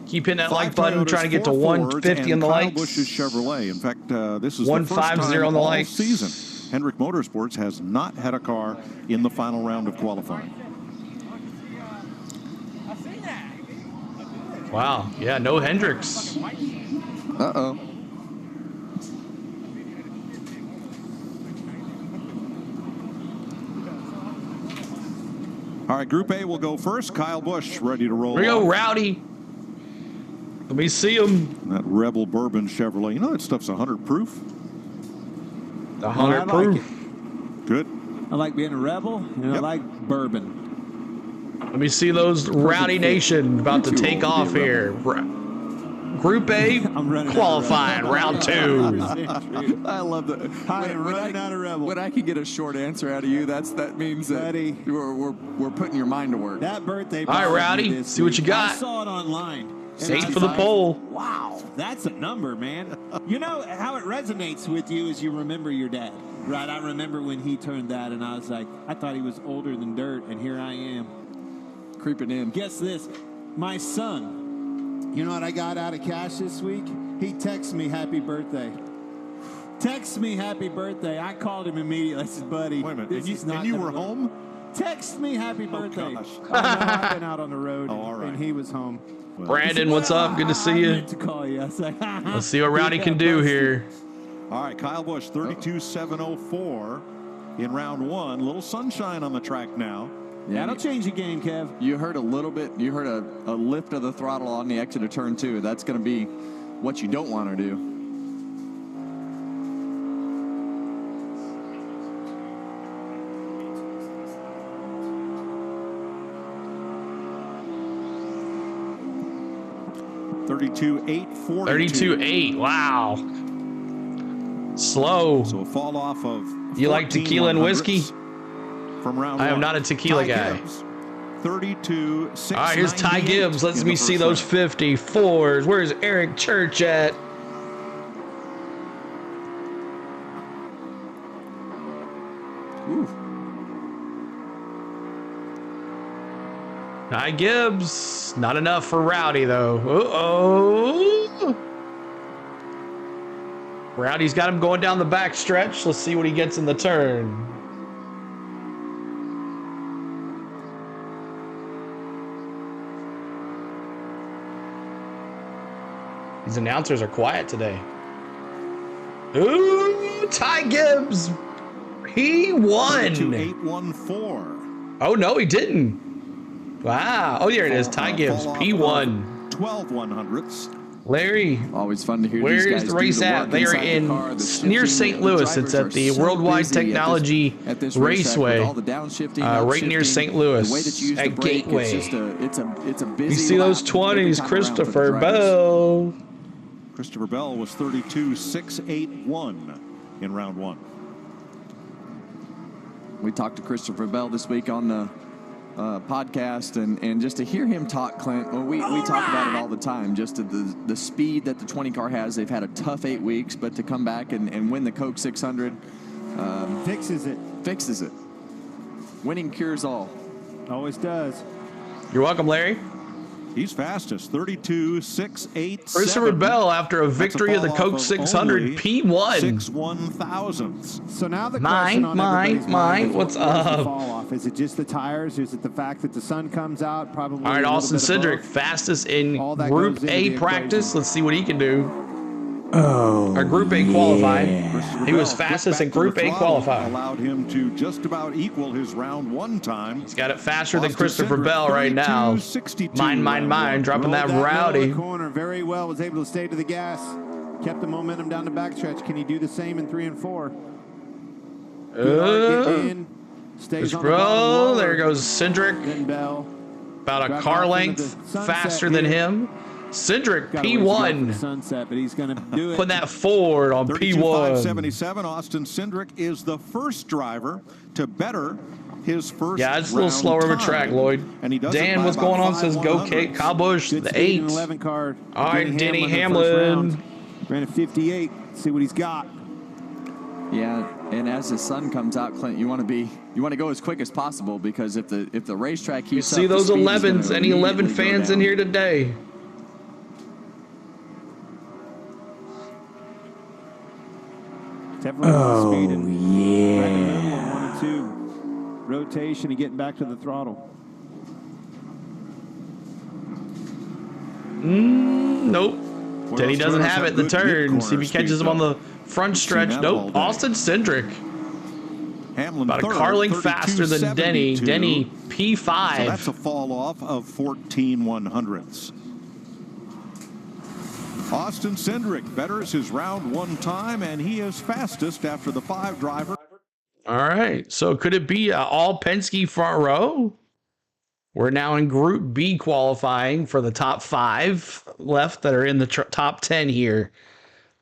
Keep hitting that 5 like button, Toyotas, trying to get to 4 Fords, 150 on the and Kyle likes. Busch's Chevrolet. In fact, this is the first 150 time on the all likes. season Hendrick Motorsports has not had a car in the final round of qualifying. Wow. Yeah, no Hendricks. Uh-oh. All right, Group A will go first. Kyle Busch ready to roll. Here we go, off. Rowdy. Let me see him. That Rebel Bourbon Chevrolet. You know that stuff's 100 proof? 100 proof. Good. I like being a rebel, and I like bourbon. Let me see those Rowdy Nation about to take off here. Group A qualifying, round 2. I love that. When I can get a short answer out of you, that means that we're putting your mind to work. That birthday. All right, Rowdy, see what you got. I saw it online. 8 for the pole. Wow, that's a number, man. You know how it resonates with you as you remember your dad, right? I remember when he turned that, and I was like, I thought he was older than dirt, and here I am. Creeping in. Guess this, my son. You know what I got out of cash this week? He texted me happy birthday. Text me happy birthday. I called him immediately. I said, buddy, wait a minute. this is not and you gonna were work. home? Text me happy birthday. Gosh. Oh, no, I've been out on the road, all right. and he was home. Well, Brandon, what's up? Good to see I you. meant to call you. I was like, Let's see what Rowdy can do here. All right, Kyle Busch, 32.704 in round 1. Little sunshine on the track now. Yeah, that'll change the game, Kev. You heard a little bit. You heard a lift of the throttle on the exit of turn 2. That's going to be what you don't want to do. $32.8. Wow. Slow. So a fall off of. You like tequila and whiskey? From round I am 1. not a tequila guy. 32.698. All right, here's Ty Gibbs. Let me see those 54s. Where's Eric Church at? Ty Gibbs. Not enough for Rowdy, though. Uh-oh. Rowdy's got him going down the back stretch. Let's see what he gets in the turn. These announcers are quiet today. Ooh, Ty Gibbs. He won. 32.814. Oh, no, he didn't. Wow. Oh, there it is. Ty Gibbs, P1. 12 100ths. Larry, always fun to hear. Where these is guys the race do the at? work They are inside in the car, the near shifting. St. The Louis. It's drivers at are the so Worldwide busy Technology at this racetrack Raceway, with all the downshiftting, right near upshifting, St. Louis, the way that you use at the brake, Gateway. It's a busy. You see those lap every 20s, time around for the Christopher drivers. Bell. Christopher Bell was 32.681 in round 1. We talked to Christopher Bell this week on the podcast, and just to hear him talk, Clint, well, we talk about it all the time, just the speed that the 20 car has. They've had a tough 8 weeks, but to come back and win the Coke 600 Fixes it. Winning cures all. Always does. You're welcome, Larry. He's fastest, 32.687. Christopher Bell, after a victory of the Coke 600, P1. 6 thousandths. So now the question on everybody's mind is, what's where's the up? fall off? Is it just the tires? Is it the fact that the sun comes out? Probably. All right, a little Austin bit of Cindric, both. fastest in All that Group goes into A the practice. equation. Let's see what he can do. Oh. Or Group A qualifying. Christopher He was Bell fastest flipped in back to Group the A throttle, qualifying. allowed him to just about equal his round 1 time. He's got it faster than Austin Christopher Cindric, Bell right now. 32.62 Mine, dropping Rolled that middle of Rowdy. the corner very well. Was able to stay to the gas. Kept the momentum down the backstretch. Can he do the same in 3 and 4? Getting in. Stays on the bottom Bro, lower. there goes Cindric. Then Bell. About a Drive car off into length the sunset faster than here. him. Cindric, Gotta ways to go for the P1. sunset, but he's going to do it. Put that forward on P1. 32.577. Austin Cindric is the first driver to better his first Yeah, it's a little slower of a track, Lloyd. And he does Dan, what's going on? Says go Kate. Kyle Busch, Good the speed 8. in 11 car. All right, Denny in the first Hamlin. round. Ran a 58. See what he's got. Yeah, and as the sun comes out, Clint, you want to go as quick as possible, because if the racetrack keeps You see those 11s? Any 11 fans in here today? Definitely speed and yeah. 1 and 2 rotation and getting back to the throttle. Nope. Denny doesn't have it in the turn. See if he catches him on the front stretch. Nope. Austin Cindric. Hamlin about a car length faster than Denny. Denny P5. So that's a fall off of 14/100ths. Austin Cindric betters his round 1 time, and he is fastest after the 5 driver. All right. So could it be all Penske front row? We're now in Group B qualifying for the top 5 left that are in the top 10 here.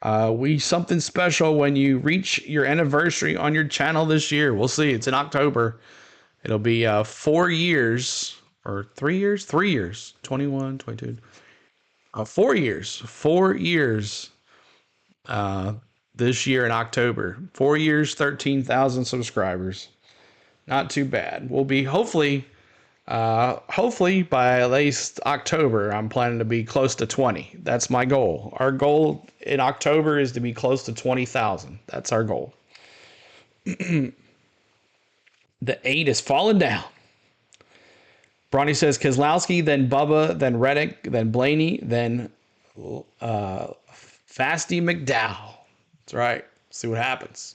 Something special when you reach your anniversary on your channel this year. We'll see. It's in October. It'll be 4 years or 3 years? 3 years. 21, 22. 4 years. 4 years this year in October. 4 years, 13,000 subscribers. Not too bad. We'll be hopefully by at least October, I'm planning to be close to 20. That's my goal. Our goal in October is to be close to 20,000. That's our goal. The 8 is falling down. Bronny says Keselowski, then Bubba, then Reddick, then Blaney, then Fasty McDowell. That's right. See what happens.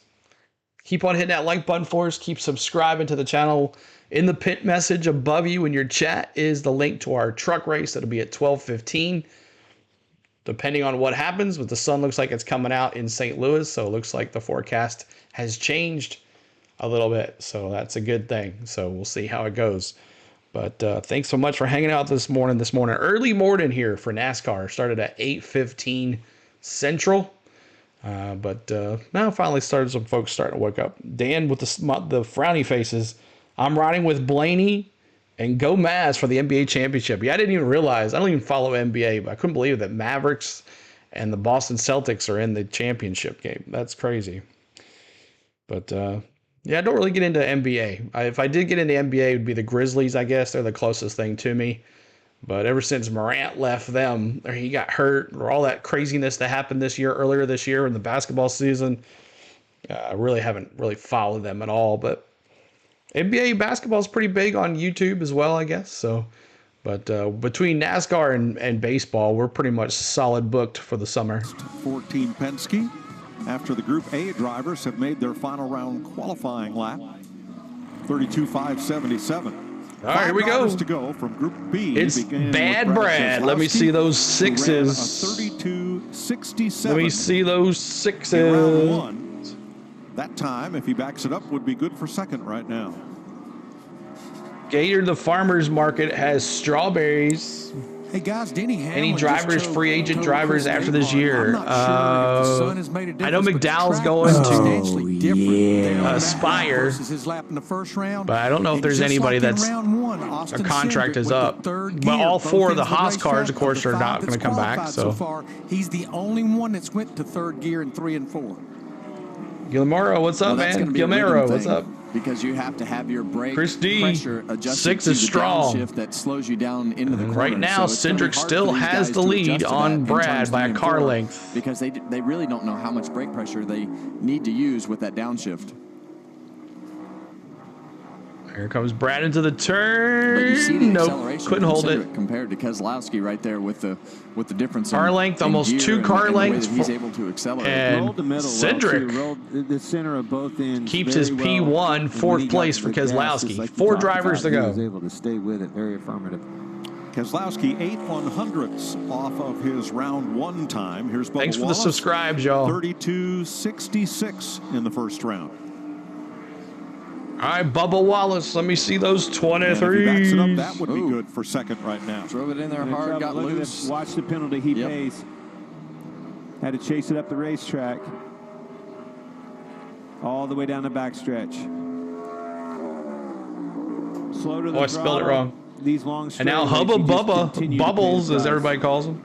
Keep on hitting that like button for us. Keep subscribing to the channel. In the pin message above you in your chat is the link to our truck race. That'll be at 12:15. Depending on what happens, but the sun looks like it's coming out in St. Louis, so it looks like the forecast has changed a little bit. So that's a good thing. So we'll see how it goes. But thanks so much for hanging out this morning. Early morning here for NASCAR. Started at 8:15 Central. But now finally some folks starting to wake up. Dan with the frowny faces. I'm riding with Blaney and Go Mavs for the NBA championship. Yeah, I didn't even realize. I don't even follow NBA, but I couldn't believe that Mavericks and the Boston Celtics are in the championship game. That's crazy. But yeah, I don't really get into NBA. If I did get into NBA, it would be the Grizzlies, I guess. They're the closest thing to me. But ever since Morant left them, or he got hurt, or all that craziness that happened earlier this year in the basketball season, I really haven't followed them at all. But NBA basketball is pretty big on YouTube as well, I guess. So, but between NASCAR and baseball, we're pretty much solid booked for the summer. 14 Penske after the Group A drivers have made their final round qualifying lap. 32.577. All right, here we go. To go from Group B. It's Bad Brad. Let me see those 6s. 32.67. Let me see those 6s. Round 1. That time, if he backs it up, would be good for second right now. Gator, the farmer's market, has strawberries. Hey guys, Denny Hamlin. Any drivers, free agent drivers after this year? I know McDowell's going to Aspire, but I don't know if there's anybody that's their contract is up. But all 4 of the Haas cars, of course, are not going to come back. So he's the only one that's went to 3rd gear in 3 and 4. Gilmero, what's up, man? Gilmero, what's up? Because you have to have your brake Chris D, pressure adjusted 6 to is the strong. downshift that slows you down into the corner. Right now, so Cindric still has the lead on Brad by a car length. Because they really don't know how much brake pressure they need to use with that downshift. Here comes Brad into the turn. But you see the nope, acceleration couldn't hold it. Compared to Keselowski right there with the difference. Car length, almost 2 car lengths. He's able to accelerate. And Cindric the center of both ends keeps his P1, 4th place for Keselowski. 4 drivers to go. He was able to stay with it. Very affirmative. Keselowski 8/100ths off of his round 1 time. Here's Bubba Thanks for Wallace, the subscribes, y'all. 32.66 in the first round. All All right, Bubba Wallace, let me see those 23s. If he backs it up, that would be good for second right now. Drove it in there hard, got loose. Watch the penalty he pays. Had to chase it up the racetrack. All the way down the backstretch. Slow to the Oh, I spelled it wrong. These long and now Hubba Bubba, Bubbles as everybody calls him.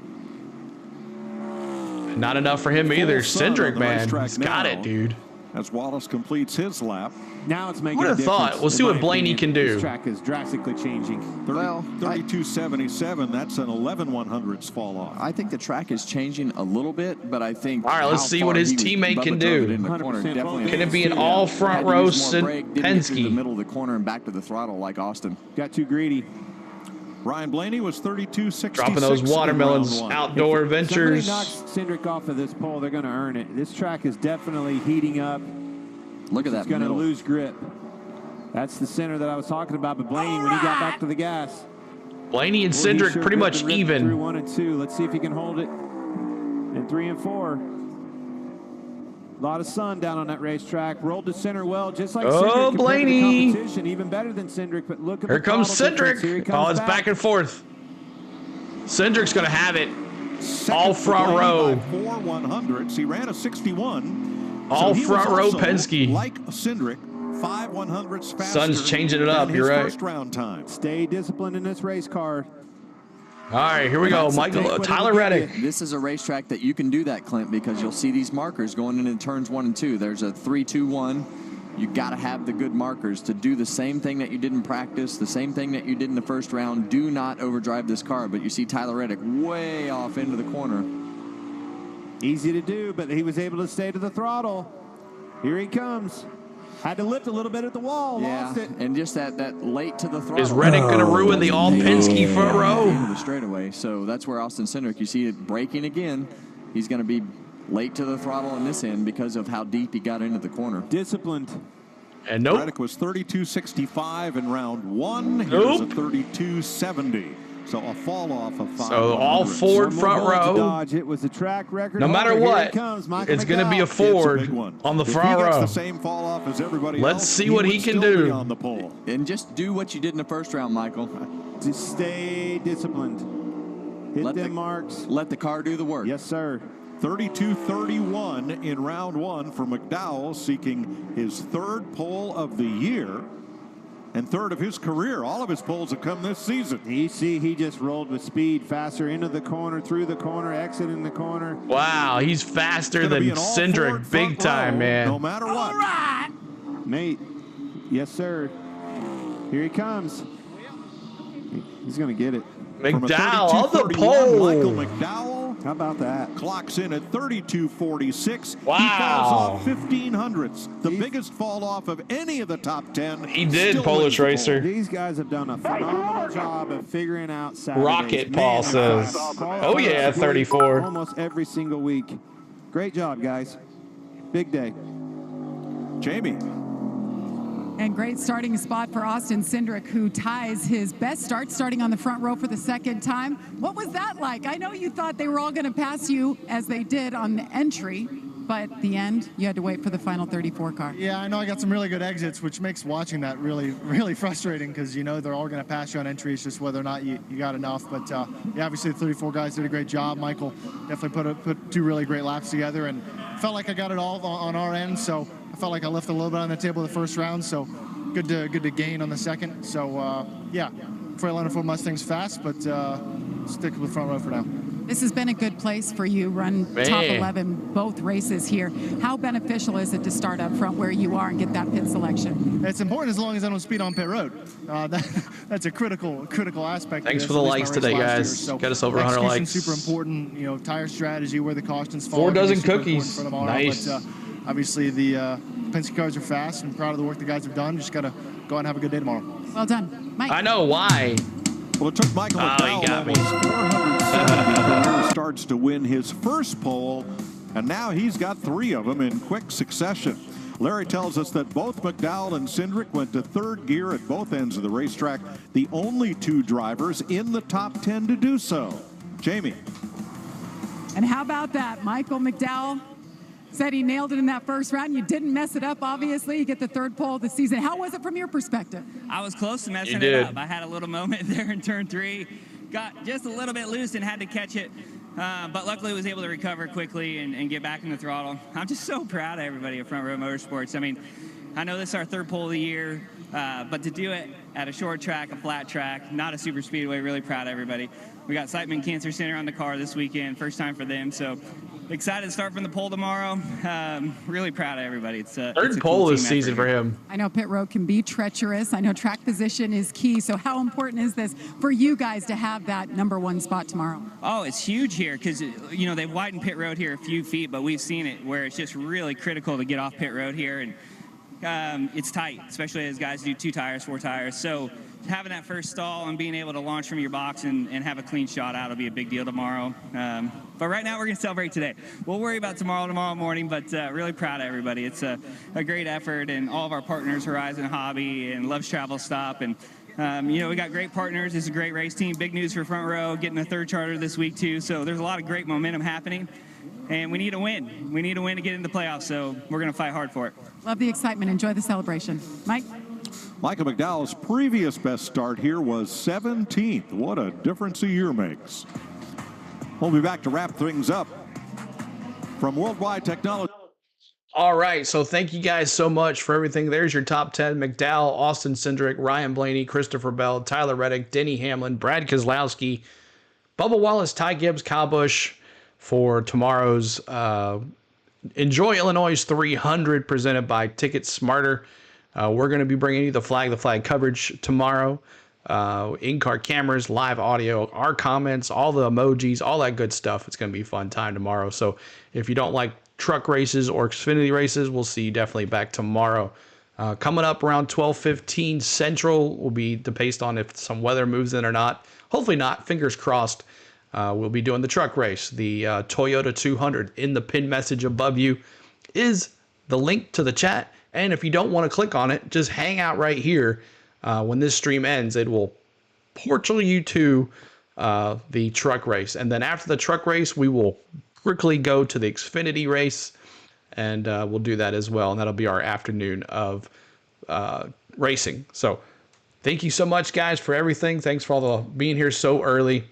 Not enough for him either. Cindric, man, he's got it, dude. As Wallace completes his lap. Now it's making a difference. Thought. We'll see what Blaney can do. This track is drastically changing. 32.77, that's an 11/100ths fall off. I think the track is changing a little bit, but I think. All right, let's see what his teammate can do. Can it be an all front row Penske? The middle of the corner and back to the throttle like Austin. Got too greedy. Ryan Blaney was 32.66. Dropping those watermelons outdoor ventures. If somebody knocks Cindric off of this pole, they're going to earn it. This track is definitely heating up. Look at that. It's going to lose grip. That's the center that I was talking about. But Blaney, when he got back to the gas. Blaney and Cindric pretty much even. Through 1 and 2. Let's see if he can hold it. And 3 and 4. A lot of sun down on that racetrack. Rolled to center well, just like Cindric. Blaney. Competition, even better than Cindric. But look at Here comes Cindric. Oh, it's back and forth. Cindric's going to have it. All front row. 4/100ths. He ran a 61. All front row Penske. Like Cindric, 5/100ths faster. Sun's changing it up. You're right. First round time. Stay disciplined in this race car. All right, here we go. Tyler Reddick. This is a racetrack that you can do that, Clint, because you'll see these markers going into turns 1 and 2. There's a 3-2-1. You got to have the good markers to do the same thing that you did in practice, the same thing that you did in the first round. Do not overdrive this car. But you see Tyler Reddick way off into the corner. Easy to do, but he was able to stay to the throttle. Here he comes. Had to lift a little bit at the wall. Yeah, lost it. And just that late to the throttle. Is Reddick going to ruin the all Penske front row? Into the straightaway. So that's where Austin Cindric, you see it braking again. He's going to be late to the throttle in this end because of how deep he got into the corner. Disciplined. And nope. Reddick was 32.65 in round 1. Here's a 32.70. So a fall off of 5. So all Ford front row. Dodge. It was a track record. No matter what, it's going to be a Ford on the front row. The same fall off as everybody Let's else, see what he can do. On the pole. And just do what you did in the first round, Michael. Just stay disciplined. Hit them marks. Let the car do the work. Yes, sir. 32.31 in round 1 for McDowell, seeking his 3rd pole of the year and 3rd of his career. All of his poles have come this season. You see, he just rolled with speed, faster into the corner, through the corner, exiting the corner. Wow, he's faster than Cindric, big time, man. No matter what. All right. Mate, yes, sir. Here he comes. He's going to get it. McDowell on the pole. Michael McDowell. How about that? Clocks in at 32.46. Wow. He falls off 1,500ths. The biggest fall off of any of the top 10. He did, Polish Racer. These guys have done a phenomenal job of figuring out Saturdays. Rocket, Paul says. Oh, yeah, 34. Almost every single week. Great job, guys. Big day. Jamie. And great starting spot for Austin Cindric, who ties his best start, starting on the front row for the 2nd time. What was that like? I know you thought they were all going to pass you as they did on the entry, but at the end, you had to wait for the final 34 car. Yeah, I know I got some really good exits, which makes watching that really, really frustrating because you know they're all going to pass you on entry. It's just whether or not you got enough. But yeah, obviously the 34 guys did a great job. Michael definitely put 2 really great laps together and felt like I got it all on our end. So I felt like I left a little bit on the table the first round. So good to gain on the second. So yeah, Freightliner Ford Mustang's fast, but stick with front row for now. This has been a good place for you, run top 11 both races here. How beneficial is it to start up front where you are and get that pit selection? It's important as long as I don't speed on pit road. That's a critical aspect. Thanks for the likes today, guys. So Get us over 100 likes. Super important. You know, tire strategy, where the cautions fall. 4 dozen cookies. Nice. But, obviously, the Penske cars are fast, and proud of the work the guys have done. Just got to go out and have a good day tomorrow. Well done, Mike. I know why. Well, it took Michael McDowell almost 470 starts to win his first pole, and now he's got 3 of them in quick succession. Larry tells us that both McDowell and Cindric went to 3rd gear at both ends of the racetrack, the only 2 drivers in the top 10 to do so. Jamie. And how about that? Michael McDowell Said he nailed it in that first round. You didn't mess it up, obviously. You get the third pole of the season. How was it from your perspective? I was close to messing it up. I had a little moment there in turn 3. Got just a little bit loose and had to catch it. But luckily was able to recover quickly and get back in the throttle. I'm just so proud of everybody at Front Row Motorsports. I mean, I know this is our 3rd pole of the year, but to do it at a short track, a flat track, not a super speedway, really proud of everybody. We got Siteman Cancer Center on the car this weekend, first time for them, so excited to start from the pole tomorrow. Really proud of everybody. It's a third pole this season for him. I know pit road can be treacherous. I know track position is key. So how important is this for you guys to have that #1 spot tomorrow? Oh, it's huge here because, you know, they've widened pit road here a few feet, but we've seen it where it's just really critical to get off pit road here. And it's tight, especially as guys do 2 tires, 4 tires. So having that first stall and being able to launch from your box and have a clean shot out will be a big deal tomorrow. But right now we're going to celebrate today. We'll worry about tomorrow morning, but really proud of everybody. It's a great effort, and all of our partners, Horizon Hobby and Love's Travel Stop. And, you know, we got great partners. It's a great race team. Big news for Front Row, getting a 3rd charter this week, too. So there's a lot of great momentum happening. And we need a win. We need a win to get into the playoffs, so we're going to fight hard for it. Love the excitement. Enjoy the celebration. Mike? Michael McDowell's previous best start here was 17th. What a difference a year makes. We'll be back to wrap things up from Worldwide Technology. All right, so thank you guys so much for everything. There's your top 10. McDowell, Austin Cindric, Ryan Blaney, Christopher Bell, Tyler Reddick, Denny Hamlin, Brad Keselowski, Bubba Wallace, Ty Gibbs, Kyle Busch for tomorrow's Enjoy Illinois 300 presented by Ticket Smarter. We're going to be bringing you the flag coverage tomorrow. In-car cameras, live audio, our comments, all the emojis, all that good stuff. It's going to be a fun time tomorrow. So if you don't like truck races or Xfinity races, we'll see you definitely back tomorrow. Coming up around 12:15 Central will be based on if some weather moves in or not. Hopefully not. Fingers crossed. We'll be doing the truck race, the Toyota 200. In the pin message above you is the link to the chat. And if you don't want to click on it, just hang out right here. When this stream ends, it will portal you to the truck race. And then after the truck race, we will quickly go to the Xfinity race, and we'll do that as well. And that'll be our afternoon of racing. So thank you so much, guys, for everything. Thanks for all the being here so early.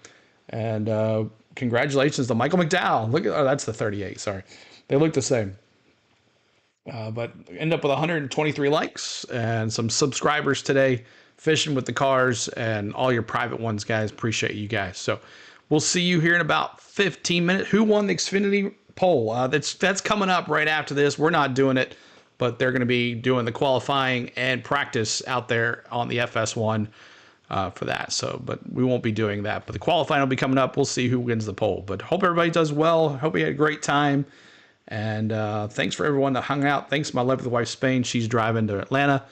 And congratulations to Michael McDowell. Look at that's the 38. Sorry, they look the same. But end up with 123 likes and some subscribers today, fishing with the cars and all your private ones, guys. Appreciate you guys. So we'll see you here in about 15 minutes. Who won the Xfinity poll? That's coming up right after this. We're not doing it, but they're going to be doing the qualifying and practice out there on the FS1 for that. So, but we won't be doing that. But the qualifying will be coming up. We'll see who wins the poll. But hope everybody does well. Hope you had a great time. And thanks for everyone that hung out. Thanks to my lovely wife, Spain. She's driving to Atlanta.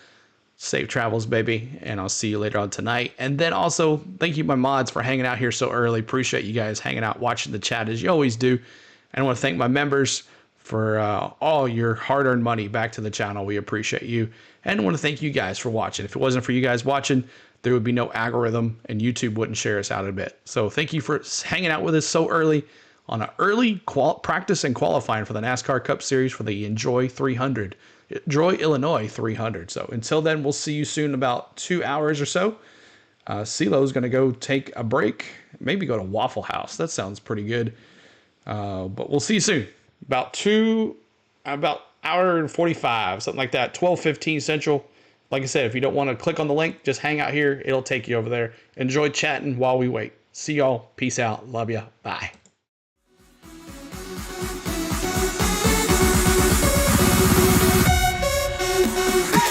Safe travels, baby. And I'll see you later on tonight. And then also, thank you, my mods, for hanging out here so early. Appreciate you guys hanging out, watching the chat as you always do. And I want to thank my members for all your hard-earned money back to the channel. We appreciate you. And I want to thank you guys for watching. If it wasn't for you guys watching, there would be no algorithm, and YouTube wouldn't share us out a bit. So thank you for hanging out with us so early on an early practice and qualifying for the NASCAR Cup Series for the Enjoy 300. Enjoy Illinois 300. So until then, we'll see you soon in about 2 hours or so. CeeLo's going to go take a break, maybe go to Waffle House. That sounds pretty good. But we'll see you soon. About hour and 45, something like that. 12:15 Central. Like I said, if you don't want to click on the link, just hang out here. It'll take you over there. Enjoy chatting while we wait. See y'all. Peace out. Love ya. Bye. We'll be right back.